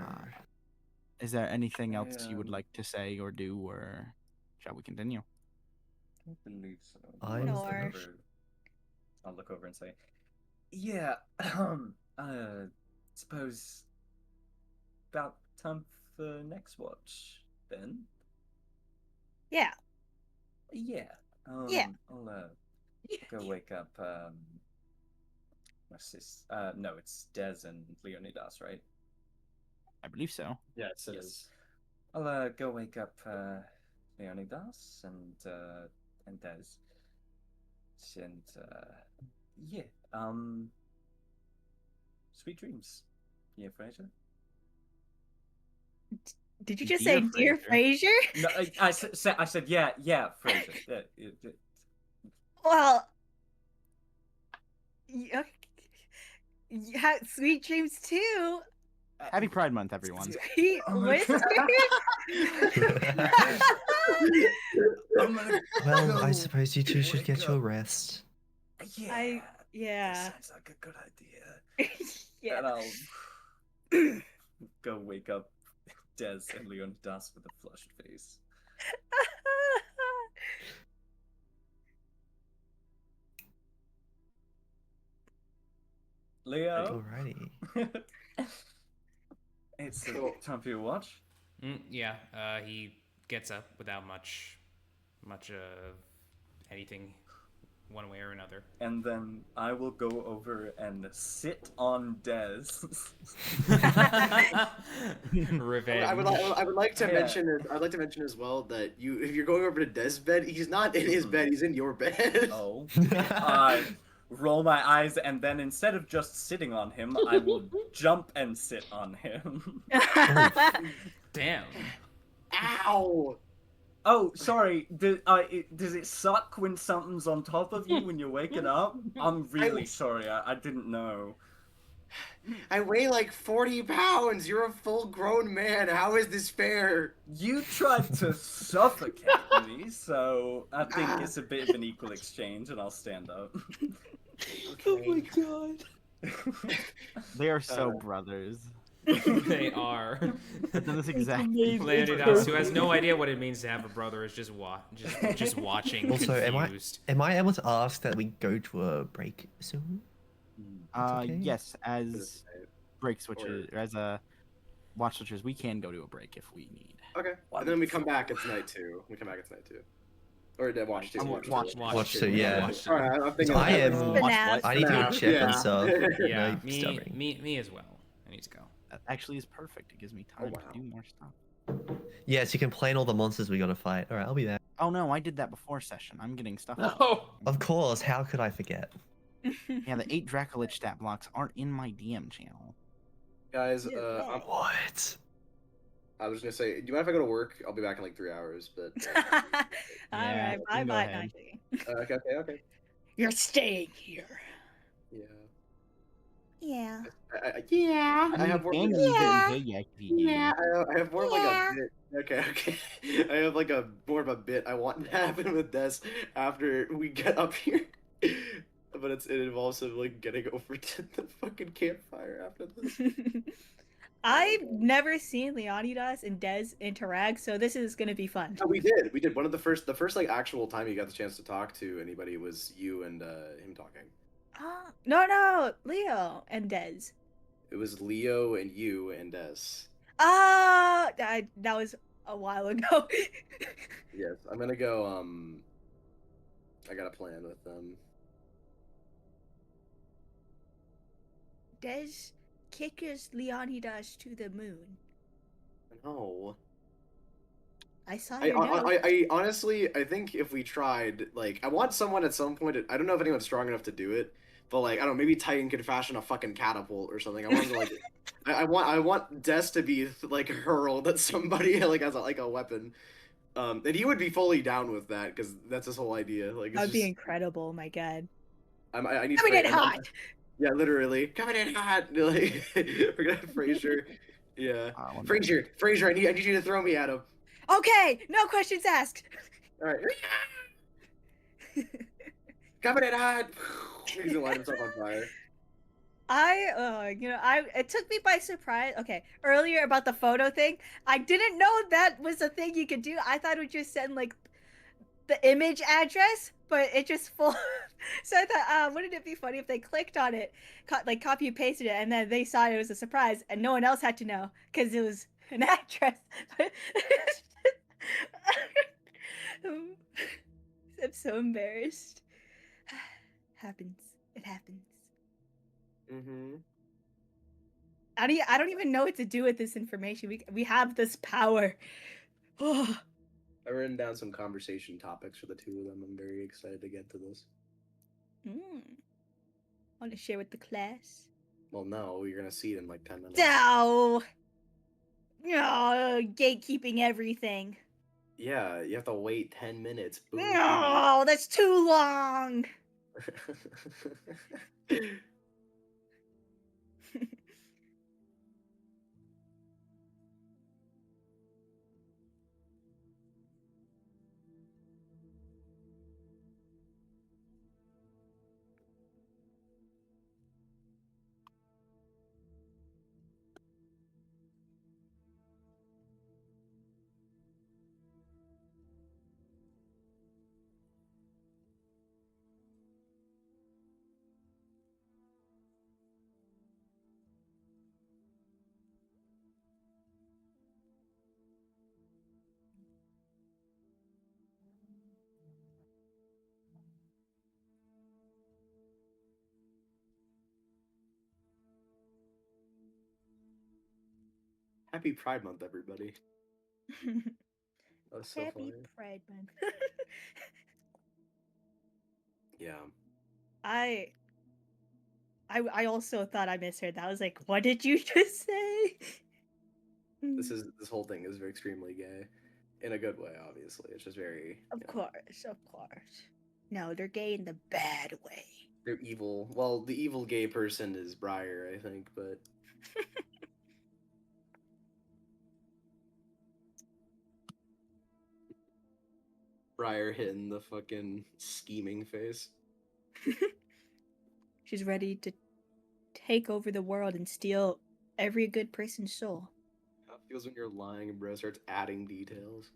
Is there anything else you would like to say or do, or shall we continue? I believe so. Nor. I'll look over and say, yeah, suppose about time for next watch, then? Yeah. Yeah. Yeah. I'll go wake up, my sis. No, it's Des and Leonidas, right? I believe so. Yes, it is. I'll go wake up Leonidas and Des. And yeah, sweet dreams. Yeah, Fraser. Did you just Dear say Dear Fraser? No, I said yeah, Fraser. Yeah. Well, sweet dreams too. Happy Pride Month, everyone. Sweet whiskers. Well, I suppose you two should get your rest. Yeah. That sounds like a good idea. Yeah. And I'll go wake up Des and Leonidas with a flushed face. Leo. Alrighty. It's time for your watch. Yeah, he gets up without much of anything, one way or another. And then I will go over and sit on Des. Revenge. I would like to Yeah. mention. I'd like to mention as well that if you're going over to Des' bed, he's not in his bed. He's in your bed. Oh. I roll my eyes, and then instead of just sitting on him, I will jump and sit on him. Damn. Ow! Oh, sorry. Does it suck when something's on top of you when you're waking up? I'm really sorry. I didn't know. I weigh like 40 pounds. You're a full-grown man. How is this fair? You tried to suffocate me, so I think it's a bit of an equal exchange, and I'll stand up. Okay. Oh my god. They are so brothers. They are. But then that's exactly. Leonidas, who has no idea what it means to have a brother, is just watching. Also, confused. am I able to ask that we go to a break soon? Okay. Yes, as break switches, or as a watch switchers, we can go to a break if we need. Okay. And then we come back. It's night 2. We come back. It's night 2. Or watch 2. Watch 2. Yeah. Alright, I'm thinking. I am. I need to go check Yeah. on stuff. Yeah, No disturbing. me as well. I need to go. That actually is perfect. It gives me time to do more stuff. Yes, you can plan all the monsters we gotta fight. Alright, I'll be back. Oh no, I did that before session. I'm getting stuff. No. Of course, how could I forget? Yeah, the 8 Dracolich stat blocks aren't in my DM channel. Guys, What? I was gonna say, do you mind if I go to work? I'll be back in like 3 hours, but. All Yeah, right, you bye can go bye. ahead. Okay. You're staying here. Yeah. Yeah. Yeah. I I mean, have you more. can leave it until Yak if you Yeah, do. I have more of like a bit. Okay. I have like a more of a bit I want to happen with Des after we get up here. But it involves him like getting over to the fucking campfire after this. I've never seen Leonidas and Des interact, so this is gonna be fun. Oh, we did. One of the first like actual time you got the chance to talk to anybody was you and him talking. No, Leo and Des. It was Leo and you and Des. That was a while ago. Yes, I'm gonna go. I got a plan with them. Des kickers Leonidas to the moon. No. I saw your note. I honestly, I think if we tried, like, I want someone at some point. I don't know if anyone's strong enough to do it, but like, I don't know, maybe Titan could fashion a fucking catapult or something. I want him to like, I want Des to be like hurled at somebody like as a weapon. And he would be fully down with that because that's his whole idea. Like, it's That'd be just, incredible. My God. I need. Coming in hot. Yeah, literally coming in hot. Like, we're gonna have Frazier. Yeah, Frazier. I need you to throw me at him. Okay, no questions asked. All right. Coming in hot. He's gonna light himself on fire. It took me by surprise. Okay, earlier about the photo thing, I didn't know that was a thing you could do. I thought it would just send like the image address, but it just full. So I thought, wouldn't it be funny if they clicked on it, like copy and pasted it, and then they saw it was a surprise, and no one else had to know because it was an address. I'm so embarrassed. Happens. It happens. Mm-hmm. I don't even know what to do with this information. We have this power. Oh. I've written down some conversation topics for the two of them. I'm very excited to get to this. Want to share with the class? Well, no, you're gonna see it in like 10 minutes. No. No, gatekeeping everything. Yeah, you have to wait 10 minutes. No, that's too long. Happy Pride Month, everybody. That was so Happy funny. Pride Month. Yeah. I also thought I misheard that. I was like, what did you just say? This whole thing is very extremely gay. In a good way, obviously. It's just very Of course. No, they're gay in the bad way. they're evil. Well, the evil gay person is Briar, I think, but Briar hitting the fucking scheming face. She's ready to take over the world and steal every good person's soul. How it feels when you're lying and bro starts adding details.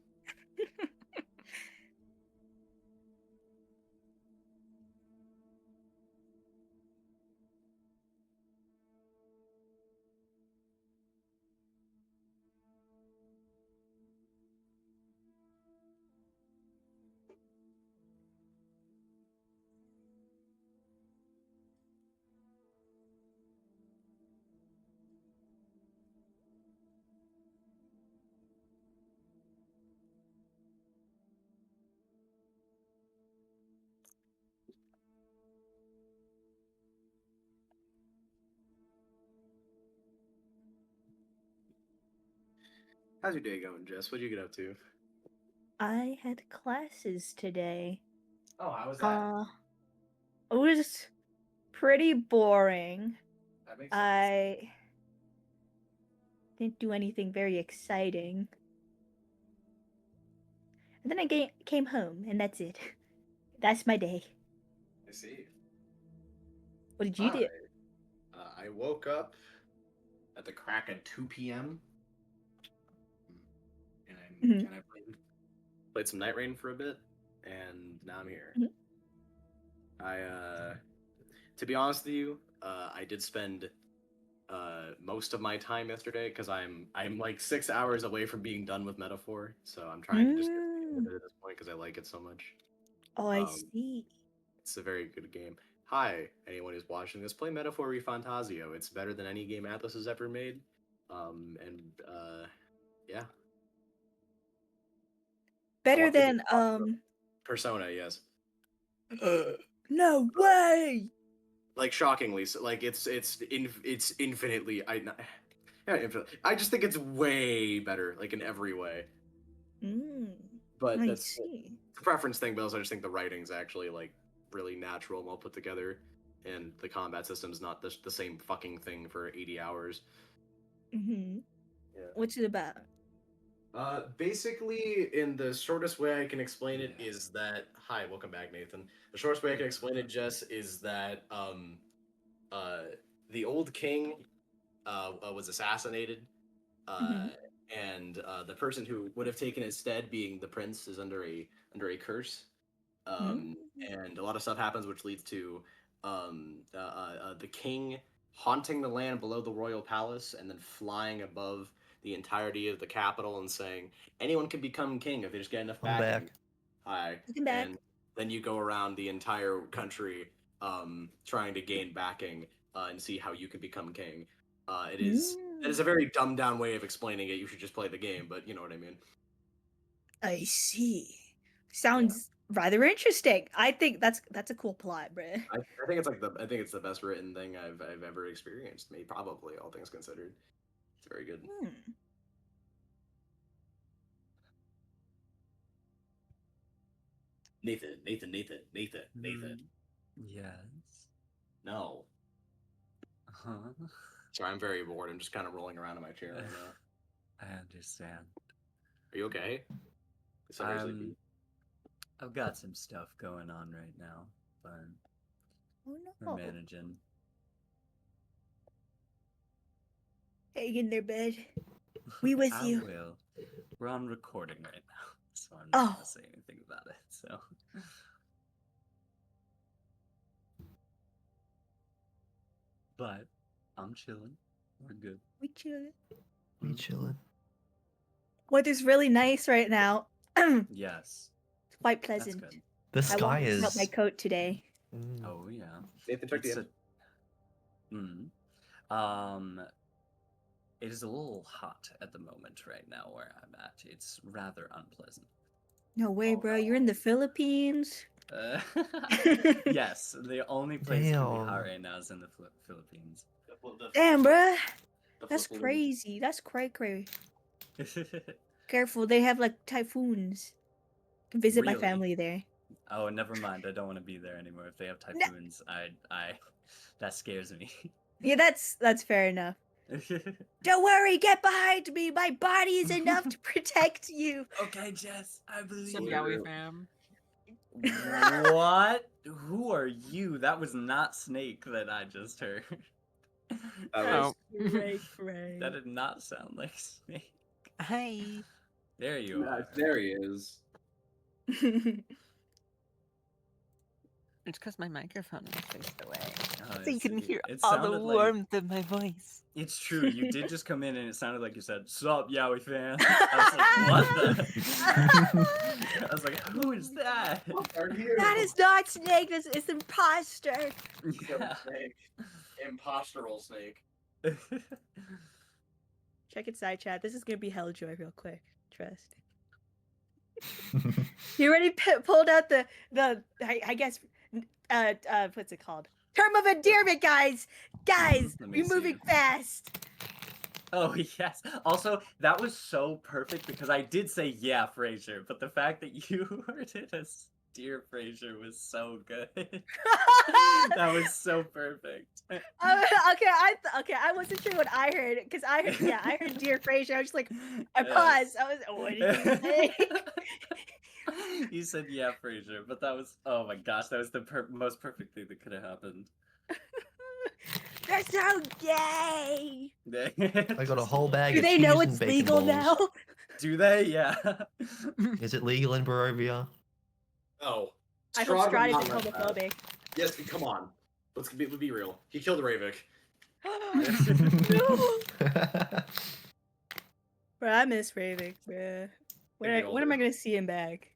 How's your day going, Jess? What'd you get up to? I had classes today. Oh, how was that? It was pretty boring. That makes sense. I didn't do anything very exciting. And then I came home, and that's it. That's my day. I see. What did you do? I woke up at the crack of 2 p.m. and I played some Night Rain for a bit, and now I'm here. To be honest with you, I did spend most of my time yesterday because I'm like 6 hours away from being done with Metaphor, so I'm trying to just get to it at this point because I like it so much. Oh, I see. It's a very good game. Hi, anyone who's watching this, play Metaphor ReFantasio. It's better than any game Atlas has ever made. Yeah. Better than Persona, yes. No way. Like shockingly, so like it's infinitely I just think it's way better, like in every way. But that's it's a preference thing, but also I just think the writing's actually like really natural and well put together, and the combat system's not the same fucking thing for 80 hours. Yeah. What's it about? Basically, in the shortest way I can explain it is that hi, welcome back, Nathan. The shortest way I can explain it, Jess, is that the old king was assassinated, and the person who would have taken his stead, being the prince, is under a curse. And a lot of stuff happens, which leads to the king haunting the land below the royal palace and then flying above the entirety of the capital and saying anyone can become king if they just get enough I'm backing. back. Hi. Welcome back. And then you go around the entire country trying to gain backing and see how you can become king. It is a very dumbed down way of explaining it. You should just play the game, but you know what I mean. I see. Sounds rather interesting. I think that's a cool plot, bruh. I think it's the best written thing I've ever experienced. Maybe probably all things considered. It's very good. Nathan. Yes. No. Huh? Sorry, I'm very bored. I'm just kind of rolling around in my chair right now. I understand. Are you okay? I've got some stuff going on right now, but we're managing. Hang in there, bud. We with you. I will. We're on recording right now, so I'm not gonna say anything about it. So. But I'm chilling. We're good. We chilling. We chilling. Weather's really nice right now. Yes. It's quite pleasant. That's good. The sky I won't my coat today. Oh yeah. Nathan took the It is a little hot at the moment right now where I'm at. It's rather unpleasant. No way, bro. You're in the Philippines. Yes, the only place it can be hot right now is in the Philippines. Damn, bro. That's crazy. That's cray. Careful, they have like typhoons. Can visit my family there. Oh, never mind. I don't want to be there anymore. If they have typhoons, I that scares me. Yeah, that's fair enough. Don't worry, get behind me. My body is enough to protect you. Okay, Jess, I believe you. Yowie fam. What? Who are you? That was not Snake that I just heard. Oh. That did not sound like Snake. Hey. There you are. There he is. It's because my microphone is faced away. Oh, so you can hear it all the sounded like- warmth of my voice. It's true. You did just come in and it sounded like you said, "Sup, Yowie fan." I was like, what the? I was like, who is that? That is not Snake. This is imposter. Yeah. Snake. Imposteral Snake. Check inside chat. This is gonna be helljoy real quick. Trust. You already pulled out the I guess what's it called? Term of endearment, guys. Guys, we're moving fast. Oh yes. Also, that was so perfect because I did say yeah, Fraser, but the fact that you heard it as dear Fraser was so good. That was so perfect. Okay, I wasn't sure what I heard because I heard Dear Frasier. I was just like, I paused. I was, what did you say? You said yeah, Fraser, but that was, oh my gosh, that was the most perfect thing that could have happened. They're so gay. I got a whole bag Do of they cheese know and it's bacon legal balls. now? Do they? Yeah. Is it legal in Barovia? Oh. I hope Strahd would Strahd not isn't let that. homophobic. Yes, come on. Let's be real. He killed Ravik. No. Bro, I miss Ravik, bro. When am I gonna see him back?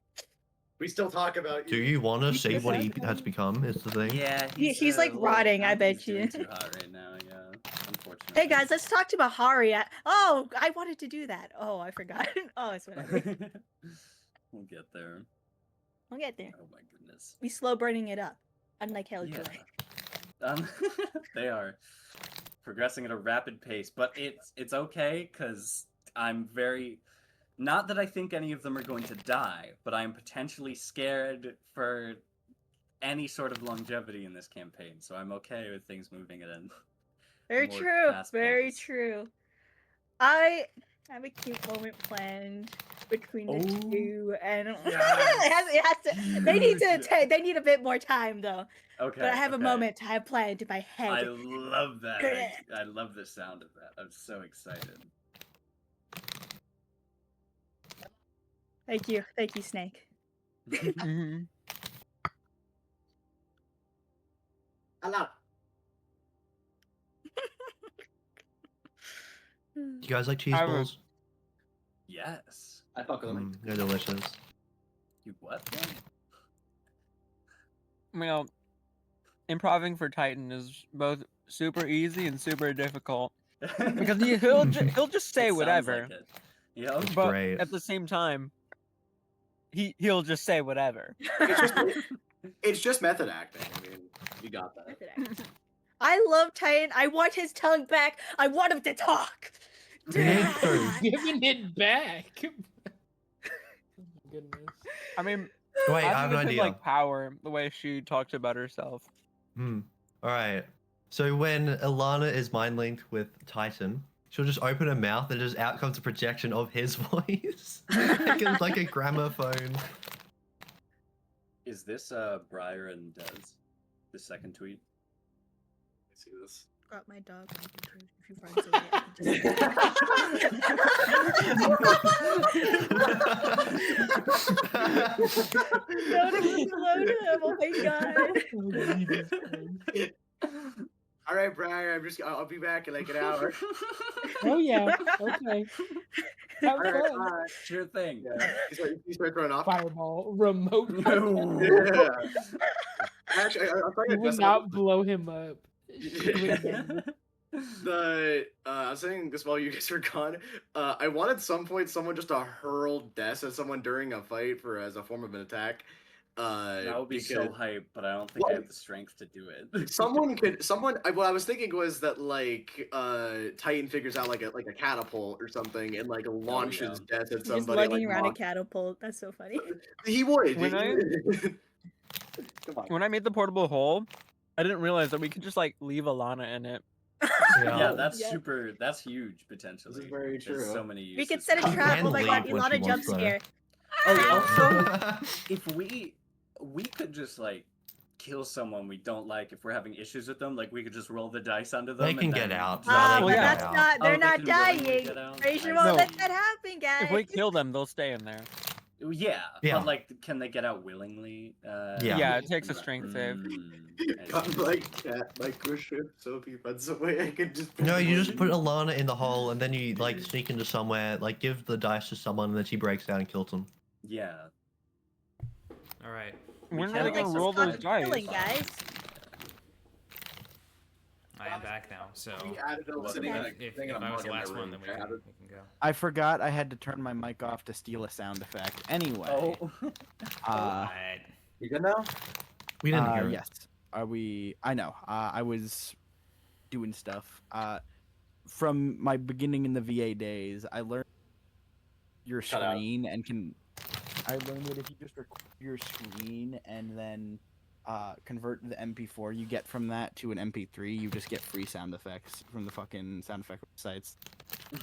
We still talk about you. Do you want to We see still what he talk has become? Is the thing. Yeah, He's like rotting, I bet he's you. doing too hot right now, yeah. Unfortunately. Hey guys, let's talk to Bahari. Oh, I wanted to do that. Oh, I forgot. Oh, it's whatever. We'll get there. We'll get there. Oh my goodness. We slow burning it up, unlike Helljoy. Yeah. They are progressing at a rapid pace, but it's okay because I'm very, not that I think any of them are going to die, but I'm potentially scared for any sort of longevity in this campaign, so I'm okay with things moving at a Very more true. fast Very pace. true. I have a cute moment planned between the two, and it has to. They need to. They need a bit more time though. Okay. But I have a moment I have planned in my head. I love that. I love the sound of that. I'm so excited. Thank you, Snake. Hello. Do you guys like cheese balls? Yes. I fuck with them. They're delicious. You what? You know, improving for Titan is both super easy and super difficult because he'll just say It sounds whatever. like it. Yep. It's But great. at the same time, he'll just say whatever. It's just method acting. I mean, you got that. I love Titan. I want his tongue back. I want him to talk. Giving it back. Goodness. I mean, Wait, I have an think it's idea. like Power, the way she talks about herself. Alright. So when Alana is mind linked with Titan, she'll just open her mouth and just out comes a projection of his voice. like a gramophone. Is this Briar and Des? The second tweet? See this. Got my dog. If you find somebody, oh my god. All right, Brian. I'll be back in like an hour. Oh yeah. Okay. Have All right, fun. bye. Sure thing. Yeah. You start throwing off. Fireball. Remote. Yeah. Actually, I'll tell You you would this. not blow him up. I was saying this while you guys were gone. I wanted at some point someone just to hurl death at someone during a fight as a form of an attack. That would be so hype, but I don't think I have the strength to do it. What I was thinking was that like Titan figures out like a catapult or something and like launches death at Just somebody. lugging like, around a catapult. That's so funny. He would. When I made the portable hole, I didn't realize that we could just like leave Alana in it. Yeah, that's super. That's huge potentially. This is very true. There's so many uses. We could set a trap. Oh my god, Ilana jump scare. Also, if we could just like kill someone we don't like if we're having issues with them, like we could just roll the dice under them. They can and get then out. just- But that's not. They're Oh, they not can willingly dying. get out? Fraser I won't No. let that happen, guys. If we kill them, they'll stay in there. Yeah, Yeah. but like, can they get out willingly? Yeah, it takes a strength save. Got my cat microchip, so if he runs away, I can just. No, you just put Alana in the hole and then you like sneak into somewhere, like give the dice to someone and then she breaks down and kills them. Yeah. All right. When are can they also gonna roll those Stop killing, dice? guys. I am back now, so We added a if, thing in a- if thing in a I was mug the in my last one, room. then we I can added- go. I forgot I had to turn my mic off to steal a sound effect. Anyway. Oh. Alright. You good now? We didn't hear it. Yes. Are we? I know. I was doing stuff. from my beginning in the VA days, I learned your Cut out. screen I learned that if you just record your screen and then convert the MP4 you get from that to an MP3, you just get free sound effects from the fucking sound effect websites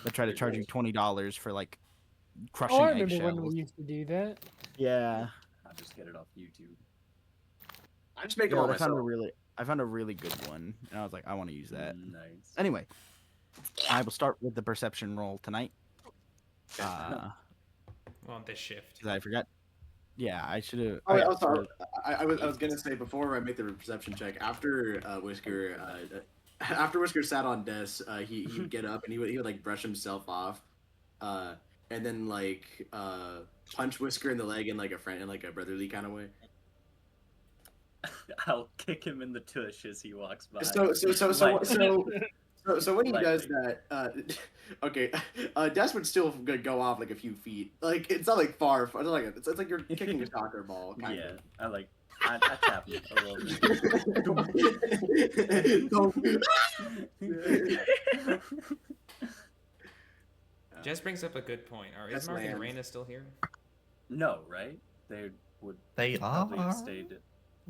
that try to charge you $20 for like crushing Oh, I remember eggshells. when we used to do that. Yeah. I'll just get it off YouTube. I just make them Yeah, all but myself. I found a really good one, and I was like, I want to use that. Nice. Anyway, I will start with the perception roll tonight. Well, on this shift. Because I forgot. Yeah, I should have. Oh, I'm sorry. I was gonna say before I make the perception check. After Whisker, after Whisker sat on Des, he would get up and he would like brush himself off, and then like punch Whisker in the leg in like a brotherly kind of way. I'll kick him in the tush as he walks by. So when he does that, okay, Des would still go off like a few feet. Like it's not like far. It's not like it's like you're kicking a soccer ball. Kind of. I tap him a little bit. Jess brings up a good point. Are That's Ismark and land. Reyna still here? No, right? They would. They probably are? have stayed.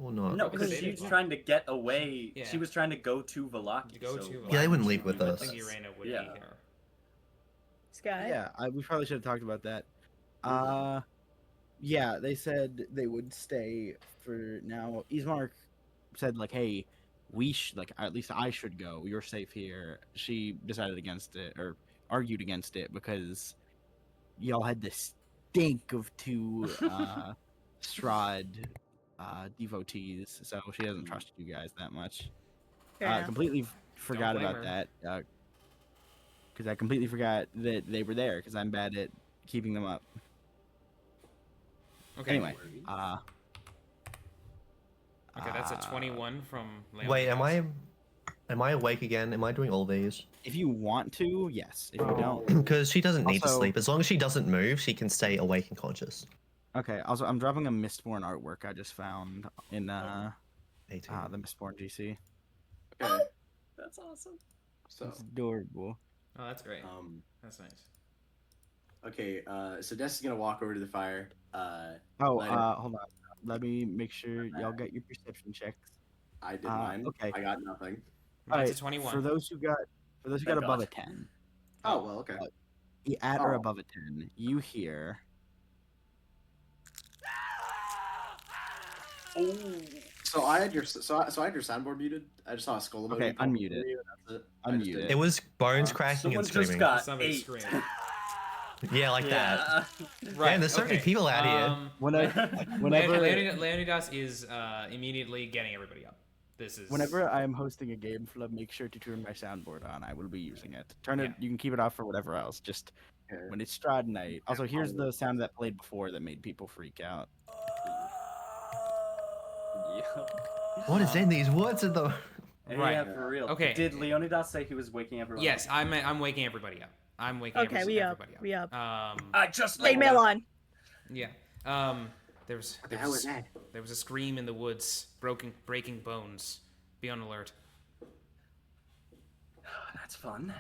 Or not? No, because They she was didn't. trying to get away. Yeah. She was trying to go to Velaki. Go so to. Yeah, they wouldn't leave I with don't us. think Reyna would Yeah. be here. Sky. Yeah, we probably should have talked about that. Yeah, they said they would stay for now. Ismark said like, "Hey, at least I should go. You're safe here." She decided against it or argued against it because y'all had the stink of two Strahd devotees, so she doesn't trust you guys that much. Fair enough. Completely forgot blame about her. that because I completely forgot that they were there because I'm bad at keeping them up. Okay. Anyway, Okay, that's a 21 from Leonidas. Wait, am I awake again? Am I doing all these? if you want to, yes. If you don't, Because she doesn't need to Also- sleep. As long as she doesn't move, she can stay awake and conscious. okay. Also, I'm dropping a Mistborn artwork I just found in the 18. Mistborn GC. Okay. That's awesome. So It's adorable. Oh, that's great. That's nice. Okay. So Des is gonna walk over to the fire. Hold later. on. Let me make sure y'all get your perception checks. I did mine. okay. I got nothing. Mine's Alright, a 21. For those who got Thank above God. a 10, Oh well. Okay. at or Oh. above a 10, you hear. Oh. So I had your soundboard muted. I just saw a skull emoji. Okay, pop up unmute it. for you, and that's it. I just Unmute did it. It was bones cracking Someone and just screaming. got Somebody 8. screamed. Yeah, like that. Right. Man, there's so many okay. people out here. Whenever Leonidas is immediately getting everybody up. This is. Whenever I am hosting a game club, make sure to turn my soundboard on. I will be using it. Turn it. Yeah. You can keep it off for whatever else. Just Okay. when it's Strahd night. Also, here's the sound that played before that made people freak out. What is in these woods at the... Right. Yeah, for real. Okay. Did Leonidas say he was waking everyone Yes, up? I'm waking everybody up. I'm waking Okay, we up. everybody up. We up. I just Lay mail on. Yeah. There was What the hell was that? there was a scream in the woods, breaking bones. Be on alert. That's fun.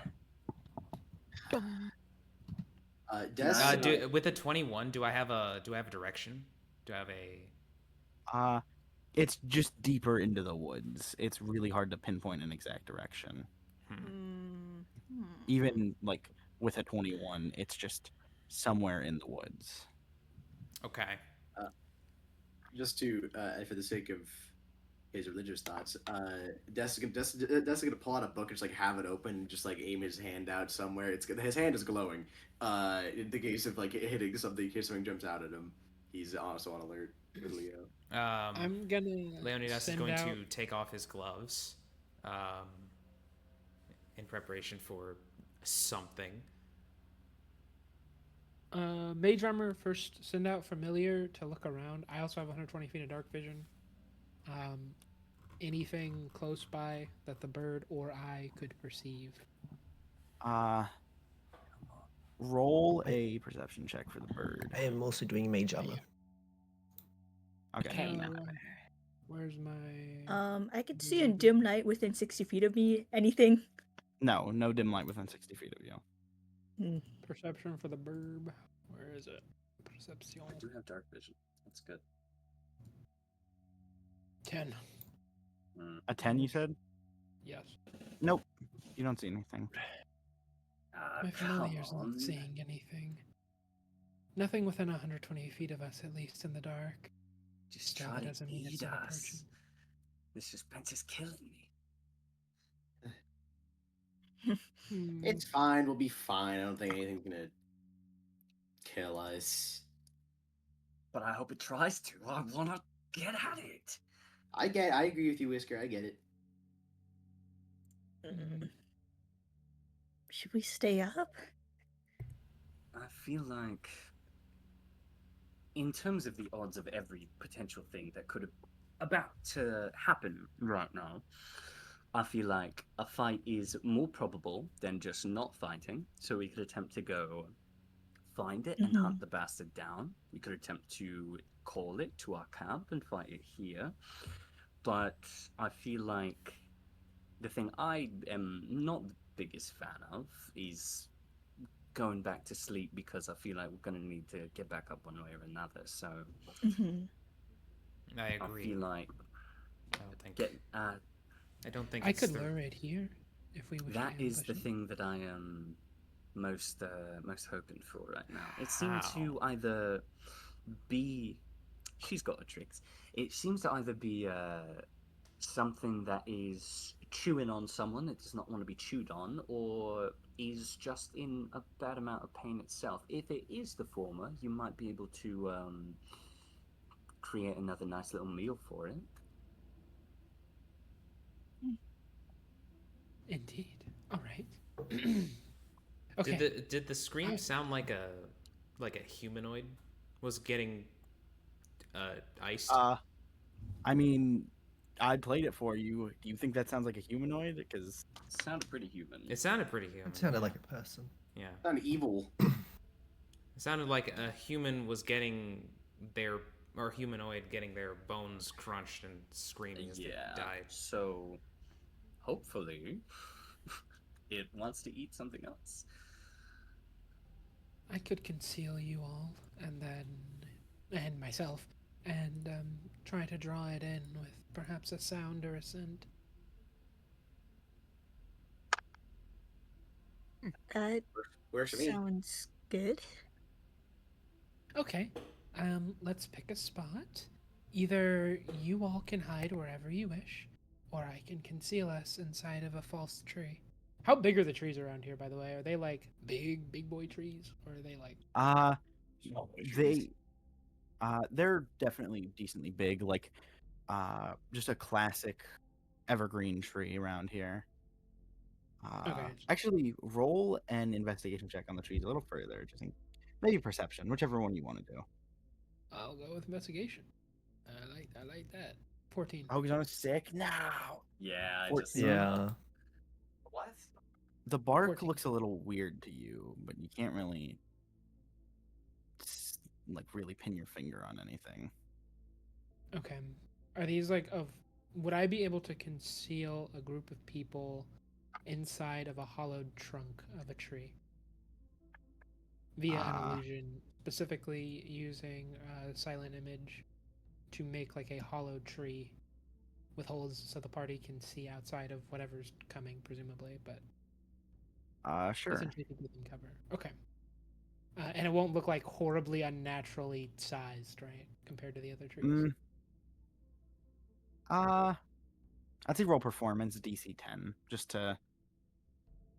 Des. With a 21, do I have a direction? Do I have a? It's just deeper into the woods. It's really hard to pinpoint an exact direction. Even like with a 21, it's just somewhere in the woods. Okay. Just to, for the sake of his religious thoughts, Des is gonna pull out a book and just like have it open, and just like aim his hand out somewhere. His hand is glowing. In the case of like hitting something, in case something jumps out at him, he's also on alert with Leo. I'm gonna. Leonidas is send going out... to take off his gloves, in preparation for something. Mage armor first. Send out familiar to look around. I also have 120 feet of dark vision. Anything close by that the bird or I could perceive. Roll a perception check for the bird. I am mostly doing mage armor. Okay. Where's my? I could see in dim light within 60 feet of me anything. No, no dim light within 60 feet of you. Perception for the burb. Where is it? Perception. I do have dark vision. That's good. 10. A 10, you said? Yes. Nope. You don't see anything. My familiar's not seeing anything. Nothing within 120 feet of us, at least in the dark. Just Still, try that to doesn't mean it's eat not us. approaching. This suspense is killing me. It's fine. We'll be fine. I don't think anything's gonna kill us. But I hope it tries to. I wanna get at it. I agree with you, Whisker. I get it. Should we stay up? I feel like, in terms of the odds of every potential thing that could have about to happen right now, I feel like a fight is more probable than just not fighting. So we could attempt to go find it and hunt the bastard down. We could attempt to call it to our camp and fight it here. But I feel like the thing I am not the biggest fan of is going back to sleep, because I feel like we're going to need to get back up one way or another. So I agree. I feel like I don't think I it's could the- lure it here if we wish that to is ambush the it. thing that I am most hoping for right now. It seems to either be, she's got her tricks. It seems to either be something that is chewing on someone that does not want to be chewed on, or is just in a bad amount of pain itself. If it is the former, you might be able to create another nice little meal for it. Indeed. All right. Okay. Did the scream sound like a humanoid was getting iced? I mean, I played it for you. Do you think that sounds like a humanoid? Because it sounded pretty human. It sounded pretty human. It sounded like a person. Yeah. Sounded evil. It sounded like a human was getting their, or humanoid getting their bones crunched and screaming as they died. So hopefully it wants to eat something else. I could conceal you all and myself, and try to draw it in with perhaps a sound or a scent. That Works for me. sounds good. Okay. Let's pick a spot. Either you all can hide wherever you wish, or I can conceal us inside of a false tree. How big are the trees around here, by the way? Are they like big boy trees, or are they like? they're definitely decently big, like just a classic evergreen tree around here. Okay. Actually, roll an investigation check on the trees a little further, just maybe perception, whichever one you want to do. I'll go with investigation. I like that. 14. Oh, he's on a sick now. Yeah, I 14. Yeah. What? The bark 14. looks a little weird to you, but you can't really really pin your finger on anything. Okay. Are these like of? Would I be able to conceal a group of people inside of a hollowed trunk of a tree via an illusion, specifically using silent image to make like a hollowed tree with holes so the party can see outside of whatever's coming, presumably, but Sure. essentially within cover. Okay. And it won't look like horribly unnaturally sized, right, compared to the other trees. I'd say roll performance DC 10, just to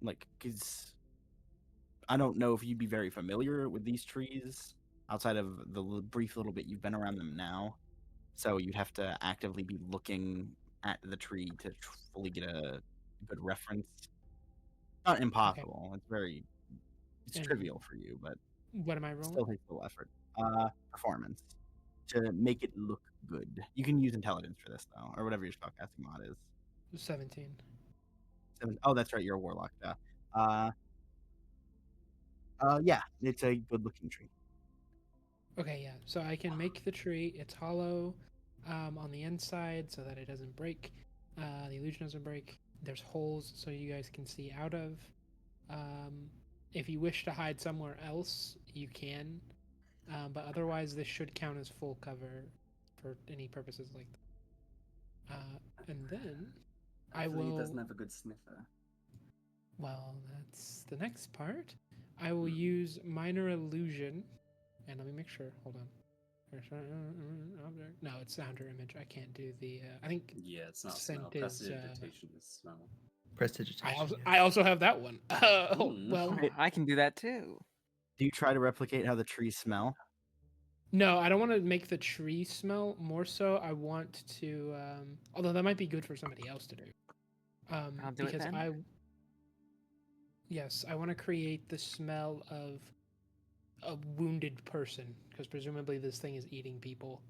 because I don't know if you'd be very familiar with these trees outside of the brief little bit you've been around them now. So you'd have to actively be looking at the tree to fully get a good reference. Not impossible. Okay. It's trivial for you, but what am I rolling? Still takes a little effort. Performance to make it look good. You can use intelligence for this though, or whatever your spellcasting mod is. 17. Oh, that's right. You're a warlock. Yeah, it's a good-looking tree. Okay, yeah. So I can make the tree. It's hollow on the inside so that it doesn't break. The illusion doesn't break. there's holes so you guys can see out of. If you wish to hide somewhere else, you can. But otherwise, this should count as full cover for any purposes like that. And then I Hopefully will. He doesn't have a good sniffer. Well, that's the next part. I will use minor illusion, and let me make sure. Hold on. No, it's under image. I can't do the. I think. Yeah, it's not scent smell. is. Prestidigitation is smell. Prestidigitation. I also have that one. Well, I can do that too. Do you try to replicate how the trees smell? no, I don't want to make the tree smell. More so, I want to. Although that might be good for somebody else to do. I'll do it Because then. Yes, I want to create the smell of a wounded person, because presumably this thing is eating people.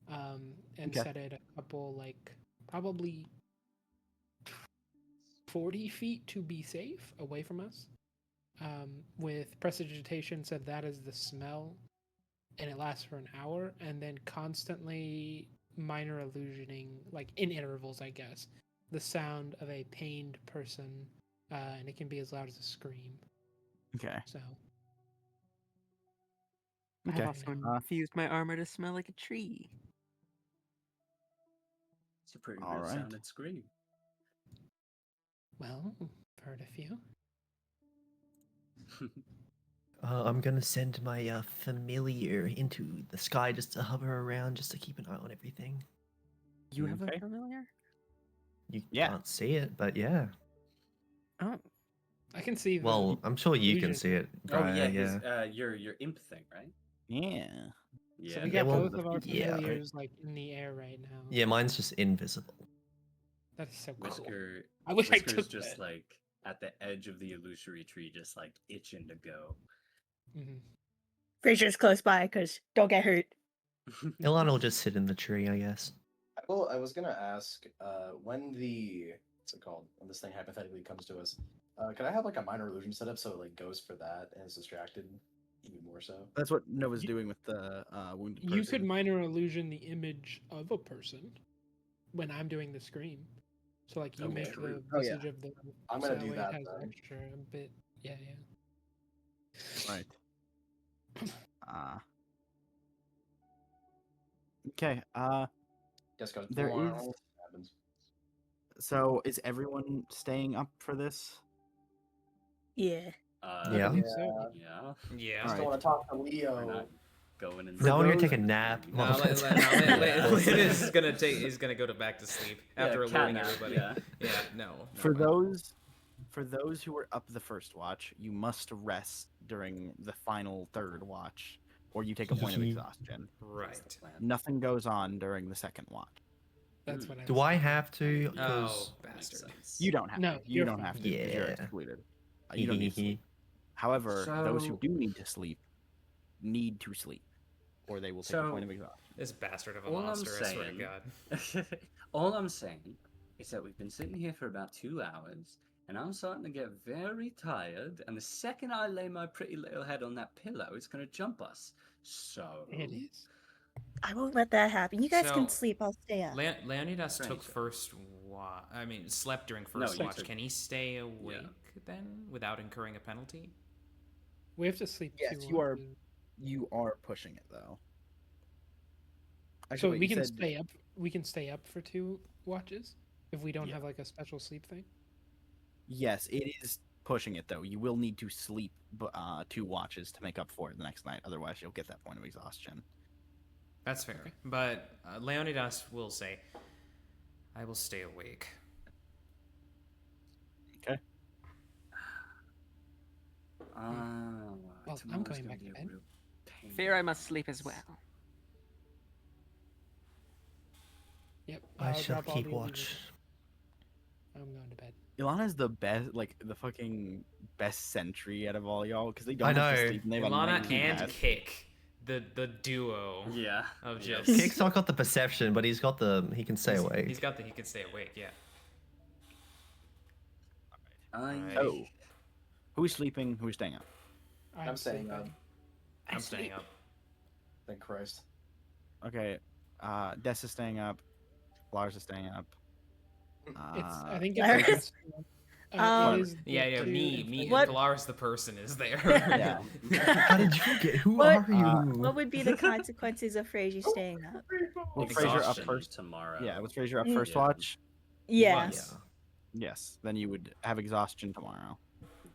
And Okay. set it a couple, like, probably 40 feet to be safe away from us. With prestidigitation, said that is the smell, and it lasts for an hour, and then constantly minor illusioning, like in intervals, I guess, the sound of a pained person, and it can be as loud as a scream. Okay. So. I've Okay. also infused my armor to smell like a tree. It's a pretty All good right. sounding scream. Well, I've heard a few. I'm gonna send my familiar into the sky just to hover around, just to keep an eye on everything. You have Okay. a familiar? You Yeah. can't see it, but yeah. Oh, I can see the. Well, I'm sure you can illusion. see it. Oh yeah, yeah. his your imp thing, right? Yeah. Yeah. So we Yeah, got well, both of our yeah. familiars like in the air right now. Yeah, mine's just invisible. That is so cool. Whisker. I wish I Whisker's took just that. like at the edge of the illusory tree, just like itching to go. Mm-hmm. Fraser's close by, because don't get hurt. Ilana will just sit in the tree, I guess. Well, I was gonna ask, when what's it called? When this thing hypothetically comes to us, can I have like a minor illusion set up so it like goes for that and is distracted even more so? That's what Nova's doing with the wounded person. You could minor illusion the image of a person when I'm doing the scream. So like you Okay. make the Oh, yeah. visage of the. I'm gonna so do it that has then. extra a bit. Yeah. Right. Okay. Just goes. There is. Happens. So is everyone staying up for this? Yeah. Yeah. So, Yeah. Yeah. Just All don't want to talk to Leo. We're not going in. No, I'm gonna those- take a nap. No, while that's Lynn happening. is gonna go back to sleep after cat alerting nap, everybody. yeah. Yeah, no. For those who were up the first watch, you must rest during the final third watch, or you take a point of exhaustion. Right. Nothing goes on during the second watch. that's what I. Do was I thinking. have to? Oh, 'Cause- bastard. You don't have No, to. You you're don't fine. have to because you're Yeah. excluded. You don't need to sleep. However, those who So- do need to sleep need to sleep, or they will take a point of exhaustion. This bastard of a All I'm monster, I swear to saying- God. All I'm saying is that we've been sitting here for about 2 hours, and I'm starting to get very tired. And the second I lay my pretty little head on that pillow, it's gonna jump us. So It is. I won't let that happen. You guys can So, sleep. I'll stay up. Leonidas took Stranger. first watch. I mean, slept during No, first you watch. took- Can he stay awake then without incurring a penalty? We have to sleep. Yes, 2 you are- watches. You are pushing it though. So Actually, wait, we you can said- stay up. We can stay up for 2 watches if we don't Yeah. have like a special sleep thing. Yes, it is pushing it though. You will need to sleep 2 watches to make up for it the next night. Otherwise, you'll get that point of exhaustion. That's fair. But Leonidas will say, I will stay awake. Okay. Well, I'm tomorrow's going gonna back be to a bed. real pain in fear I the must sleep as ass. well. Yep. I I'll shall drop all keep the illusions. watch. I'm going to bed. Ilana's the best, like the fucking best sentry out of all y'all because they I don't have to know. sleep and they have a Ilana 19 and pass. Kick, the duo Yeah. of yeah. just. Kick's not got the perception, but he can stay awake. He's got he can stay awake. Yeah. I- Oh, who's sleeping? Who's staying up? I'm staying up. I'm staying up. Thank Christ. Okay, Des is staying up. Lars is staying up. I think it's Larus? against, Um, it is Yeah, the two me, What- Polaris the person is there. Yeah. How did you get? Who What- are you? What would be the consequences of Frazier staying up? Well, Frazier up Exhaustion first. tomorrow. Yeah, was Frazier up Mm. first Yeah. watch? Yeah. was. Yes. Then you would have exhaustion tomorrow.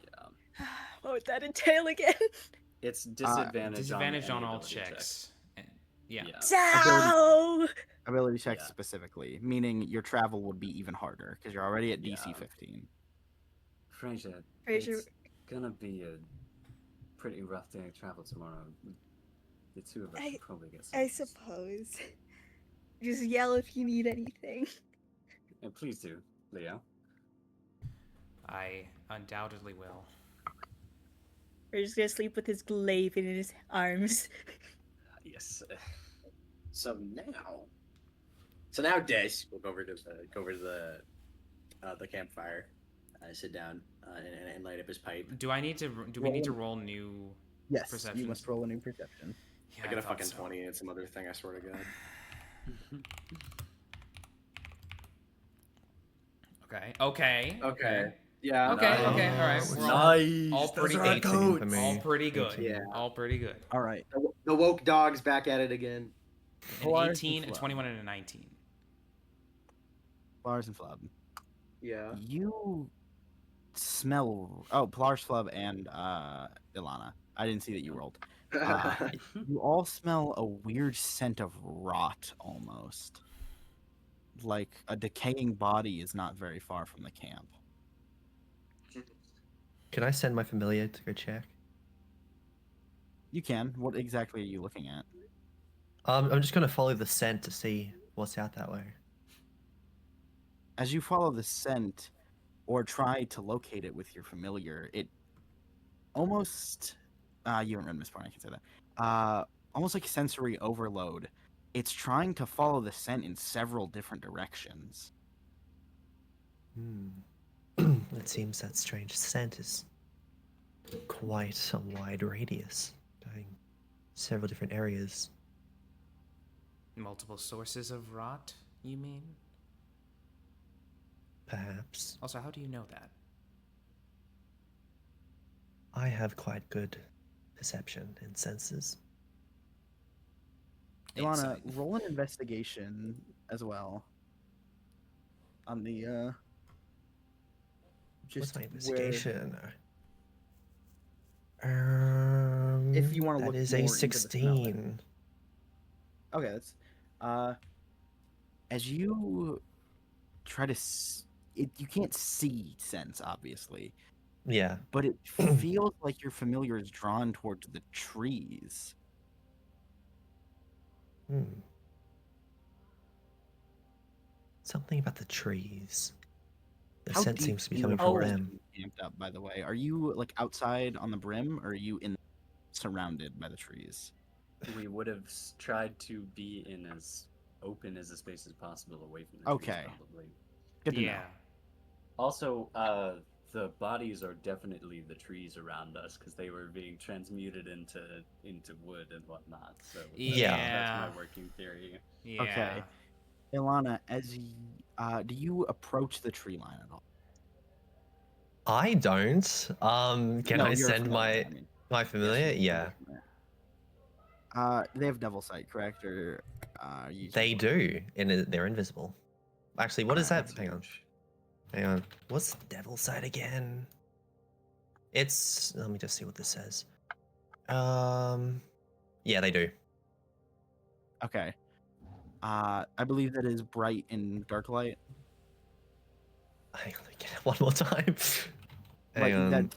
Yeah. What would that entail again? It's disadvantage, Disadvantage on any all ability checks. Yeah. So Ability checks Yeah. specifically, meaning your travel would be even harder because you're already at DC Yeah. 15. Frazier, Frazier- it's gonna be a pretty rough day of travel tomorrow. The two of us should probably get some I rest. suppose. Just yell if you need anything. And please do, Leo. I undoubtedly will. We're just gonna sleep with his glaive in his arms. Yes. So now, Des will go over to the campfire, sit down, and light up his pipe. Do I need to? Do we need to roll new? Yes, you Perceptions. must roll a new perception. Yeah, I get a thought fucking so. 20 and some other thing. I swear to God. Okay. Yeah. Okay. no. Okay. All right. We're Nice. all pretty Those are good. for me. All pretty good. Yeah. All pretty good. All right. The woke dog's back at it again. An Polaris 18, and a Flub. 21, and a 19. Polaris and Flub. Yeah. You smell. Oh, Polaris, Flub, and Ilana. I didn't see that you rolled. You all smell a weird scent of rot almost. Like a decaying body is not very far from the camp. Can I send my familiar to go check? You can. What exactly are you looking at? I'm just gonna follow the scent to see what's out that way. As you follow the scent or try to locate it with your familiar, it almost you haven't read Miss Barney, I can say that. Almost like sensory overload. It's trying to follow the scent in several different directions. It seems that strange scent is quite a wide radius, going several different areas. Multiple sources of rot, you mean? Perhaps. Also, how do you know that? I have quite good perception and senses. Ilana, Insight. roll an investigation as well. On the What's my where- investigation? If you wanna that look is more a into the smell, 16. Okay, that's as you try to you can't see sense obviously, Yeah. but it feels like your familiar is drawn towards the trees. Something about the trees. The How scent deep seems to be in the coming from forest them. are you camped up, by the way? Are you like outside on the brim, or are you surrounded by the trees? We would have tried to be in as open as a space as possible away from the Okay. trees, probably. Good to know. Yeah. Also, the bodies are definitely the trees around us because they were being transmuted into wood and whatnot. So Yeah. that's my working theory. Yeah. Okay. Ilana, do you approach the tree line at all? I don't. Can No, I you're send familiar, I mean. my familiar? Yeah. They have devil sight, correct? Or They do, and they're invisible. Actually, what is Alright, that? that's Hang on. Hang on. What's devil sight again? It's. Let me just see what this says. Yeah, they do. Okay. I believe that is bright and dark light. Hang on, let me get it one more time. Like Hang on. that.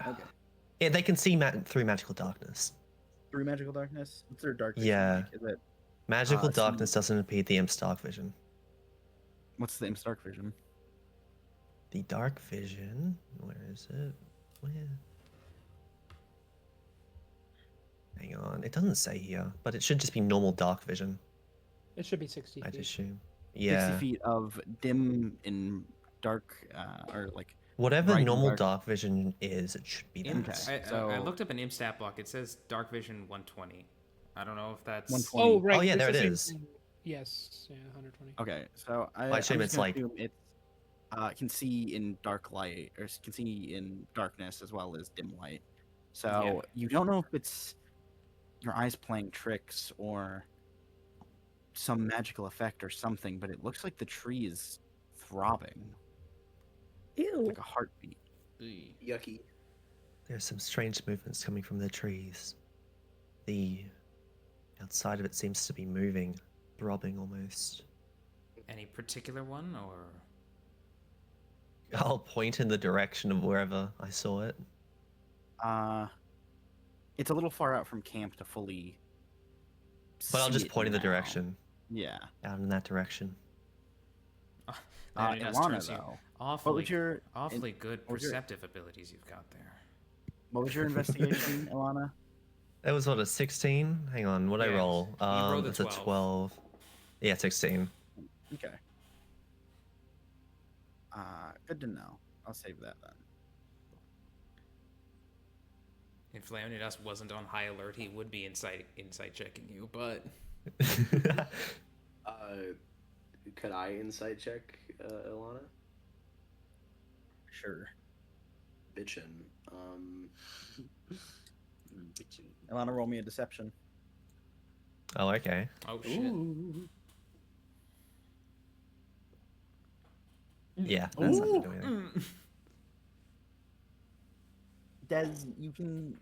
Okay. Yeah, they can see through magical darkness. Through magical darkness. What's their dark vision Yeah. like? Is it? Magical see- darkness doesn't impede the imp's dark vision. What's the imp's dark vision? The dark vision. Where is it? Where? Hang on. It doesn't say here, but it should just be normal dark vision. It should be 60 I'd feet. assume. 60 Yeah. feet of dim and dark, or like Whatever bright and normal dark. dark vision is, it should be that. Imp, Okay, I so- looked up an imp stat block. It says dark vision 120. I don't know if that's 120. Oh, right. Oh, yeah, it's there the it same is. thing. Yes, yeah, 120. Okay, so I I'm assume just it's gonna like assume it can see in dark light, or can see in darkness as well as dim light. So you don't know if it's your eyes playing tricks or some magical effect or something, but it looks like the tree is throbbing, Ew. like a heartbeat. Yucky. there's some strange movements coming from the trees. The outside of it seems to be moving, throbbing almost. Any particular one, or I'll point in the direction of wherever I saw it. It's a little far out from camp to fully. But I'll see just it point in the now. direction. Yeah. Out in that direction. Leonidas Ilana, turns to you. though. Awfully, What was your awfully good what was your- perceptive abilities you've got there. What was your investigation, Ilana? That was what, a 16? Hang on, what'd I Yeah, roll? you rolled a It's a 12. 12. Yeah, 16. Okay. Good to know. I'll save that then. If Leonidas wasn't on high alert, he would be insight checking you, but Could I insight check Ilana? Sure. Bitchin'. Ilana, roll me a deception. Oh, okay. oh shit. Ooh. Yeah, that's not gonna do anything. Des, you can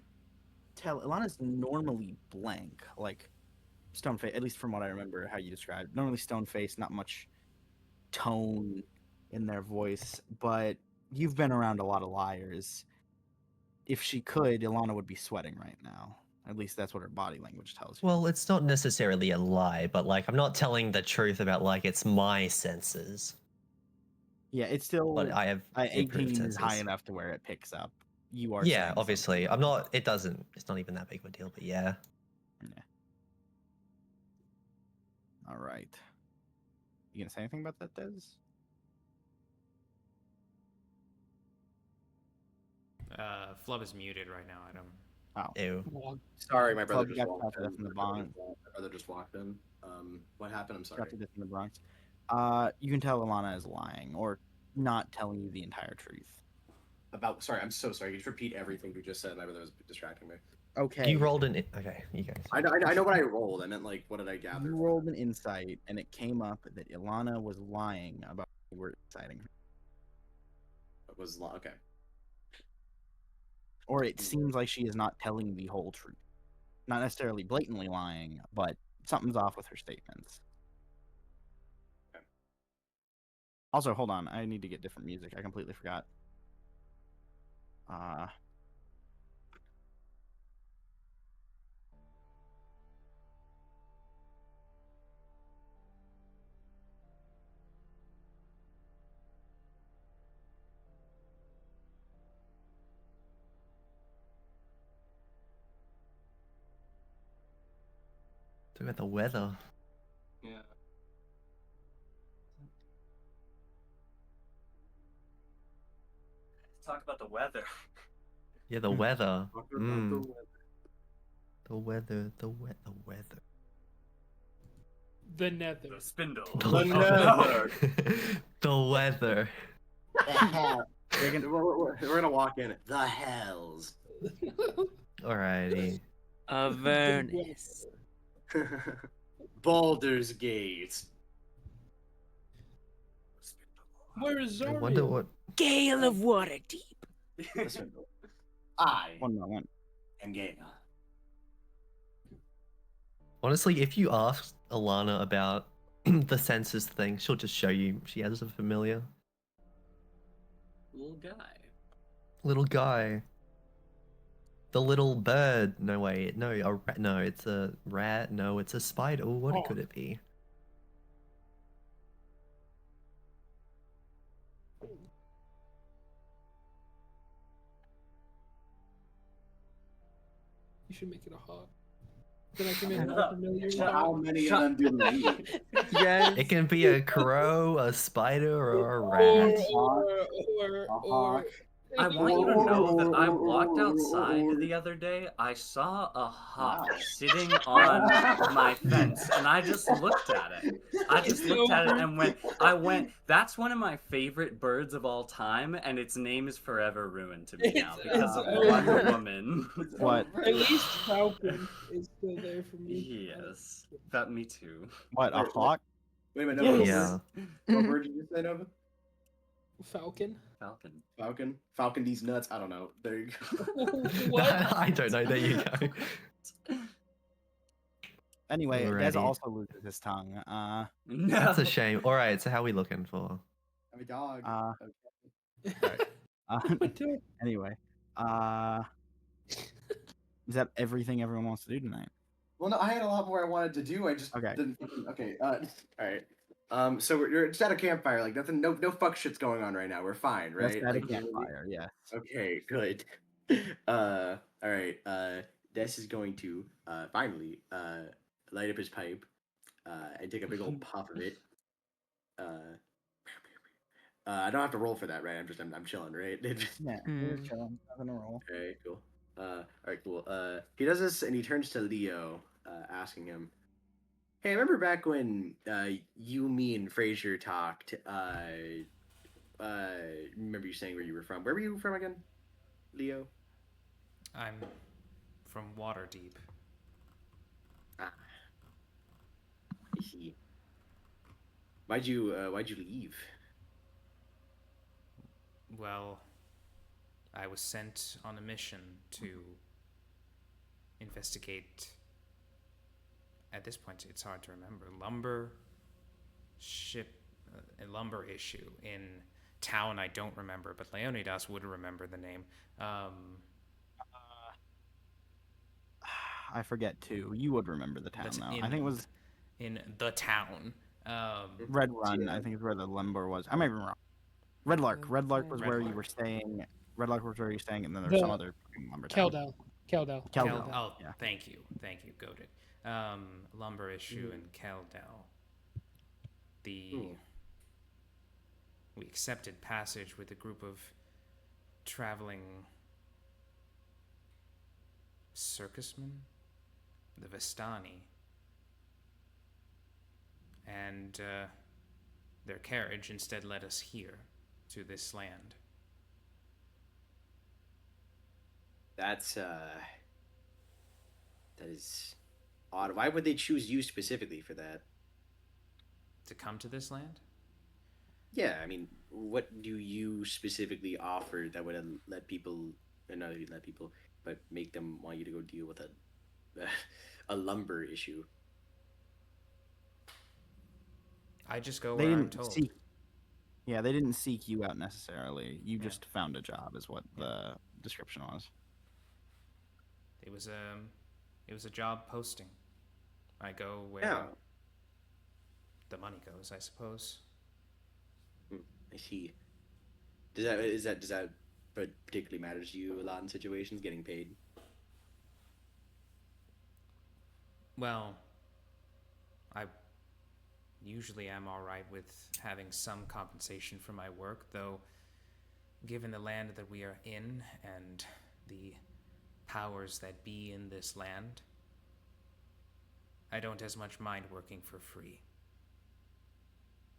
tell Ilana's normally blank, like stone face, at least from what I remember how you described. Normally stone face, not much tone in their voice, but you've been around a lot of liars. If she could, Ilana would be sweating right now. At least that's what her body language tells you. Well, it's not necessarily a lie, but like I'm not telling the truth about like it's my senses. Yeah, it's still. But I have improved 18 is high senses. enough to where it picks up. You are. Yeah, saying obviously. something. I'm not. It doesn't. It's not even that big of a deal. But yeah. Yeah. All right. You gonna say anything about that, Des? Flub is muted right now, Adam. Oh. Ew. Well, Sorry, my brother Club just got walked caught in. up in the bond. My brother just walked in. What happened? I'm sorry. Got to this in the Bronx. You can tell Ilana is lying or not telling you the entire truth. Sorry, I'm so sorry. Can you just repeat everything you just said? My brother was distracting me. Okay. You rolled an. Okay, you guys. I know what I rolled. I meant like, what did I gather? You rolled an insight, and it came up that Ilana was lying about what you were inciting her. It was okay. Or it seems like she is not telling the whole truth. Not necessarily blatantly lying, but something's off with her statements. Okay. Also, hold on. I need to get different music. I completely forgot. Talk about the weather. Yeah. Talk about the weather. Yeah, the weather. Talk about the weather. The weather. The weather. the nether. The spindle. The nether. The weather. The hell. We're gonna walk in. The hells. Alrighty. Avernus. Baldur's Gate. Where is I Zorian? wonder what. Gale of Waterdeep. The spindle. I One moment. am Gaia. Honestly, if you ask Ilana about the census thing, she'll just show you she has a familiar Little guy. little guy. The little bird. No way. No, no, it's a rat. No, it's a spider. Oh, what could it be? You should make it a hawk. Then I can make it familiar. How many of them do we need? Yes. It can be a crow, a spider, or a Or, rat. or, A or, hawk. I want you to know that I walked outside the other day. I saw a hawk sitting on my fence, and I just looked at it. I just looked at it and went, that's one of my favorite birds of all time, and its name is forever ruined to me now because of one woman. What? At least Falcon is still there for me. Yes, that me too. What, a hawk? Wait a minute, Nova, Yeah. what bird did you say, Nova? Falcon. Falcon. Falcon these nuts. I don't know. There you go. What? I don't know. There you go. Anyway, Des Alrighty. also loses his tongue. That's a shame. All right, so how are we looking for? I'm a dog. Anyway, is that everything everyone wants to do tonight? Well, no, I had a lot more I wanted to do. I just didn't. Okay. All right. So you're just at a campfire, like nothing, no fuck shit's going on right now. We're fine, right? Just at a Like, campfire, yeah. Okay, good. All right. Des is going to finally light up his pipe and take a big old puff of it. I don't have to roll for that, right? I'm chilling, right? Yeah, you're chilling, nothing to roll. Okay, cool. All right, cool. He does this and he turns to Leo, asking him, "Hey, I remember back when you, me, and Frazier talked. Remember you saying where you were from? Where were you from again, Leo?" I'm from Waterdeep. Ah, I see. Why'd you leave? Well, I was sent on a mission to investigate. At this point, it's hard to remember. A lumber issue in town. I don't remember, but Leonidas would remember the name. I forget too. You would remember the town That's though. I think it was in the town. Red Run. I think is where the lumber was. I might be wrong. Red Lark. Red Lark was Red where Lark. you were staying. Red Lark was where you were staying, and then there was some other lumber town. Keldell. Oh, yeah. thank you, Goated. Lumber issue in Keldell. We accepted passage with a group of traveling circusmen, the Vistani, and their carriage instead led us here to this land. That is odd. Why would they choose you specifically for that? To come to this land? Yeah, I mean, what do you specifically offer that would let people, or not even let people, but make them want you to go deal with a lumber issue? I just go They where I'm didn't told. seek. Yeah, they didn't seek you out necessarily. You just found a job, is what the description was. It was a job posting. I go where the money goes, I suppose. I see. Does that particularly matter to you a lot in situations, getting paid? Well, I usually am all right with having some compensation for my work, though given the land that we are in and the powers that be in this land, I don't as much mind working for free.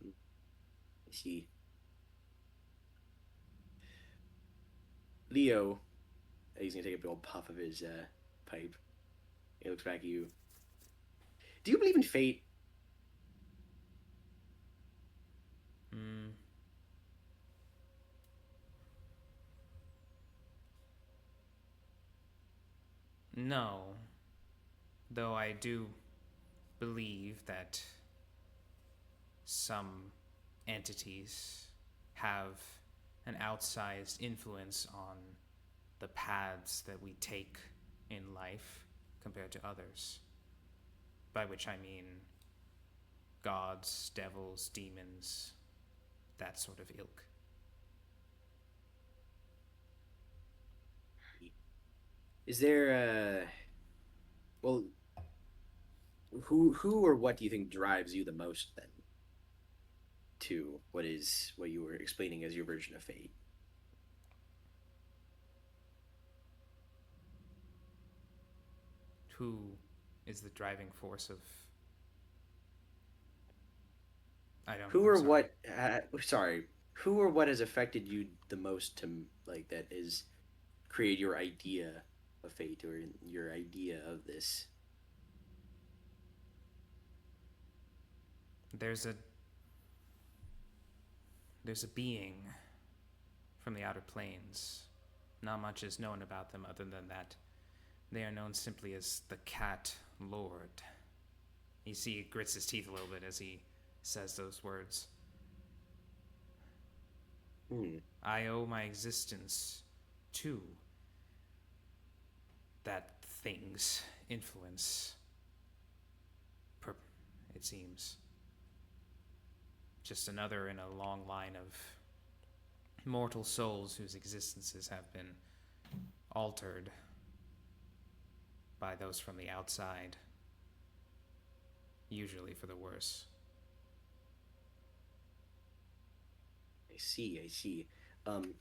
I see. Leo, he's gonna take a big old puff of his pipe. He looks back at you. Do you believe in fate? No, though I do believe that some entities have an outsized influence on the paths that we take in life compared to others. By which I mean gods, devils, demons, that sort of ilk. Is there well, who or what do you think drives you the most then to what you were explaining as your version of fate? who is the driving force of? I don't. Who I'm or sorry. what? Sorry. Who or what has affected you the most to like that is create your idea of fate or your idea of this? There's a being from the outer planes. Not much is known about them other than that they are known simply as the Cat Lord. You see, he grits his teeth a little bit as he says those words. I owe my existence to that thing's influence. It seems. Just another in a long line of mortal souls whose existences have been altered by those from the outside, usually for the worse. I see. I see.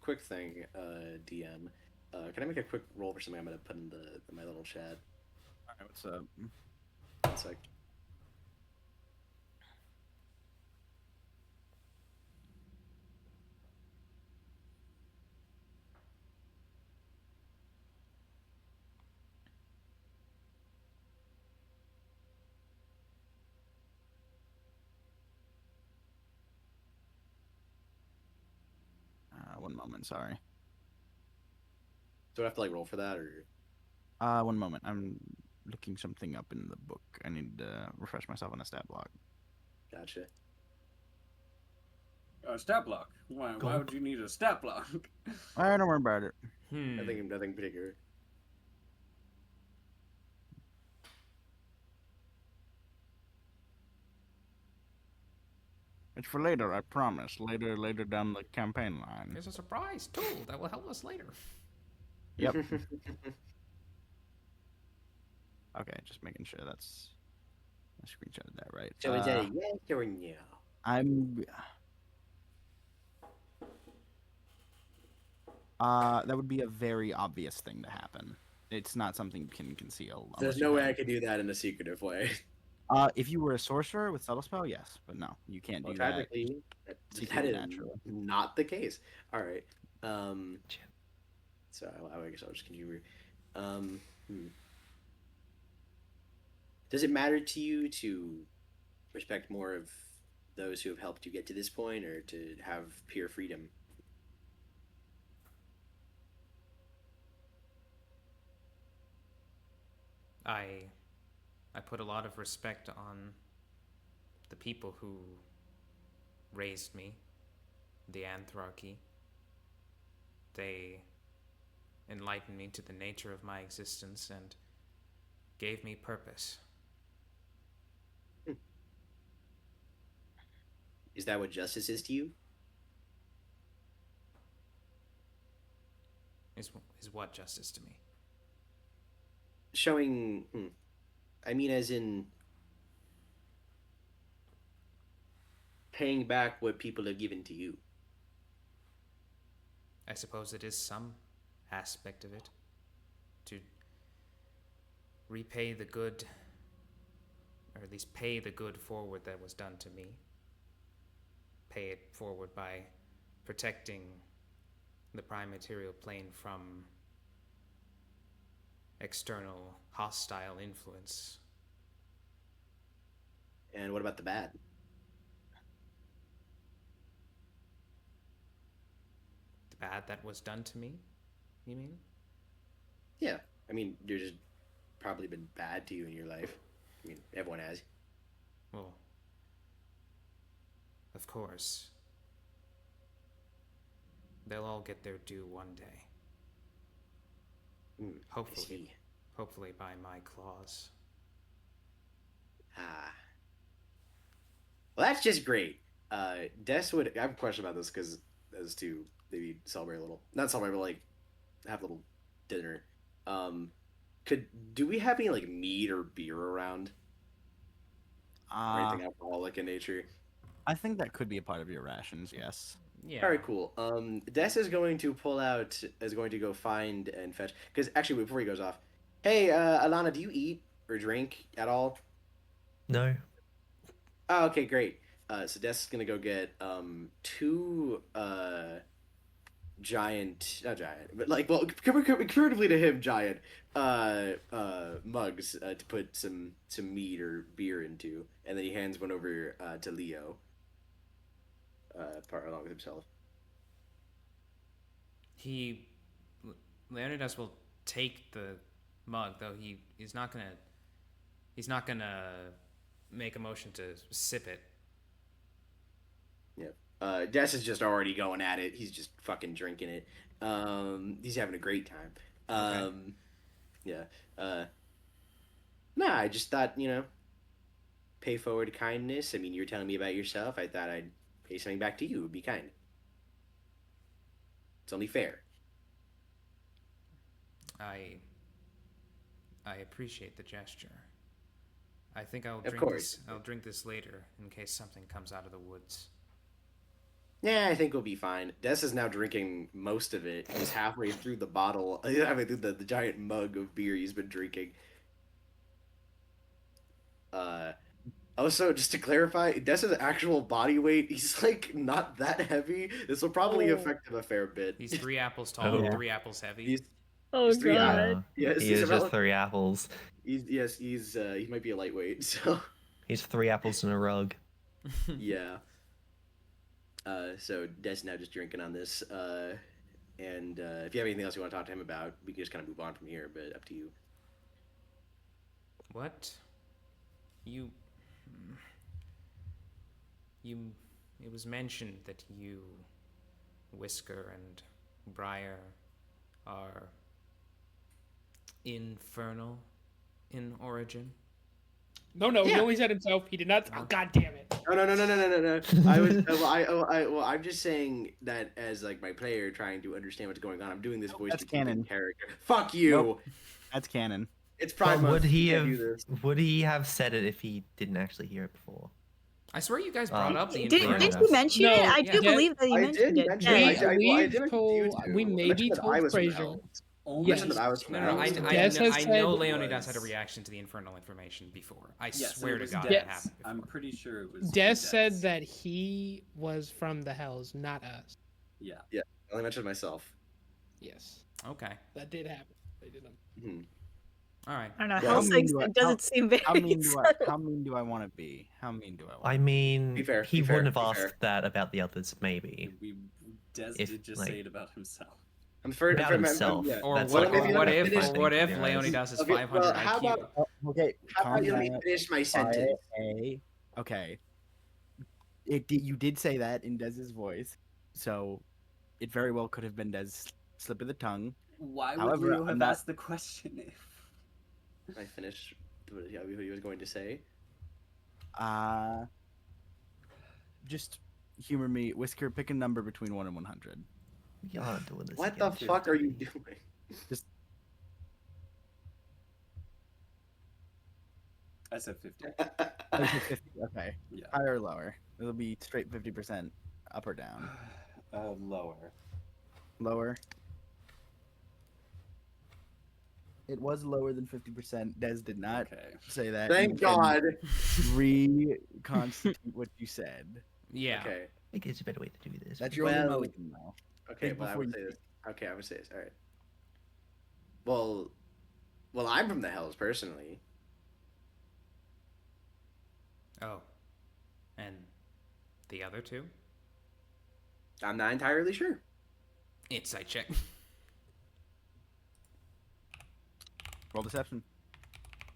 Quick thing, DM. Can I make a quick roll for something I'm gonna put in my little chat? Alright, what's up? One sec. One moment, sorry. Do I have to like roll for that or? One moment. I'm looking something up in the book. I need to refresh myself on a stat block. Gotcha. Stat block. Why would you need a stat block? Alright, don't worry about it. Nothing particular. It's for later, I promise. Later down the campaign line. There's a surprise tool that will help us later. Yep. Okay, just making sure that's I screenshotted that right. So is that a yes or a no? I'm that would be a very obvious thing to happen. It's not something you can conceal. There's no way I could do that in a secretive way. If you were a sorcerer with subtle spell, yes, but no, you can't do that. Tragically, that is not the case. All right. So I guess I'll just continue. Does it matter to you to respect more of those who have helped you get to this point, or to have pure freedom? I put a lot of respect on the people who raised me, the Anthrarchy. They enlightened me to the nature of my existence and gave me purpose. Is that what justice is to you? Is what justice to me? Showing, I mean, as in paying back what people have given to you. I suppose it is some aspect of it. To repay the good, or at least pay the good forward that was done to me. Pay it forward by protecting the prime material plane from external hostile influence. And what about the bad? The bad that was done to me, you mean? Yeah. I mean, there's just probably been bad to you in your life. I mean, everyone has. Well, of course. They'll all get their due one day. Hopefully by my claws. Ah. Well, that's just great. Des would. I have a question about this because as to maybe celebrate a little, not celebrate, but like have a little dinner. Do we have any like meat or beer around? Or anything alcoholic in nature? I think that could be a part of your rations. Yes. Yeah. All right, cool. Des is going to go find and fetch. Because actually, before he goes off, hey, Alana, do you eat? or drink at all? No. Oh, okay, great. So Des is gonna go get two giant, not giant, but like, well, comparatively to him, giant mugs to put some mead or beer into, and then he hands one over to Leo, part along with himself. Leonidas will take the mug, though he's not gonna make a motion to sip it. Yeah. Des is just already going at it. He's just fucking drinking it. He's having a great time. Okay. Yeah. Nah, I just thought, pay forward kindness. I mean, you were telling me about yourself. I thought I'd pay something back to you. It would be kind. It's only fair. I appreciate the gesture. I think I'll Of drink course. this. I'll drink this later in case something comes out of the woods. Yeah, I think we'll be fine. Des is now drinking most of it. He's halfway through the bottle, halfway through the giant mug of beer he's been drinking. Also, just to clarify, Des's actual body weight, he's like not that heavy. This will probably affect him a fair bit. He's 3 apples tall, Oh. 3 apples heavy. He's three God. apples. Yes, he he's is about just 3 apples. he might be a lightweight. So He's 3 apples in a rug. yeah. So Des now just drinking on this. And if you have anything else you want to talk to him about, we can just kind of move on from here. But up to you. What? It was mentioned that you, Whisker and Briar, are infernal in origin. No, he Yeah. only said himself. He did not. Oh, God damn it. No. I was. I'm just saying that as like my player trying to understand what's going on. I'm doing this voice that's to keep canon. in character. Fuck you. Nope. That's canon. It's But Prime Month. would he You can't have? do this. Would he have said it if he didn't actually hear it before? I swear you guys brought up the Did infernal. you mention No, it? I yeah. do Des- believe that you I mentioned did it. mention it. Des. I We've mentioned you told- two. we I maybe mentioned that I told was from Fraser. elves. Only Yes. mentioned that I was from No, elves. Des I has know said Leonidas was- had a reaction to the infernal information before. I Yes, swear it to was God Des. that happened before. I'm pretty sure it was. Des said that he was from the Hells, not us. Yeah. I only mentioned myself. Yes, Okay. that did happen. They did. Mhm. All right. I don't know. Yeah. Hell's How mean Six do I- doesn't seem very. How mean do I? subtle. How mean do I want to be? How mean do I want? I mean, Be fair, he be fair, wouldn't be have fair. asked that about the others, maybe. Des If, did just like- say it about himself. I'm for About himself. Yeah. Or That's what, like or a what red if? flag Or what in if their eyes. Leonidas is Okay, 500 well, how IQ? about- Okay, How calm about you let me down. finish my sentence? Okay. You did say that in Dez's voice, so it very well could have been Dez's slip of the tongue. Why would However, Leo I'm have not- asked the question if? I finished what he was going to say. Just humor me, Whisker. Pick a number between 1 and 100. We aren't doing this What again. the fuck are you doing? I said 50. Oh, 50. Okay, Yeah. higher or lower? It'll be straight 50%, up or down. Lower. Lower. It was lower than 50%. Des did not Okay. say that. Thank You can God. reconstitute what you said. Yeah. Okay. I think there's a better way to do this. That's your Well- only mulligan now. Okay, Think but I before would you say this. Okay, I would say this. All right. Well, I'm from the Hells personally. Oh. And the other two? I'm not entirely sure. Insight check. Roll deception.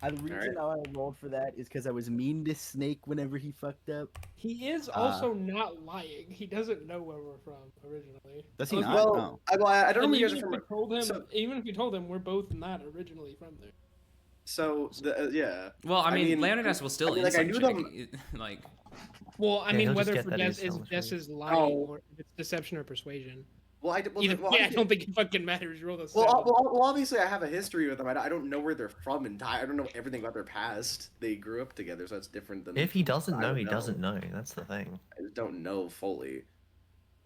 The reason I rolled for that is because I was mean to Snake whenever he fucked up. He is also not lying. He doesn't know where we're from originally. Does he I was- not? Well, No. I don't know And where you guys even are if from. we told him, so- even if you told him, we're both not originally from there. So yeah. Well, I mean, mean, Leonidas will still I mean, like, I insight knew check. Like, Well, I Yeah, mean, he'll just whether get for that Des intel is information. Des is lying Oh. or if it's deception or persuasion. Well, I I obviously- don't think it fucking matters. Roll the Well, obviously, I have a history with them. I don't know where they're from I don't know everything about their past. They grew up together, so that's different than. If he doesn't I know, don't he doesn't know. That's the thing. I just don't know fully.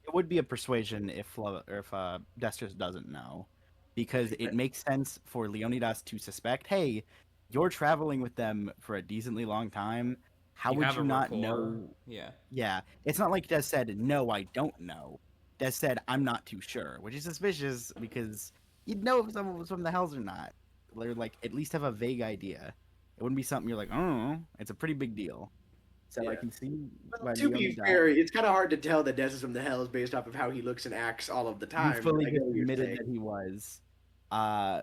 It would be a persuasion if Destros doesn't know, because it makes sense for Leonidas to suspect, hey, you're traveling with them for a decently long time. How You would have you a not rapport. know? Yeah. Yeah, it's not like Des said, "No, I don't know." Des said, "I'm not too sure," which is suspicious because you'd know if someone was from the Hells or not. Or like at least have a vague idea. It wouldn't be something you're like, "Oh, it's a pretty big deal." So I Yeah. can see Well, why to be Leone died. fair, it's kind of hard to tell that Des is from the Hells based off of how he looks and acts all of the You time. fully I get just what you're admitted saying. that he was. Uh,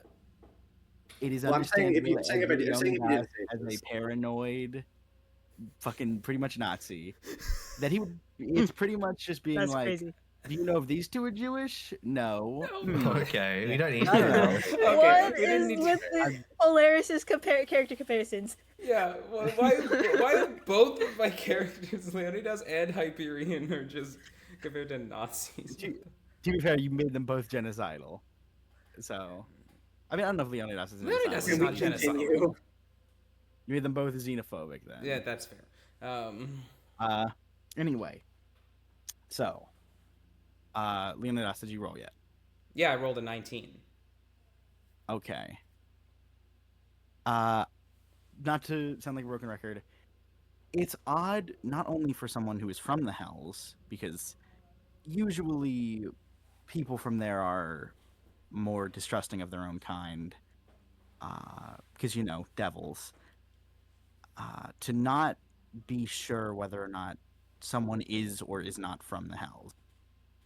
it is Well, I'm saying if understandable you that saying if I did, I'm saying if you Leonidas didn't say as a this. paranoid, fucking pretty much Nazi, that he would. It's pretty much just being That's like, crazy. do you know if these two are Jewish? No. Okay, we don't need I to don't know know. this. Okay, What we didn't is need to- with the hilarious character comparisons? Yeah, why have both of my characters, Leonidas and Hyperion, are just compared to Nazis? To be fair, you made them both genocidal. So, I mean, I don't know if Leonidas is Leonidas genocidal. is Can we not continue? genocidal. You made them both xenophobic then. Yeah, that's fair. Anyway, so, Leonidas, did you roll yet? Yeah, I rolled a 19. Okay. Not to sound like a broken record, it's odd not only for someone who is from the Hells, because usually people from there are more distrusting of their own kind, because devils. To not be sure whether or not someone is or is not from the Hells.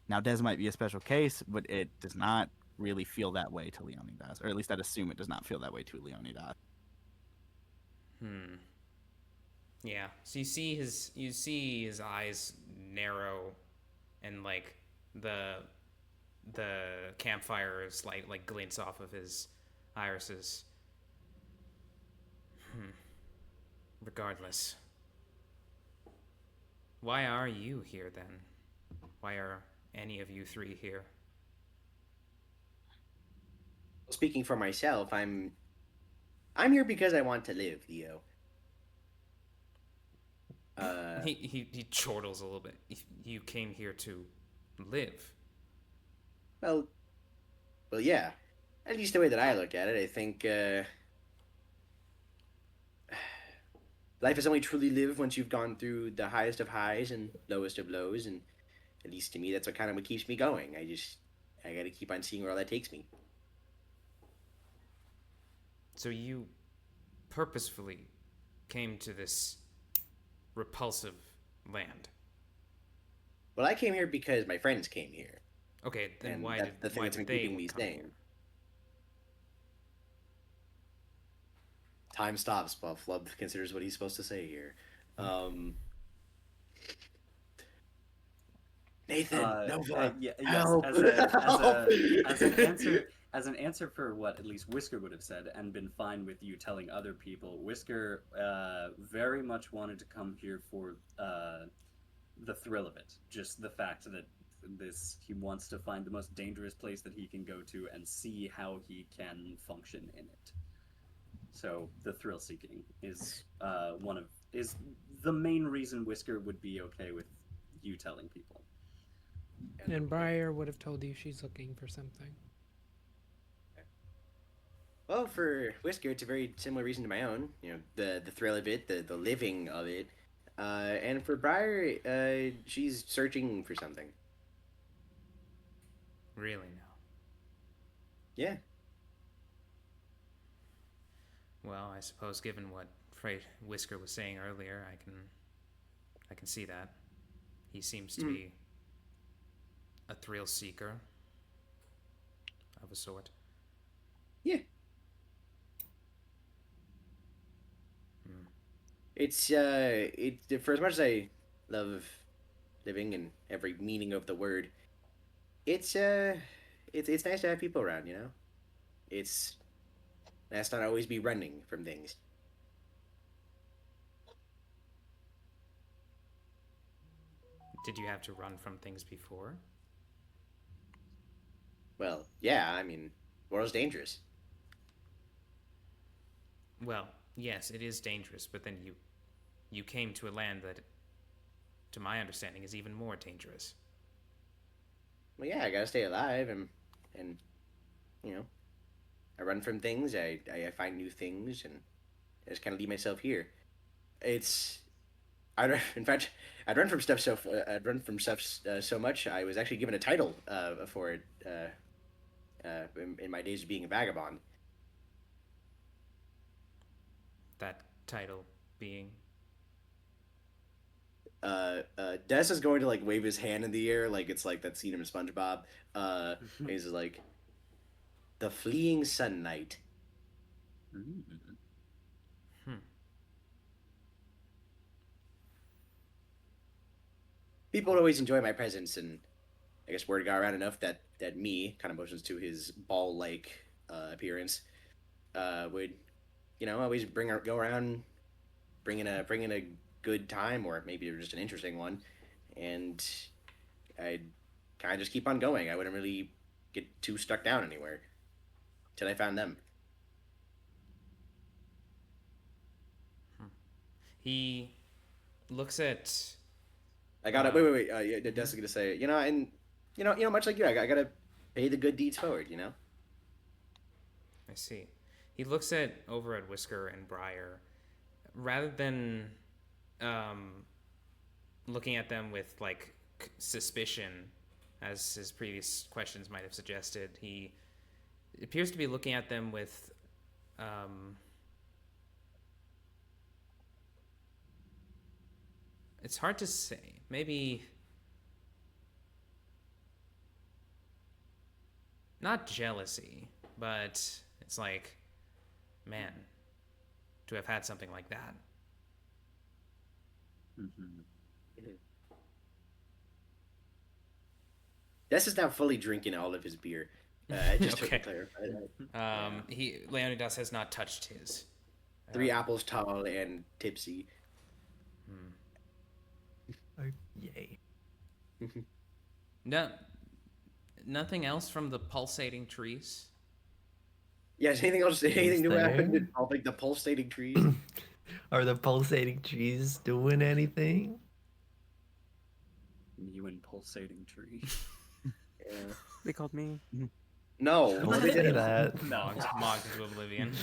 Now, Des might be a special case, but it does not really feel that way to Leonidas, or at least I'd assume it does not feel that way to Leonidas. Yeah. So you see his eyes narrow, and like the campfire is like glints off of his irises. Regardless, why are you here then? Why are any of you three here? Speaking for myself, I'm here because I want to live, Leo. He chortles a little bit. You came here to live. Well, yeah. At least the way that I look at it, I think life is only truly lived once you've gone through the highest of highs and lowest of lows, and at least to me, that's what keeps me going. I got to keep on seeing where all that takes me. So you purposefully came to this repulsive land. Well, I came here because my friends came here. Okay, then And why that's did the thing why that's did been they keeping me come staying. here? Time stops while Flub considers what he's supposed to say here. Nathan, Nova, yes, help. as an answer for what at least Whisker would have said and been fine with you telling other people, Whisker very much wanted to come here for the thrill of it. Just the fact that he wants to find the most dangerous place that he can go to and see how he can function in it. So the thrill seeking is the main reason Whisker would be okay with you telling people. And Briar would have told you she's looking for something. Well, for Whisker, it's a very similar reason to my own. You know, the thrill of it, the living of it. And for Briar, she's searching for something. Really now? Yeah. Well, I suppose given what Whisker was saying earlier, I can see that. He seems to be a thrill seeker of a sort. Yeah. It's for as much as I love living in every meaning of the word, it's nice to have people around, you know? It's nice not always be running from things. Did you have to run from things before? Well, yeah, I mean, the world's dangerous. Well, yes, it is dangerous, but then you came to a land that, to my understanding, is even more dangerous. Well, yeah, I gotta stay alive, and you know, I run from things. I find new things, and I just kind of leave myself here. It's in fact, I'd run from stuff so much. I was actually given a title for it in my days of being a vagabond. That title being. Des is going to like wave his hand in the air like it's like that scene in SpongeBob. He's just like the fleeing Sun Knight. People would always enjoy my presence, and I guess word got around enough that me kind of motions to his ball-like appearance would always go around bringing a good time, or maybe just an interesting one, and I'd kind of just keep on going. I wouldn't really get too stuck down anywhere till I found them. He looks at. I gotta wait. Yeah, Des is gonna say, and much like you, I gotta pay the good deeds forward. I see. He looks over at Whisker and Briar, rather than looking at them with like suspicion, as his previous questions might have suggested. He appears to be looking at them with it's hard to say. Maybe not jealousy, but it's like, man, to have had something like that. Des is now fully drinking all of his beer. Just Okay. to clarify. Leonidas has not touched his. 3 apples tall and tipsy. Oh, yay. No, nothing else from the pulsating trees. Yeah, is anything else? Anything new there? happened? I'll think the pulsating trees. Are the pulsating trees doing anything? You and pulsating tree. Yeah. They called me. No, Don't say that. Mogged into oblivion.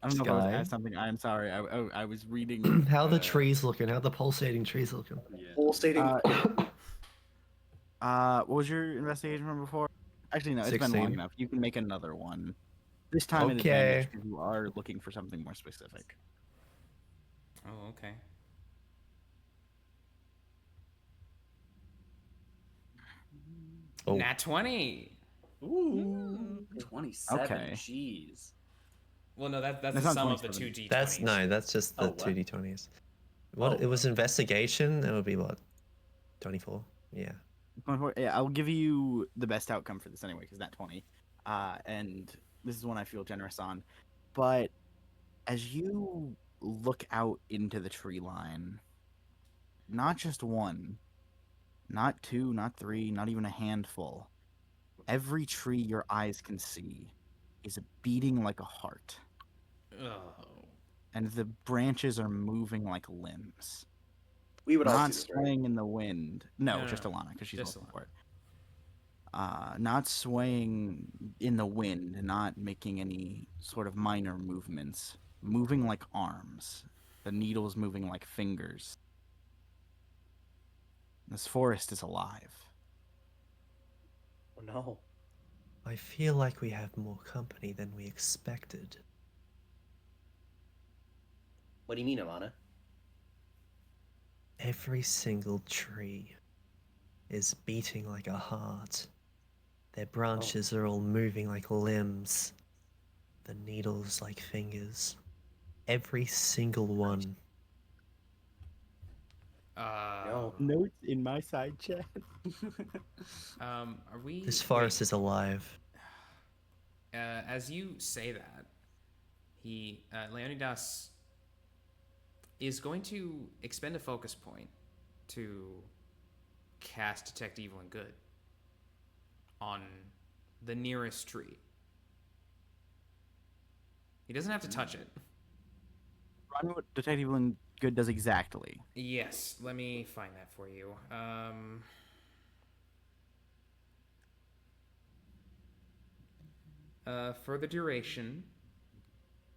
I don't know if I was Sky? asked something. I'm sorry. I was reading. How the trees looking? How the pulsating trees looking? Pulsating. What was your investigation from before? Actually, no, it's been long 16. enough. You can make another one. This time at Okay. advantage because you are looking for something more specific. Oh, okay. Oh. Nat 20. Ooh, 27. Okay. Jeez. Well, no, that's That's the not sum of the 27. 2 d20s. That's just the Oh, what? 2d20s. What Oh, it was investigation? That would be what? 24. Yeah. Yeah, I'll give you the best outcome for this anyway, because that 20. And this is one I feel generous on. But as you look out into the tree line, not just one, not two, not three, not even a handful, every tree your eyes can see is beating like a heart. Oh. And the branches are moving like limbs. We would all Not see this, right? swaying in the wind. No, No, just no, Alana, because she's just looking Alana. for it. Not swaying in the wind, not making any sort of minor movements. Moving like arms. The needles moving like fingers. This forest is alive. Oh no. I feel like we have more company than we expected. What do you mean, Alana? Every single tree is beating like a heart. Their branches are all moving like limbs. The needles like fingers. Every single one. No. Notes in my side chat. Are we? This forest is alive. As you say that, Leonidas is going to expend a focus point to cast Detect Evil and Good on the nearest tree. He doesn't have to touch it. I know what Detective and Good does exactly. Yes, let me find that for you. For the duration,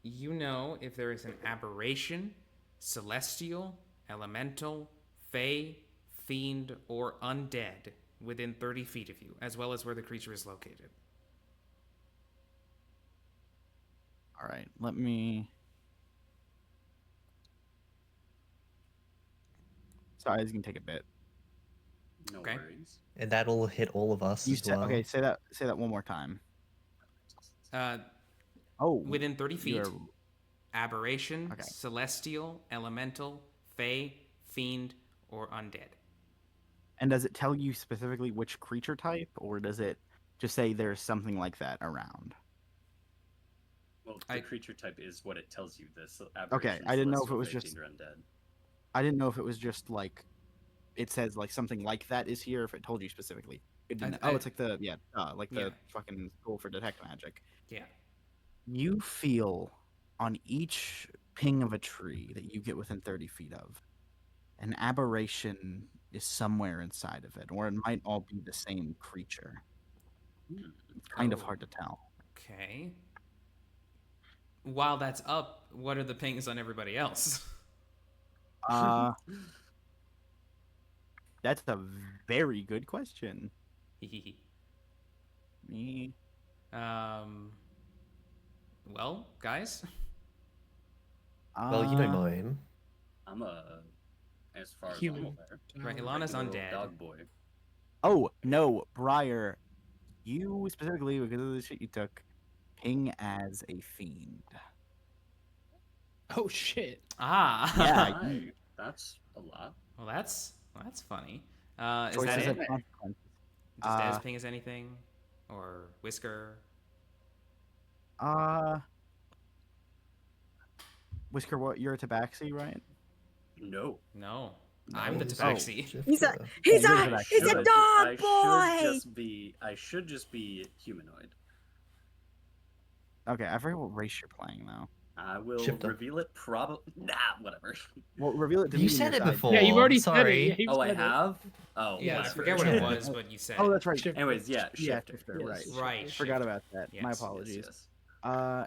you know if there is an aberration, celestial, elemental, fey, fiend, or undead within 30 feet of you, as well as where the creature is located. All right, let me. Sorry, this is gonna take a bit. No Okay. worries. And that'll hit all of us You as said well. okay. Say that one more time. Oh, within 30 feet. you're- Aberration, Okay. celestial, elemental, fey, fiend, or undead. And does it tell you specifically which creature type, or does it just say there's something like that around? Well, the creature type is what it tells you. This Okay, I didn't know if it celestial, was fey, just. fiend, or undead. I didn't know if it was just like it says like something like that is here. If it told you specifically, good to know. Oh, it's like the Yeah. fucking school for detect magic. Yeah. You feel on each ping of a tree that you get within 30 feet of, an aberration is somewhere inside of it, or it might all be the same creature. It's kind of hard to tell. Okay. While that's up, what are the pings on everybody else? That's a very good question. Me. Well, guys. Well, you know mine. I'm as far Human. as I'm aware. Right, Ilana's regular old undead. Dog boy. Oh no, Briar, you specifically because of the shit you took, ping as a fiend. Oh shit. Ah. Yeah, Hi. That's a lot. Well, that's funny. Is Choices that have it? consequences. Does Dez ping as anything, or Whisker? Whisker, what? You're a tabaxi, right? No. No. I'm the he's tabaxi. He's a you're the dog boy. I should just be humanoid. Okay, I forget what race you're playing though. I will Shifter. reveal it probably. Nah, whatever. Well, reveal it to me. You when said you're it side. before. Yeah, you've already Sorry. said it. Yeah, Oh, I said it. have. Oh, Yeah, I whatever. forget what it was, but you said Oh, it. that's right. Shifter. Anyways, yeah, shifter. Shifter, Yes, right. shifter. Right. Forgot about that. My Yes, apologies. Yes.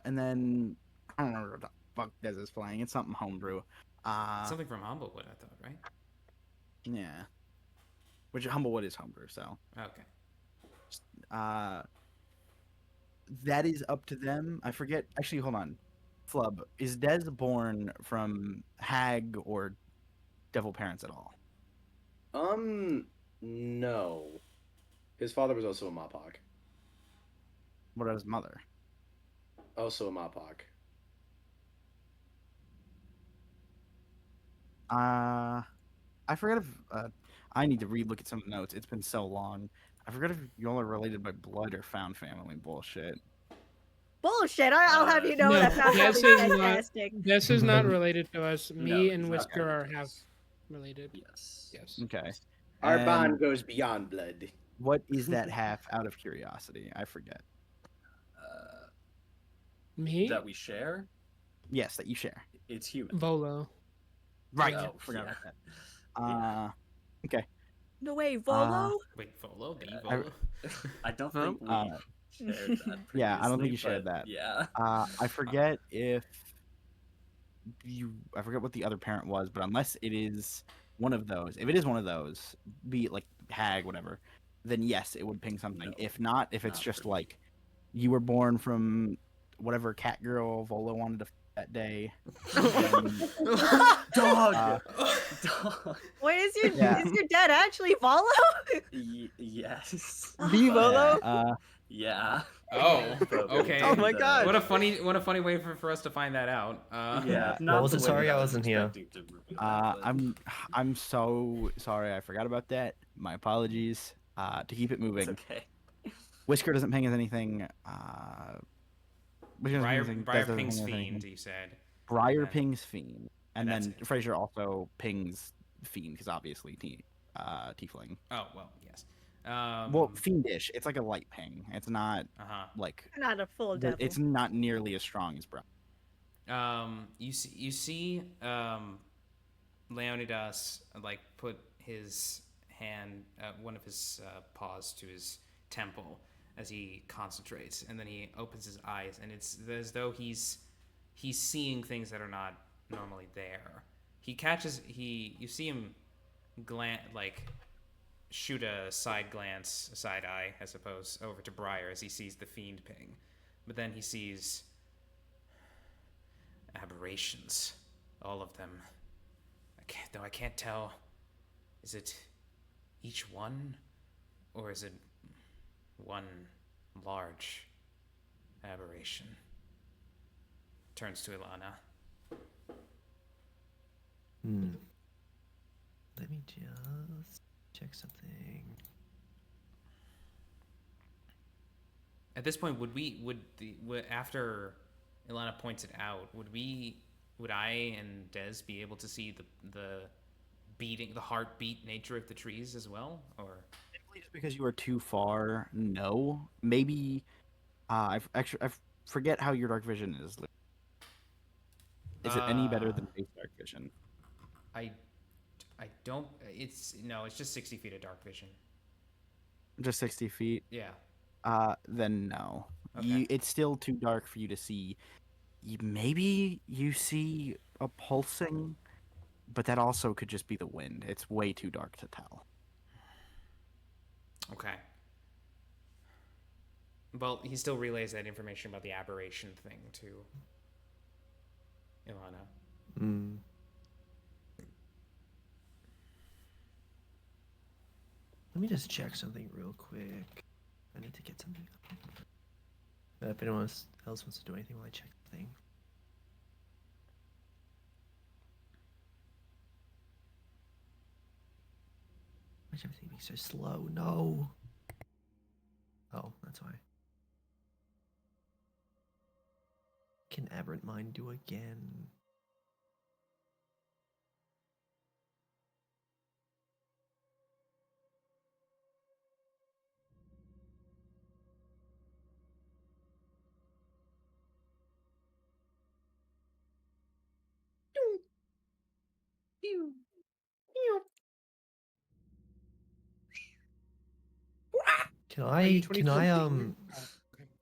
And then I don't know what the fuck Dez is playing. It's something homebrew. Something from Humblewood, I thought, right? Yeah. Which Humblewood is homebrew, so Okay. that is up to them. I forget. Actually, hold on. Flub, is Dez born from hag or devil parents at all? No. His father was also a Mapok. What about his mother? Also a Mapok. I forget if I need to relook at some of the notes. It's been so long. I forget if y'all are related by blood or found family bullshit. Bullshit. I'll have you know No, that found this family is not. fantastic. This is not related to us. No, Me he's and not Whisker are related to have us. related. Yes. Yes. Okay. Our And bond goes beyond blood. what is that half out of curiosity? I forget. Me? That we share. Yes, that you share. It's human. Volo. Right. Oh, Forgot yeah. about that. Okay. No way, Volo? Wait, Volo? The I- Volo? I don't think we shared that. Yeah, I don't think you previously, shared but that. Yeah. I forget if I forget what the other parent was, but unless it is one of those, if it is one of those, be it like hag, whatever, then yes, it would ping something. No, if not, if it's not just for me. like you were born from whatever cat girl Volo wanted to that day. Dog. Dog. Wait, is your Yeah. dad actually Volo? Yes. The Volo? Yeah. Oh, But okay. Oh my God. What a funny way for us to find that out. Yeah. What was the it? way Sorry, that I was wasn't here. expecting to reveal that, but I'm so sorry. I forgot about that. My apologies. To keep it moving. It's okay. Whisker doesn't ping as anything. Whisker doesn't ping Briar, as anything, Dez Briar doesn't pings ping as fiend, anything. you said. Briar And- pings fiend, and and that's then it. Fraser also pings fiend because obviously tiefling. Oh, well, yes. Well, fiendish. It's like a light ping. It's not like Not a full devil. it's not nearly as strong as Briar. You see Leonidas like put his hand, one of his paws to his temple as he concentrates, and then he opens his eyes, and it's as though he's he's seeing things that are not normally there. You see him shoot a side eye, I suppose, over to Briar as he sees the fiend ping. But then he sees aberrations, all of them. I can't tell. Is it each one, or is it one large aberration? Turns to Ilana. Let me just check something. At this point, after Ilana points it out, would I and Des be able to see the heartbeat nature of the trees as well, or? Just because you are too far, no. Maybe I forget how your dark vision is. Is it any better than base dark vision? I don't. It's just 60 feet of dark vision. Just 60 feet. Yeah. Then no. Okay. It's still too dark for you to see. Maybe you see a pulsing, but that also could just be the wind. It's way too dark to tell. Okay. Well, he still relays that information about the aberration thing to Ilana. Let me just check something real quick. I need to get something up. If anyone else wants to do anything while I check the thing. Why is everything being so slow? No. Oh, that's why. Can Aberrant Mind do again? Can I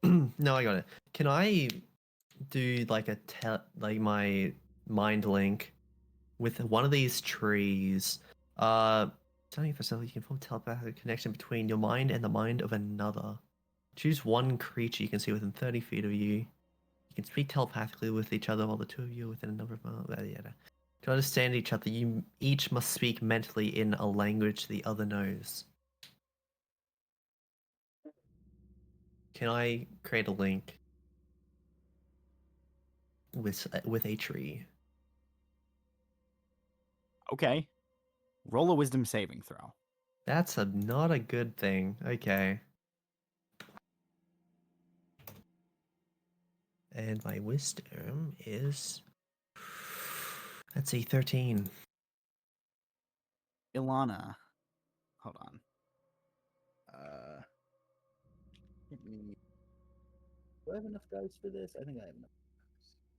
no, I got it. Can I do like my mind link with one of these trees? Telling for yourself you can form telepathic connection between your mind and the mind of another. Choose one creature you can see within 30 feet of you. You can speak telepathically with each other while the two of you are within a number of miles. To understand each other, you each must speak mentally in a language the other knows. Can I create a link with a tree? Okay. Roll a wisdom saving throw. That's not a good thing. Okay. And my wisdom is, let's see, 13. Ilana. Hold on. Do I have enough dice for this? I think I have enough.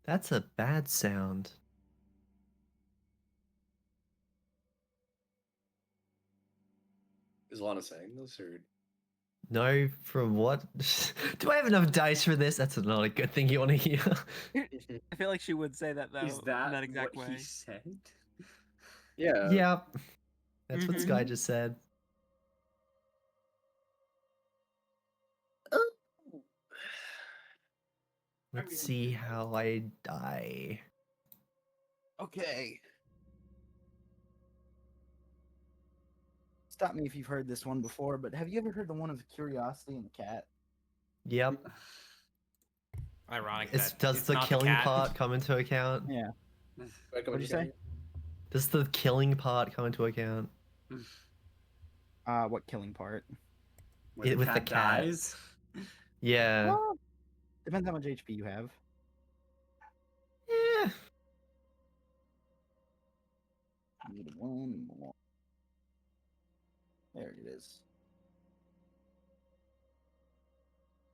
That's a bad sound. Is Lana saying this or? No, from what? Do I have enough dice for this? That's not a good thing you want to hear. I feel like she would say that though. Is that in that exact what way. he said? Yeah. Yep. That's what Sky just said. Let's see how I die. Okay. Stop me if you've heard this one before, but have you ever heard the one of the curiosity and the cat? Yep. Ironic Does it's the not killing cat. part come into account? Yeah. What'd What'd you say? Does the killing part come into account? What killing part? Where With the cat. dies? Yeah. Well, depends how much HP you have. Yeah. Need one more. There it is.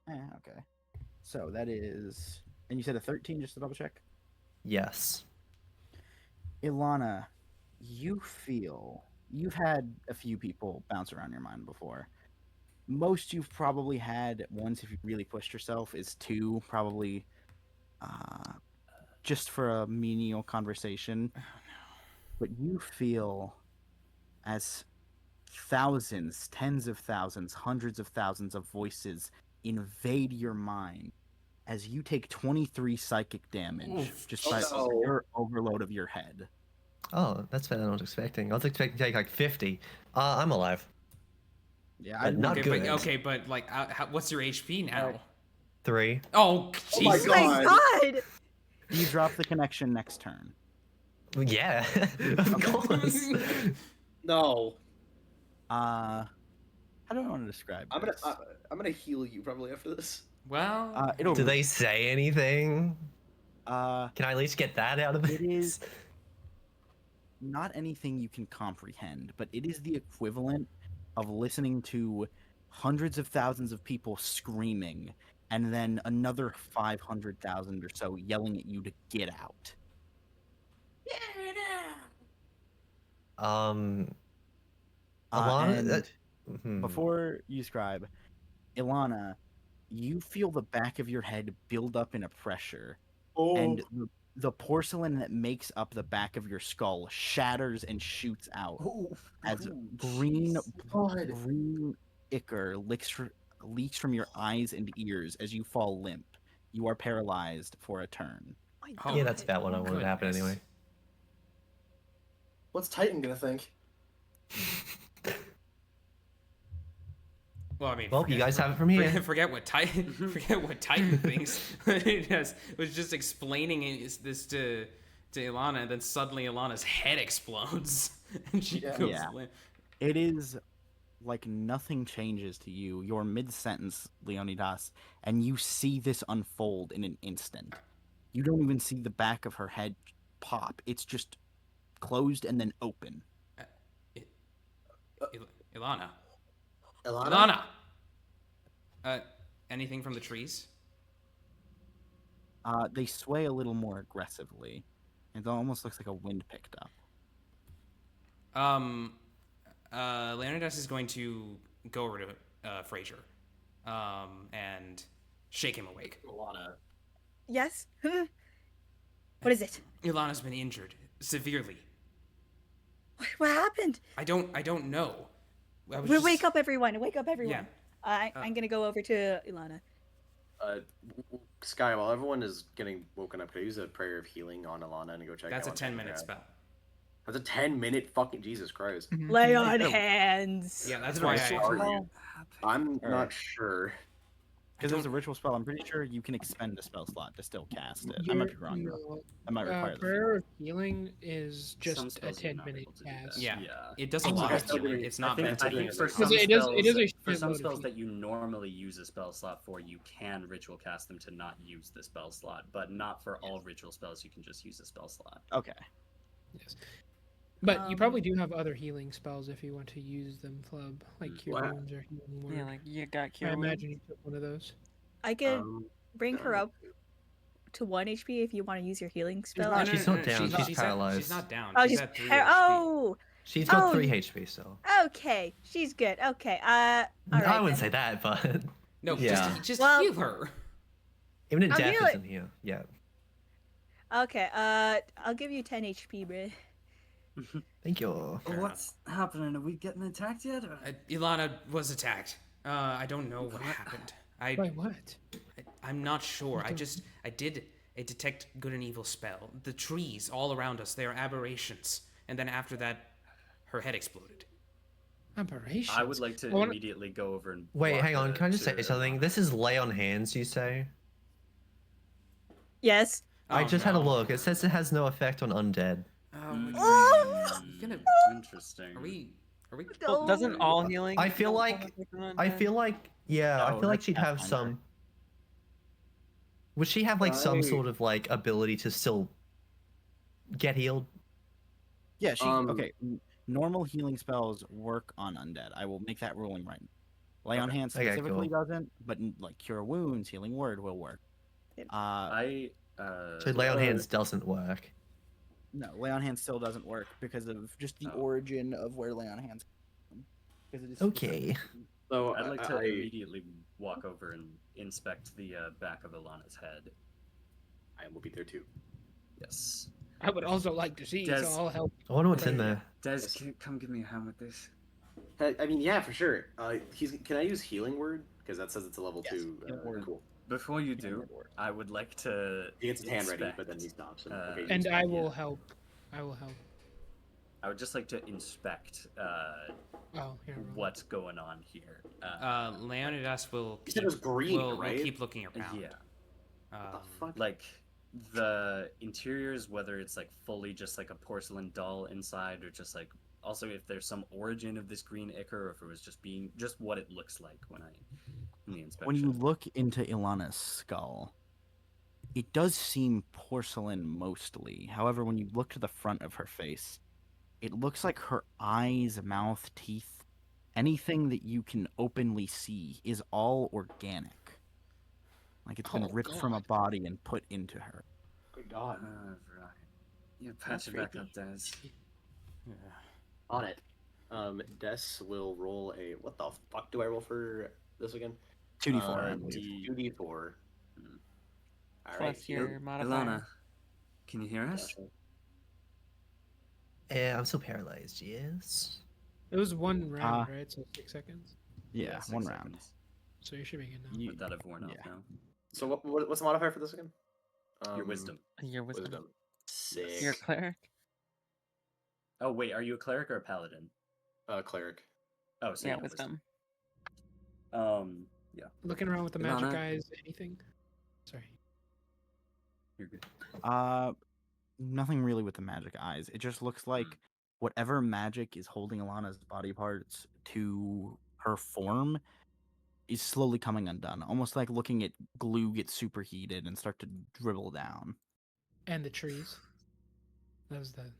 Okay. So that is, and you said a 13, just to double check? Yes. Ilana, you feel you've had a few people bounce around your mind before. Most you've probably had once, if you really pushed yourself, is two, probably just for a menial conversation, but you feel as thousands, tens of thousands, hundreds of thousands of voices invade your mind as you take 23 psychic damage just by your overload of your head. Oh, that's better than I was expecting. I was expecting to take like 50. I'm alive. Yeah, But not okay, good. but like, what's your HP now? 3. Oh, Jesus. Oh my god! Do you drop the connection next turn? Yeah, of course. No. How do I want to describe I'm this? gonna heal you probably after this. Well, Do they say anything? Can I at least get that out of this? It is not anything you can comprehend, but it is the equivalent of listening to hundreds of thousands of people screaming and then another 500,000 or so yelling at you to get out. Ilana, Before you scribe, Ilana, you feel the back of your head build up in a pressure, and the porcelain that makes up the back of your skull shatters and shoots out as green ichor leaks from your eyes and ears as you fall limp. You are paralyzed for a turn. yeah, that's about what I wanted to happen anyway. What's Titan gonna think? Well, I mean, well, you guys have it from here. Forget what Titan thinks. It was just explaining this to Ilana, and then suddenly Ilana's head explodes, and she goes. Yeah. It is like nothing changes to you. You're mid-sentence, Leonidas, and you see this unfold in an instant. You don't even see the back of her head pop. It's just closed and then open. Ilana. Anything from the trees? They sway a little more aggressively. It almost looks like a wind picked up. Leonidas is going to go over to Frazier, and shake him awake. Ilana. Yes? What is it? Ilana's been injured severely. What happened? I don't know. Wake up, everyone! Wake up, everyone! Yeah. I'm gonna go over to Ilana. Sky, while everyone is getting woken up, could I use a prayer of healing on Ilana and go check That's out? a 10-minute spell. That's a 10-minute fucking Jesus Christ. Lay on hands. Yeah, that's why I'm not sure. Because it's a ritual spell, I'm pretty sure you can expend a spell slot to still cast it. I might be wrong. No, I might require prayer of healing is just a spells you're not 10-minute able to do cast. that. Yeah. Yeah. It does a lot of healing. It's not I meant think, to I be. think for Because some it is a for some shitload of spells healing. that you normally use a spell slot for, you can ritual cast them to not use the spell slot, but not for all ritual spells. You can just use a spell slot. Okay. Yes. But you probably do have other healing spells if you want to use them, Flub, like Cure Wounds or Healing Word. Yeah, like you got Cure I Wounds. imagine you took one of those. I could bring her up to 1 HP if you want to use your healing spell. No, she's not down. She's paralyzed. She's not down. Oh, she's at 3 HP. oh. She's got 3 HP still. Okay, she's good. Okay. All I right, wouldn't then. say that, but No, yeah. just Well, heal her. Even in I'll death heal it. isn't here. Yeah. Okay. I'll give you 10 HP, bruh. Thank you. What's happening? Are we getting attacked yet? Or... Ilana was attacked. I don't know what happened. Wait, what? I'm not sure. I did a detect good and evil spell. The trees all around us, they are aberrations. And then after that, her head exploded. Aberrations? I would like to immediately go over and... Wait, hang on. Can I just say something? This is lay on hands, you say? Yes. I just had a look. It says it has no effect on undead. Interesting. Are we? Well, doesn't all healing? I feel like yeah, I feel like she'd have some. Would she have like some sort of like ability to still get healed? Yeah, she okay. Normal healing spells work on undead. I will make that ruling right now. Lay on hands specifically doesn't, but like cure wounds, healing word will work. So lay on hands doesn't work. No, lay on hands still doesn't work because of just the origin of where lay on hands. Because it is okay. So I'd like to immediately walk over and inspect the back of Ilana's head. I will be there too. Yes. I would also like to see, so I'll help. I wonder what's in Fraser. there. Des, come give me a hand with this. I mean, yeah, for sure. Can I use healing word? Because that says it's a level 2. Cool. Before you do, I would like to. He gets his hand ready, inspect, but then he stops. Okay, And I will help. I will help. I would just like to inspect what's going on here. Leonidas will You said it was green, right? will keep looking around. Yeah. What the fuck? Like the interiors, whether it's like fully just like a porcelain doll inside, or just like also if there's some origin of this green ichor, or if it was just what it looks like in the inspection. When you look into Ilana's skull, it does seem porcelain mostly. However, when you look to the front of her face, it looks like her eyes, mouth, teeth, anything that you can openly see is all organic. Like it's been ripped from a body and put into her. Good God. Right. Yeah, patch it back up, Des. Yeah. On it. Des will roll a. What the fuck do I roll for this again? 2d4, I believe. 2d4. All right. Plus your modifier. Ilana, can you hear us? I'm still paralyzed. Yes. It was one round, right? So 6 seconds. Yeah, 6 one seconds. round. So you should be good now. Would that have worn off now? So what's the modifier for this again? Your wisdom. Your wisdom. Sick. You're a cleric. Oh wait, are you a cleric or a paladin? Cleric. Oh, so Yeah, wisdom. Yeah. Looking around with the magic Ilana? eyes, anything? Sorry. You're good. Nothing really with the magic eyes. It just looks like whatever magic is holding Alana's body parts to her form is slowly coming undone. Almost like looking at glue get superheated and start to dribble down. And the trees. That was the.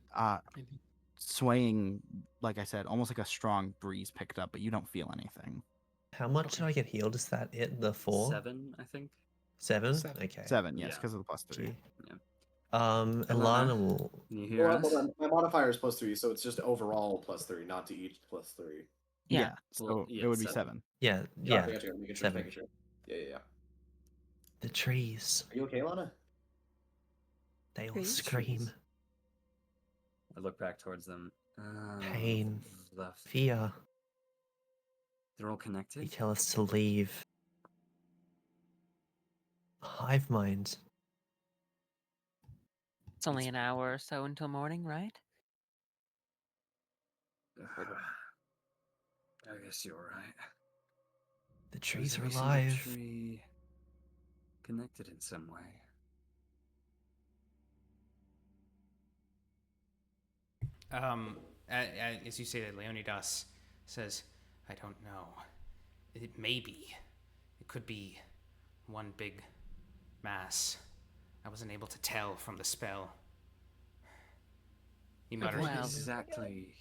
Swaying, like I said, almost like a strong breeze picked up, but you don't feel anything. How much did I get healed? Is that it? The 4? 7, I think. 7? Seven. Okay. 7, yes, Yeah. because of the plus 3. Yeah. Ilana will. Can you hear us? Hold on. My modifier is +3, so it's just overall +3, not to each +3. Yeah, so Well, yeah, it would be 7. 7. Yeah, Yeah. yeah. Making sure, 7. making sure. Yeah. The trees. Are you okay, Lana? They all Trees? scream. I look back towards them. Pain. Left. Fear. They're all They connected. tell us to leave. Hive mind. It's only an hour or so until morning, right? I guess you're right. The trees are Every single alive. Tree connected in some way. As you say that, Leonidas says, I don't know. It may be. It could be one big mass. I wasn't able to tell from the spell. He mutters. Well. Exactly.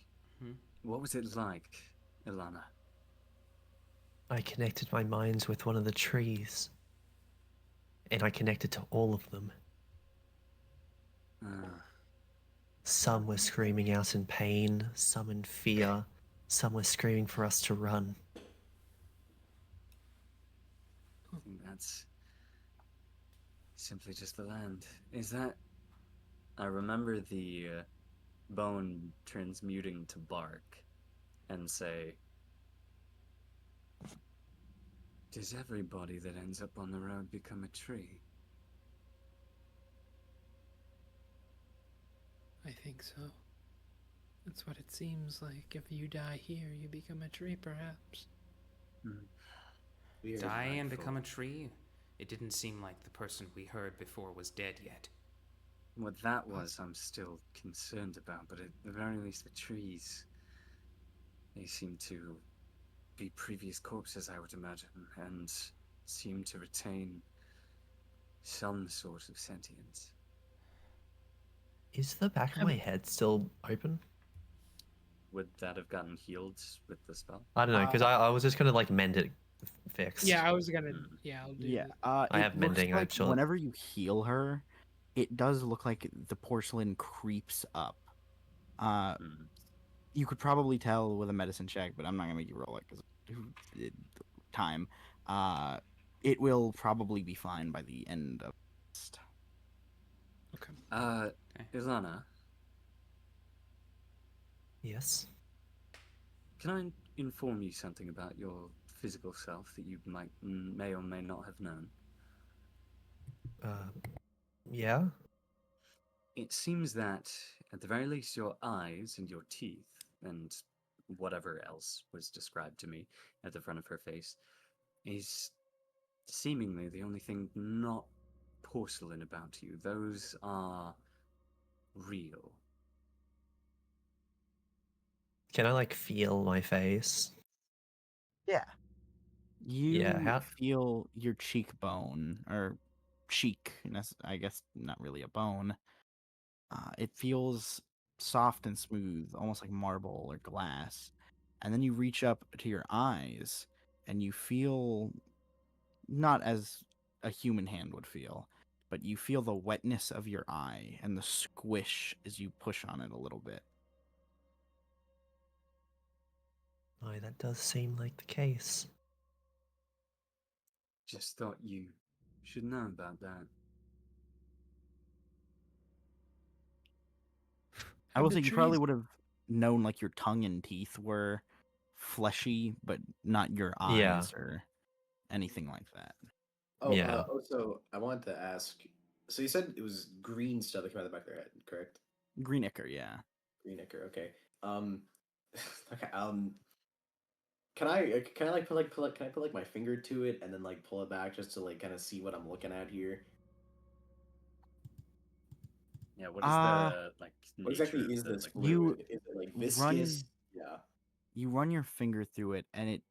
What was it like, Ilana? I connected my minds with one of the trees. And I connected to all of them. Some were screaming out in pain, some in fear, some were screaming for us to run. I think that's simply just the land. Is that... I remember the bone transmuting to bark and say, does everybody that ends up on the road become a tree? I think so. That's what it seems like. If you die here, you become a tree, perhaps. Die and become a tree? It didn't seem like the person we heard before was dead yet. What that was, I'm still concerned about, but at the very least, the trees, they seem to be previous corpses, I would imagine, and seem to retain some sort of sentience. Is the back of my head still open? Would that have gotten healed with the spell? I don't know, because I was just gonna like mend it fixed. Yeah, I was gonna. Yeah, I'll do. Yeah, that. I have it looks mending, I'm like sure. whenever you heal her, it does look like the porcelain creeps up. You could probably tell with a medicine check, but I'm not gonna make you roll it because time. It will probably be fine by the end of. Okay. Ilana, Yes. can I inform you something about your physical self that you may or may not have known? Yeah. It seems that, at the very least, your eyes and your teeth, and whatever else was described to me at the front of her face, is seemingly the only thing not porcelain about you. Those are real. Can I like feel my face? Yeah. Yeah. You How? feel your cheekbone, or cheek, I guess not really a bone. It feels soft and smooth, almost like marble or glass. And then you reach up to your eyes and you feel not as a human hand would feel, but you feel the wetness of your eye and the squish as you push on it a little bit. Oh, that does seem like the case. Just thought you should know about that. I will the say you probably trees- would have known like your tongue and teeth were fleshy, but not your Yeah. eyes or anything like that. Oh, Yeah. so I wanted to ask. So you said it was green stuff that came out of the back of their head, correct? Green ichor, yeah. Green ichor. Okay. Okay. Can I like can I put like my finger to it and then like pull it back just to like kind of see what I'm looking at here? Yeah, what is Uh, the like What nature exactly of is the this like you fluid? Is it like run viscous? Yeah. you run your finger through it and it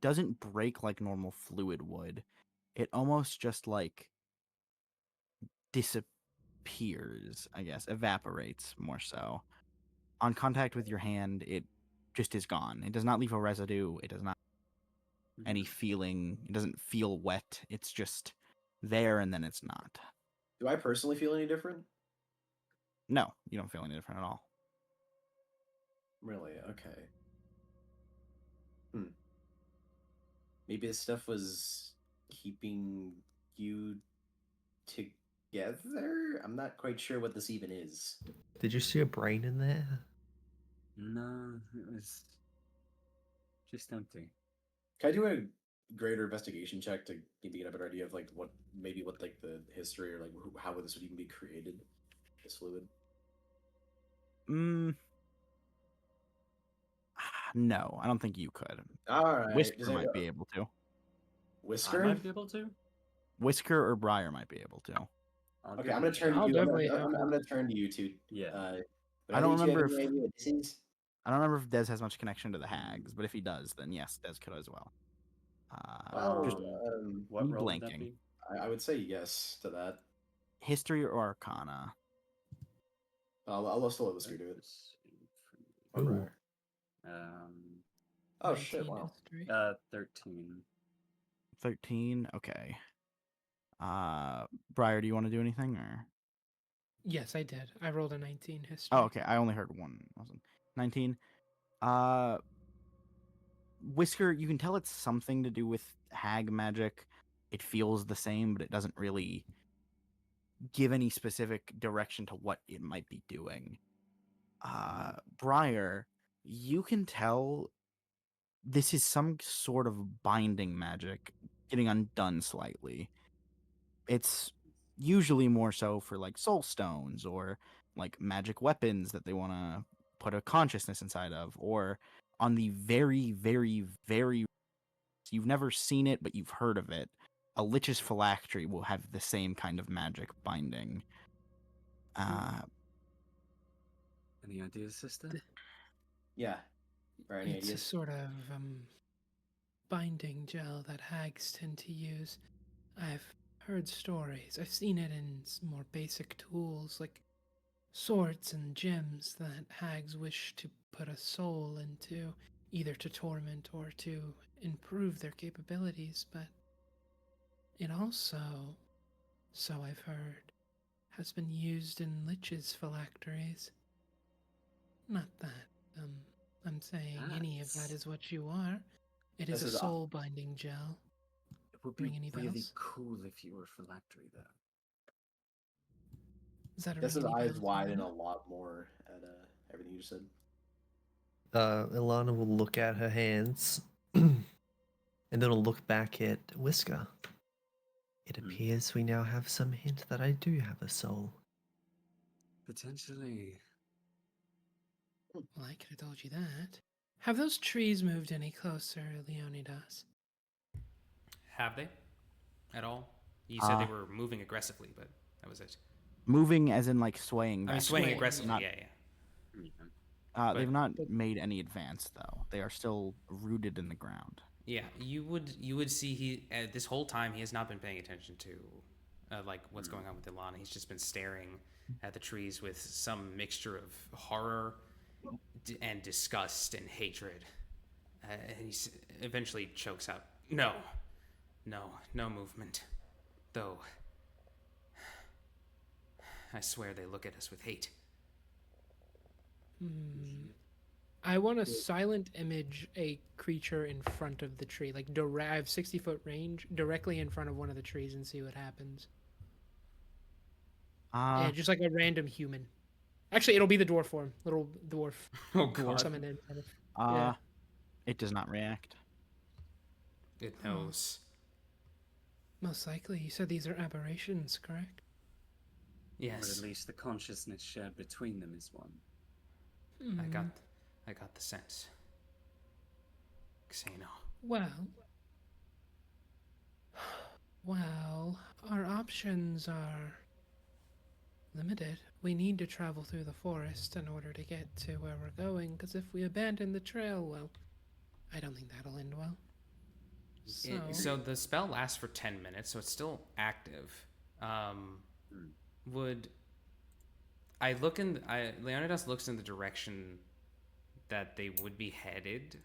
doesn't break like normal fluid would. It almost just like disappears, I guess, evaporates more so. On contact with your hand, it just is gone. It does not leave a residue. It does not any feeling. It doesn't feel wet. It's just there and then it's not. Do I personally feel any different? No, you don't feel any different at all. Really? Okay. Maybe this stuff was keeping you together? I'm not quite sure what this even is. Did you see a brain in there? No, it was just empty. Can I do a greater investigation check to maybe get a better idea of like what like the history or like how this would even be created? This fluid. No, I don't think you could. All right. Whisker might be able to. I Whisker? might be able to. Whisker or Briar might be able to. Okay, I'm gonna turn to I'll you. definitely I'm have gonna turn to you two. Yeah. But I don't think you have remember any if idea what this is? I don't remember if Dez has much connection to the hags, but if he does, then yes, Dez could as well. Just What me role would that blanking. be? I would say yes to that. History or Arcana? I'll still let Whisker do it. Or Ooh. Briar. Oh 19 shit! Wow. history. 13. 13. Okay. Briar, do you want to do anything or? Yes, I did. I rolled a 19 history. Oh, okay. I only heard one. 19. Whisker, you can tell it's something to do with hag magic. It feels the same, but it doesn't really give any specific direction to what it might be doing. Briar, you can tell this is some sort of binding magic getting undone slightly. It's usually more so for like soul stones or like magic weapons that they want to put a consciousness inside of, or on the very, very, very, you've never seen it, but you've heard of it. A lich's phylactery will have the same kind of magic binding. Any ideas, sister? Yeah. Or any It's a ideas? sort of binding gel that hags tend to use. I've heard stories. I've seen it in more basic tools like swords and gems that hags wish to put a soul into, either to torment or to improve their capabilities, but it also, so I've heard, has been used in liches' phylacteries. Not that, I'm saying any of that That's- is what you are. It is This a is soul binding gel. It would be Ring any really bells? cool if you were phylactery, though. Does that ring Guess his any eyes bells, widen Ilana? a lot more at everything you just said. Ilana will look at her hands and then will look back at Whisker. It appears we now have some hint that I do have a soul. Potentially. Well, I could have told you that. Have those trees moved any closer, Leonidas? Have they? At all? You said they Uh, were moving aggressively, but that was it. Moving as in like swaying I mean, back. and swaying forth, aggressively, not- yeah. they've But- not made any advance though. They are still rooted in the ground. Yeah, you would see he this whole time he has not been paying attention to like what's going on with Ilana. He's just been staring at the trees with some mixture of horror and disgust and hatred. And he eventually chokes out, "No, no movement. Though I swear they look at us with hate." I want to silent image a creature in front of the tree, like I have 60-foot range directly in front of one of the trees and see what happens. Yeah, just like a random human. Actually, it'll be the dwarf form, little dwarf. Oh god. Summon in. Yeah. It does not react. It knows. Most likely, you said these are aberrations, correct? Yes. Or at least the consciousness shared between them is one. I got the sense. Xeno. Well, our options are limited. We need to travel through the forest in order to get to where we're going, because if we abandon the trail, well, I don't think that'll end well. So the spell lasts for 10 minutes, so it's still active. Would I look in? Leonidas looks in the direction that they would be headed.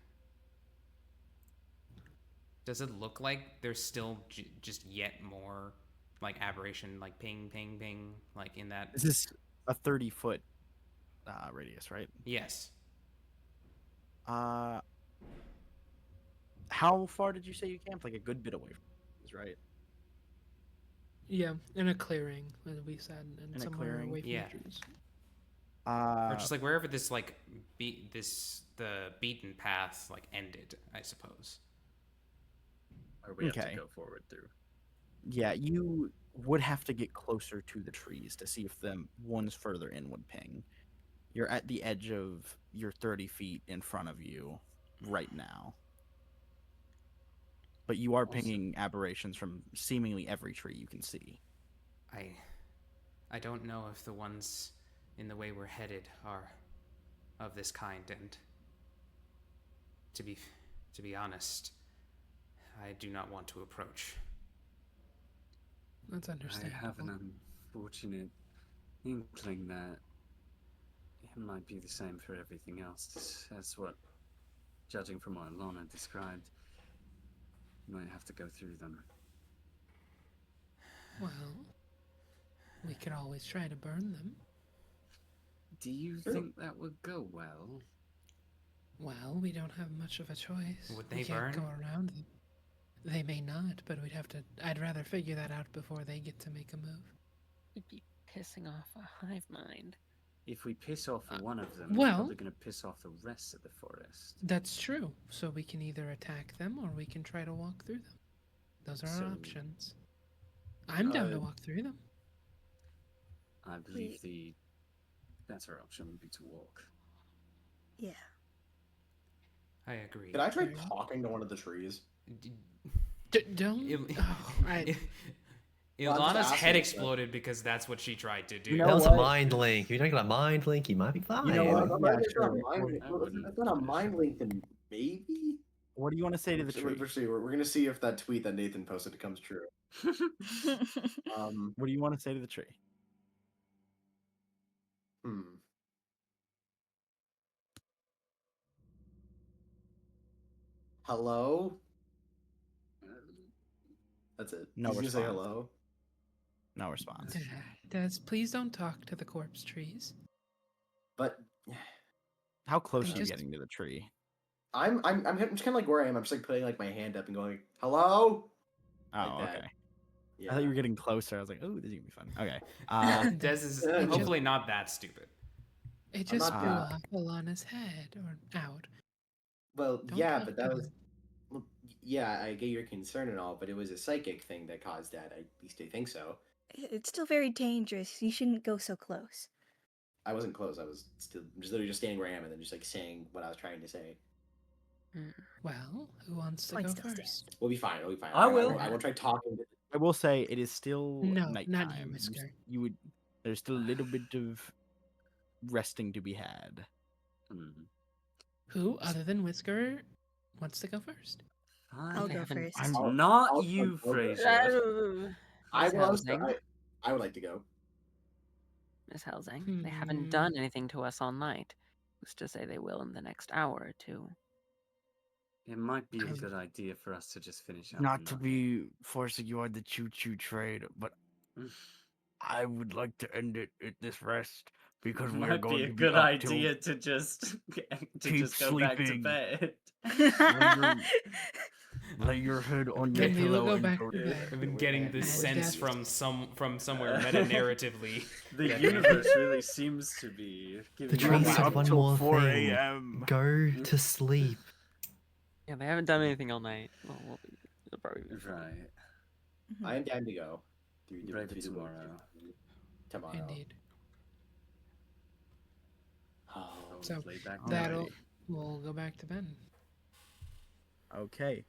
Does it look like there's still just yet more like aberration, like ping, ping, ping, like in that? This is a 30-foot radius, right? Yes. How far did you say you camped? Like a good bit away from this, right? Yeah, in a clearing, as we said, and In a somewhere clearing? away from Yeah. the trees. Or just like wherever this like the beaten path like ended, I suppose. Or we have Okay. to go forward through. Yeah, you would have to get closer to the trees to see if the ones further in would ping. You're at the edge of your 30 feet in front of you right now. But you are pinging aberrations from seemingly every tree you can see. I don't know if the ones in the way we're headed are of this kind, and to be honest, I do not want to approach. That's understandable. I have an unfortunate inkling that it might be the same for everything else. That's what, judging from what Lana described, you might have to go through them. Well, we could always try to burn them. Do you think that would go well? Well, we don't have much of a choice. Would they we can't burn? go around them. They may not, but we'd have to. I'd rather figure that out before they get to make a move. We'd be pissing off a hive mind. If we piss off one of them, well- we're probably going to piss off the rest of the forest. That's true. So we can either attack them or we can try to walk through them. Those are So- our options. I'm down to walk through them. I believe the better option would be to walk. Yeah. I agree. Could I try talking to one of the trees? Don't. Ilana's head asking, exploded because that's what she tried to do. You know That was a what? mind link. If you're talking about mind link, you might be fine. You know what? If Yeah, it's not a sure. mind link- I if wouldn't it's not a finish mind it. link, then maybe. What do you want to say to the tree? We're gonna see if that tweet that Nathan posted becomes true. What do you want to say to the tree? Hello. That's it. No He's gonna say response. hello. No response. Des, please don't talk to the corpse trees. But How close They are you just- getting to the tree? I'm just kind of like where I am. I'm just like putting like my hand up and going, "Hello." Oh, Like that. okay. I thought you were getting closer. I was like, oh, this is gonna be fun. Okay. Des is Yeah, hopefully not that stupid. It I'm just not blew bad. a hole on his head or out. Well, Don't yeah, talk but to that was him. well, yeah. I get your concern and all, but it was a psychic thing that caused that. At least I think so. It's still very dangerous. You shouldn't go so close. I wasn't close. I was still just literally just standing where I am and then just like saying what I was trying to say. Well, who wants to Point go still first? stands. We'll be fine. We'll be fine. I will. I won't try talking. I will say it is still No, not nighttime. you, Whisker. You would. There's still a little bit of resting to be had. Who, other than Whisker, wants to go first? I'll They go haven't- first. Not I'll you, go first. Fraser. I Miss will. Housing. I would like to go. Miss Housing. They haven't done anything to us all night. Who's to say they will in the next hour or two? It might be a good idea for us to just finish up. Not to be forcing you on the choo-choo trade, but I would like to end it at this rest because we are might going be a to be good up till idea to just keep go back to sleeping. bed. Lay your head on your Then we will pillow go and back go to to bed. I've been getting this sense from somewhere meta narratively. The that- universe really seems to be giving The you tree a said lot. one till more 4 thing. a.m. Go to sleep. Yeah, they haven't done anything all night. Well, it'll probably be Right. I am down to go. Ready for tomorrow. Tomorrow. Indeed. Oh, So lay back that'll down. we'll go back to bed. Okay.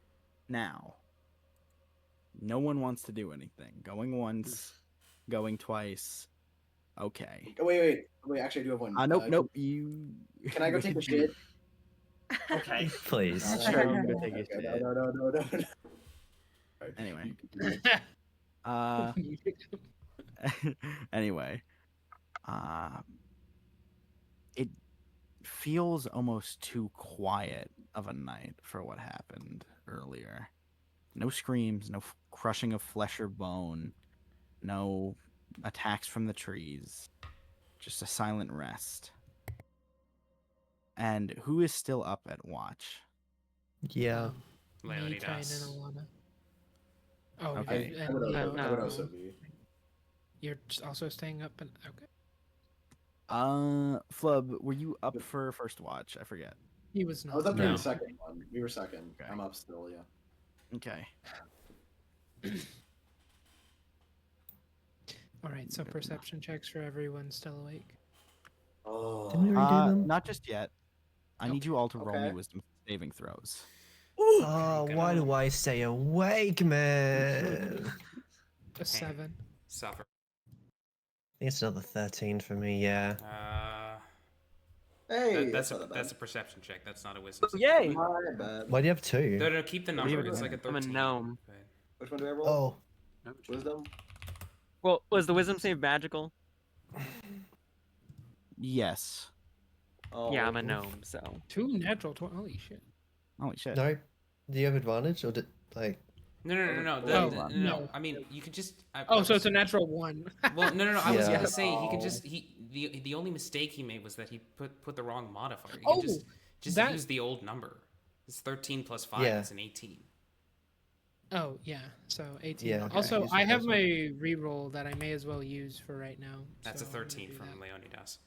Now, no one wants to do anything. Going once, going twice. Okay. Oh, wait. Actually, I do have one. Nope. You. Can I go take a shit? Okay. Please. Sure, you can go take a Okay, shit. No. Anyway. Anyway. It feels almost too quiet of a night for what happened earlier. No screams, no crushing of flesh or bone, no attacks from the trees, just a silent rest. And who is still up at watch? Yeah. Me, Titan, and Leonidas. Alana. Oh, Okay. I would Leo, also be. you're also staying up and okay. Flub, were you up for first watch? I forget. He was I not. was up during No. the second one. We were second. Okay. I'm up still, yeah. Okay. All right, so perception checks for everyone still awake. Oh. Didn't we already do them? Not just yet. I need you all to roll me Okay. wisdom saving throws. Oh, why do I stay awake, man? A 7. Suffer. I think it's another 13 for me, yeah. Hey, That's not a bad. perception check. That's not a wisdom. Yay! My bad. Why do you have two? No, keep the number. It's like a 13. I'm a gnome. But- Which one do I roll? Oh, Wisdom? Well, was the wisdom save magical? Yes. Oh, Yeah, I'm a gnome, so. 2 natural 20. Holy shit. Holy shit. no. Do you have advantage or did, like. No. Oh, No. no. I mean, you could just. Oh, so it's a natural 1. Well, no. I was Yeah. gonna say he could just the only mistake he made was that he put the wrong modifier. He Oh, could just that- use the old number. It's 13 plus 5. Yeah. It's an 18. Oh, yeah. So 18. Yeah, okay. Also, Use I the have first my one. reroll that I may as well use for right now. That's a 13 from Leonidas.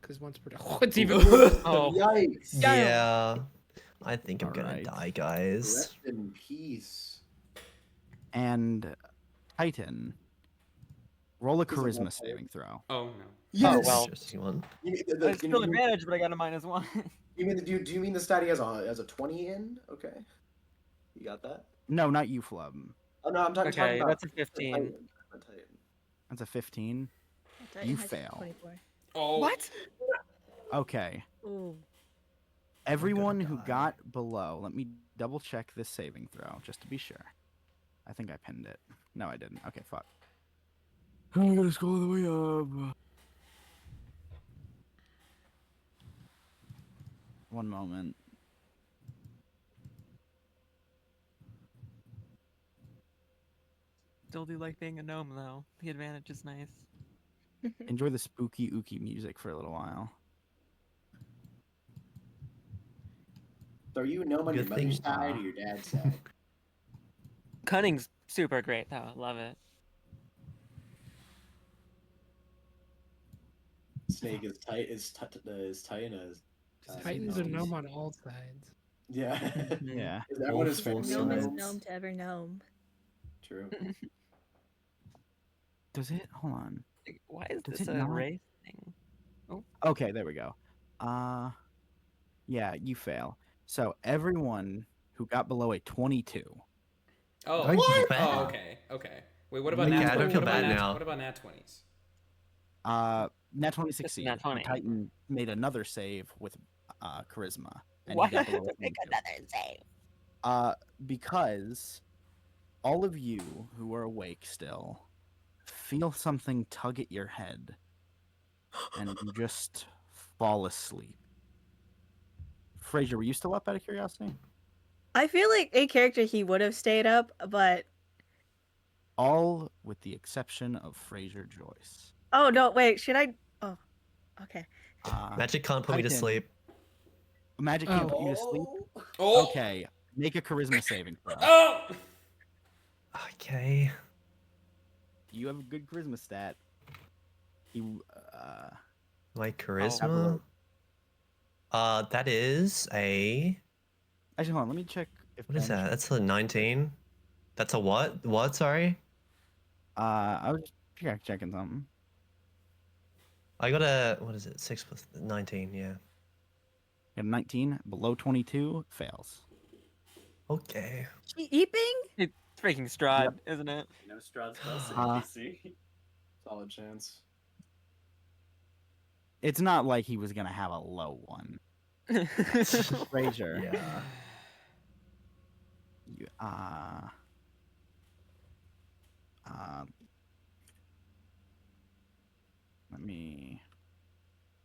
Because once per. Oh, it's even worse. Oh, Yikes! Yeah. I think I'm gonna Alright. die, guys. Rest in peace. And Titan, roll a This is charisma not fair. saving throw. Oh no. Oh, well. Interesting one. You mean, It's still advantage, but I got a -1. do you mean the stat he has a 20 in? Okay. You got that? No, not you, Flub. Oh no, I'm talking Okay, about that's a 15. Titan. That's a 15. Titan You has fail. 24. Oh. What? Okay. Ooh. Everyone who die. got below, let me double check this saving throw just to be sure. I think I pinned it. No, I didn't. Okay, fuck. I gotta scroll all the way up. One moment. Still do like being a gnome, though. The advantage is nice. Enjoy the spooky ooky music for a little while. So are you a gnome on your Good thing- mother's side or your dad's side? Cunning's super great though. Love it. Snake is tight. Is Titan as Titans are gnome on all sides. Yeah. Yeah. Is everyone is Full famous Gnome is sides. gnome to ever gnome. True. Does it? Hold on. Why is Does this it a not? race thing? Okay, there we go. Yeah, you fail. So everyone who got below a 22. Oh, Oh, what? fair. Oh, okay. Wait, what about Okay, nat? I don't What feel about bad nat? now. What about nat 20s? Nat 20 Just succeed. nat 20. But Titan made another save with charisma, and Why he got do I below have a to make 22. another save? Because all of you who are awake still feel something tug at your head, and you just fall asleep. Fraser, were you still up out of curiosity? I feel like a character he would have stayed up, but All with the exception of Fraser Joyce. oh no, wait, should I? Oh, okay. Magic can't put me to Titan, sleep. Magic can't put you to sleep. Oh. Okay, make a charisma saving throw. Oh. Okay. You have a good charisma stat. You My have charisma. That is a. actually hold on. Let me check if What is that? banishment- That's a 19. That's a what? What? Sorry. I was just checking something. I got a. What is it? 6 plus 19. Yeah. You have 19 below 22 fails. Okay. Eeping? It's freaking Strahd, isn't it? You know, Strahd spells DC. Solid chance. It's not like he was gonna have a low one. Fraser. Yeah. You, let me.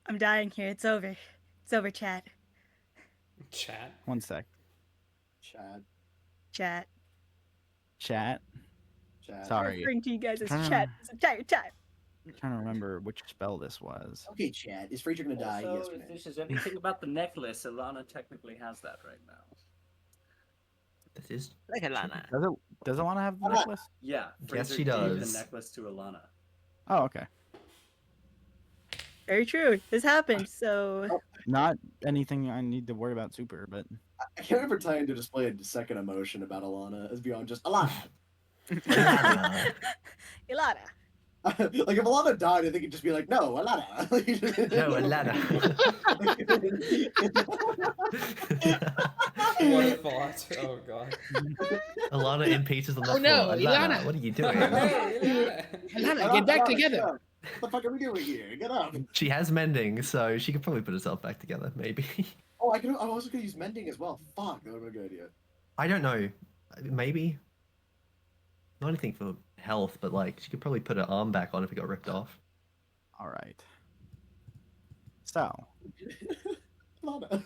I'm dying here. It's over. It's over, chat. Chat. One sec. Chad. Chat. Chat. Chad. Sorry. Referring to you guys as Trying chat to- this entire time. I'm trying to remember which spell this was. Okay, Chad. Is Fraser gonna die? Also, Yes, if man. this is anything about the necklace, Alana technically has that right now. That is. Look at Lana. Does Alana have the Alana. necklace? Yeah, Yes, Fraser she gave does. the necklace to Alana. Oh, okay. Very true. This happened, so Not anything I need to worry about super, but I can't remember Titan to display a second emotion about Alana as beyond just Alana. Alana. Ilana. Like if Alana died, I think it'd just be like, no, Alana. No, Alana. What a thought. Oh god. Alana in pieces on the Oh, floor. no, Alana, Ilana. what are you doing? Alana, get back together. What the fuck are we doing here? Get up. She has mending, so she could probably put herself back together, maybe. Oh, I was also gonna use mending as well. Fuck, that would have been a good idea. I don't know. Maybe. Not anything for health, but like she could probably put her arm back on if it got ripped off. all right. So, Alana.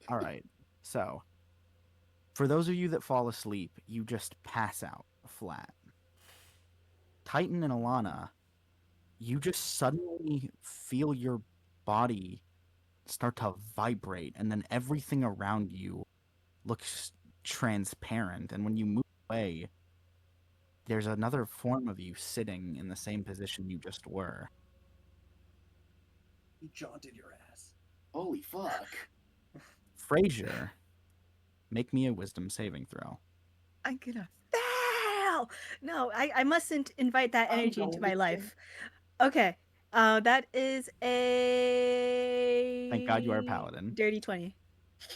all right. So, for those of you that fall asleep, you just pass out flat. Titan and Alana, you just suddenly feel your body start to vibrate, and then everything around you looks transparent. And when you move away, there's another form of you sitting in the same position you just were. He jaunted your ass. Holy fuck. Fraser, make me a wisdom saving throw. I'm gonna fail. No, I mustn't invite that energy into my life. Okay. That is a Thank God you are a paladin. dirty 20.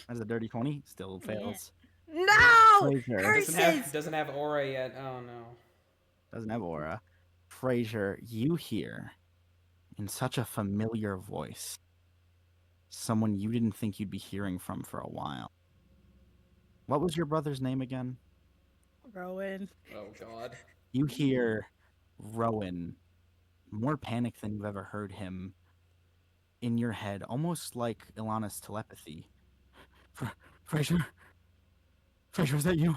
As a dirty 20, still Yeah. fails. No! Fraser Curses! Doesn't have aura yet. Oh no. doesn't have aura. Fraser, you hear in such a familiar voice someone you didn't think you'd be hearing from for a while. What was your brother's name again? Rowan. Oh god. You hear Rowan, more panicked than you've ever heard him, in your head, almost like Ilana's telepathy. Fraser? Fraser, is that you?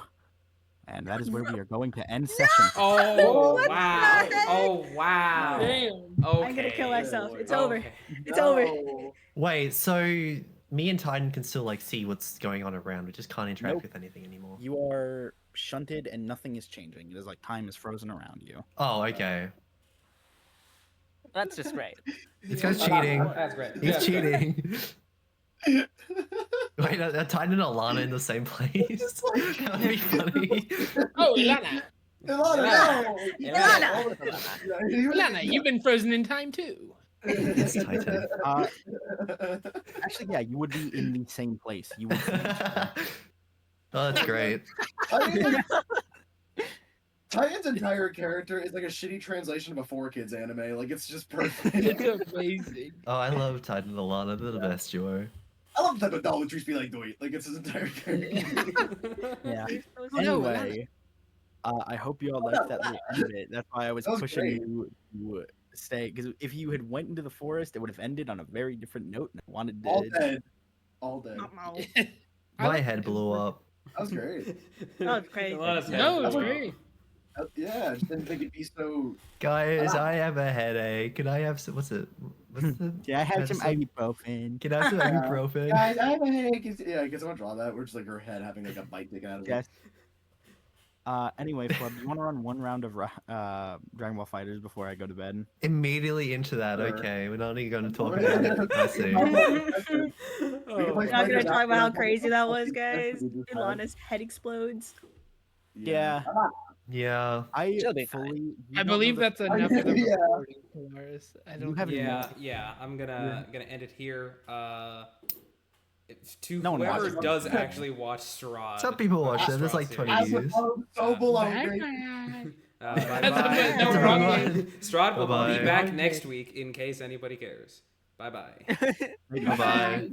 And that is where we are going to end session. Oh What wow. the heck? Oh wow. Damn. Okay. I'm gonna kill myself. It's Okay. over. It's over. Wait, so me and Titan can still like see what's going on around. We just can't interact Nope. with anything anymore. You are shunted and nothing is changing. It is like time is frozen around you. Oh, okay. That's just great. This guy's cheating. That's great. He's That's great. cheating. Wait, are Titan and Alana in the same place? That would be funny. Oh, Ilana. Ilana! Ilana, you've been frozen in time too. It's Titan. Actually, yeah, you would be in the same place. You would. Oh, that's great. Titan's entire character is like a shitty translation of a 4Kids anime. Like it's just perfect. It's amazing. Oh, I love Titan and Alana. They're the best duo. I love that idolatry be like Doit. Like it's his entire character. Yeah. No, Anyway, I hope you all liked that little bit. That's why I was That was pushing great. you to stay. Because if you had went into the forest, it would have ended on a very different note. And I wanted to. All dead. All dead. My head blew up. That was great. That was crazy. No, it was great. Yeah, I just didn't think it'd be so. Guys, I have a headache. Can I have some? What's the? Yeah, I had some medicine? ibuprofen. Can I have some ibuprofen? Guys, I have a headache. Yeah, I guess I want to draw that. We're just like her head having like a bite taken out of it. Yes. Anyway, Flub, you want to run one round of Dragon Ball Fighters before I go to bed? Immediately into that. Sure. Okay, we're not even going to talk about it. I see. We're not gonna talk about how crazy that was, guys. Ilana. Ilana's head explodes. Yeah. Yeah. I She'll be fine. fully. you I don't know believe the- that's enough of the Yeah. recording for us. I You don't. haven't Yeah. I'm gonna end it here. To No one whoever watches. does actually watch Strahd. Some people watch it. There's like Strahd 20 series. views. So below. Bye-bye. Bye That's bye. a- no, wrong Strahd will Bye-bye. be back next week in case anybody cares. Bye bye. Bye-bye.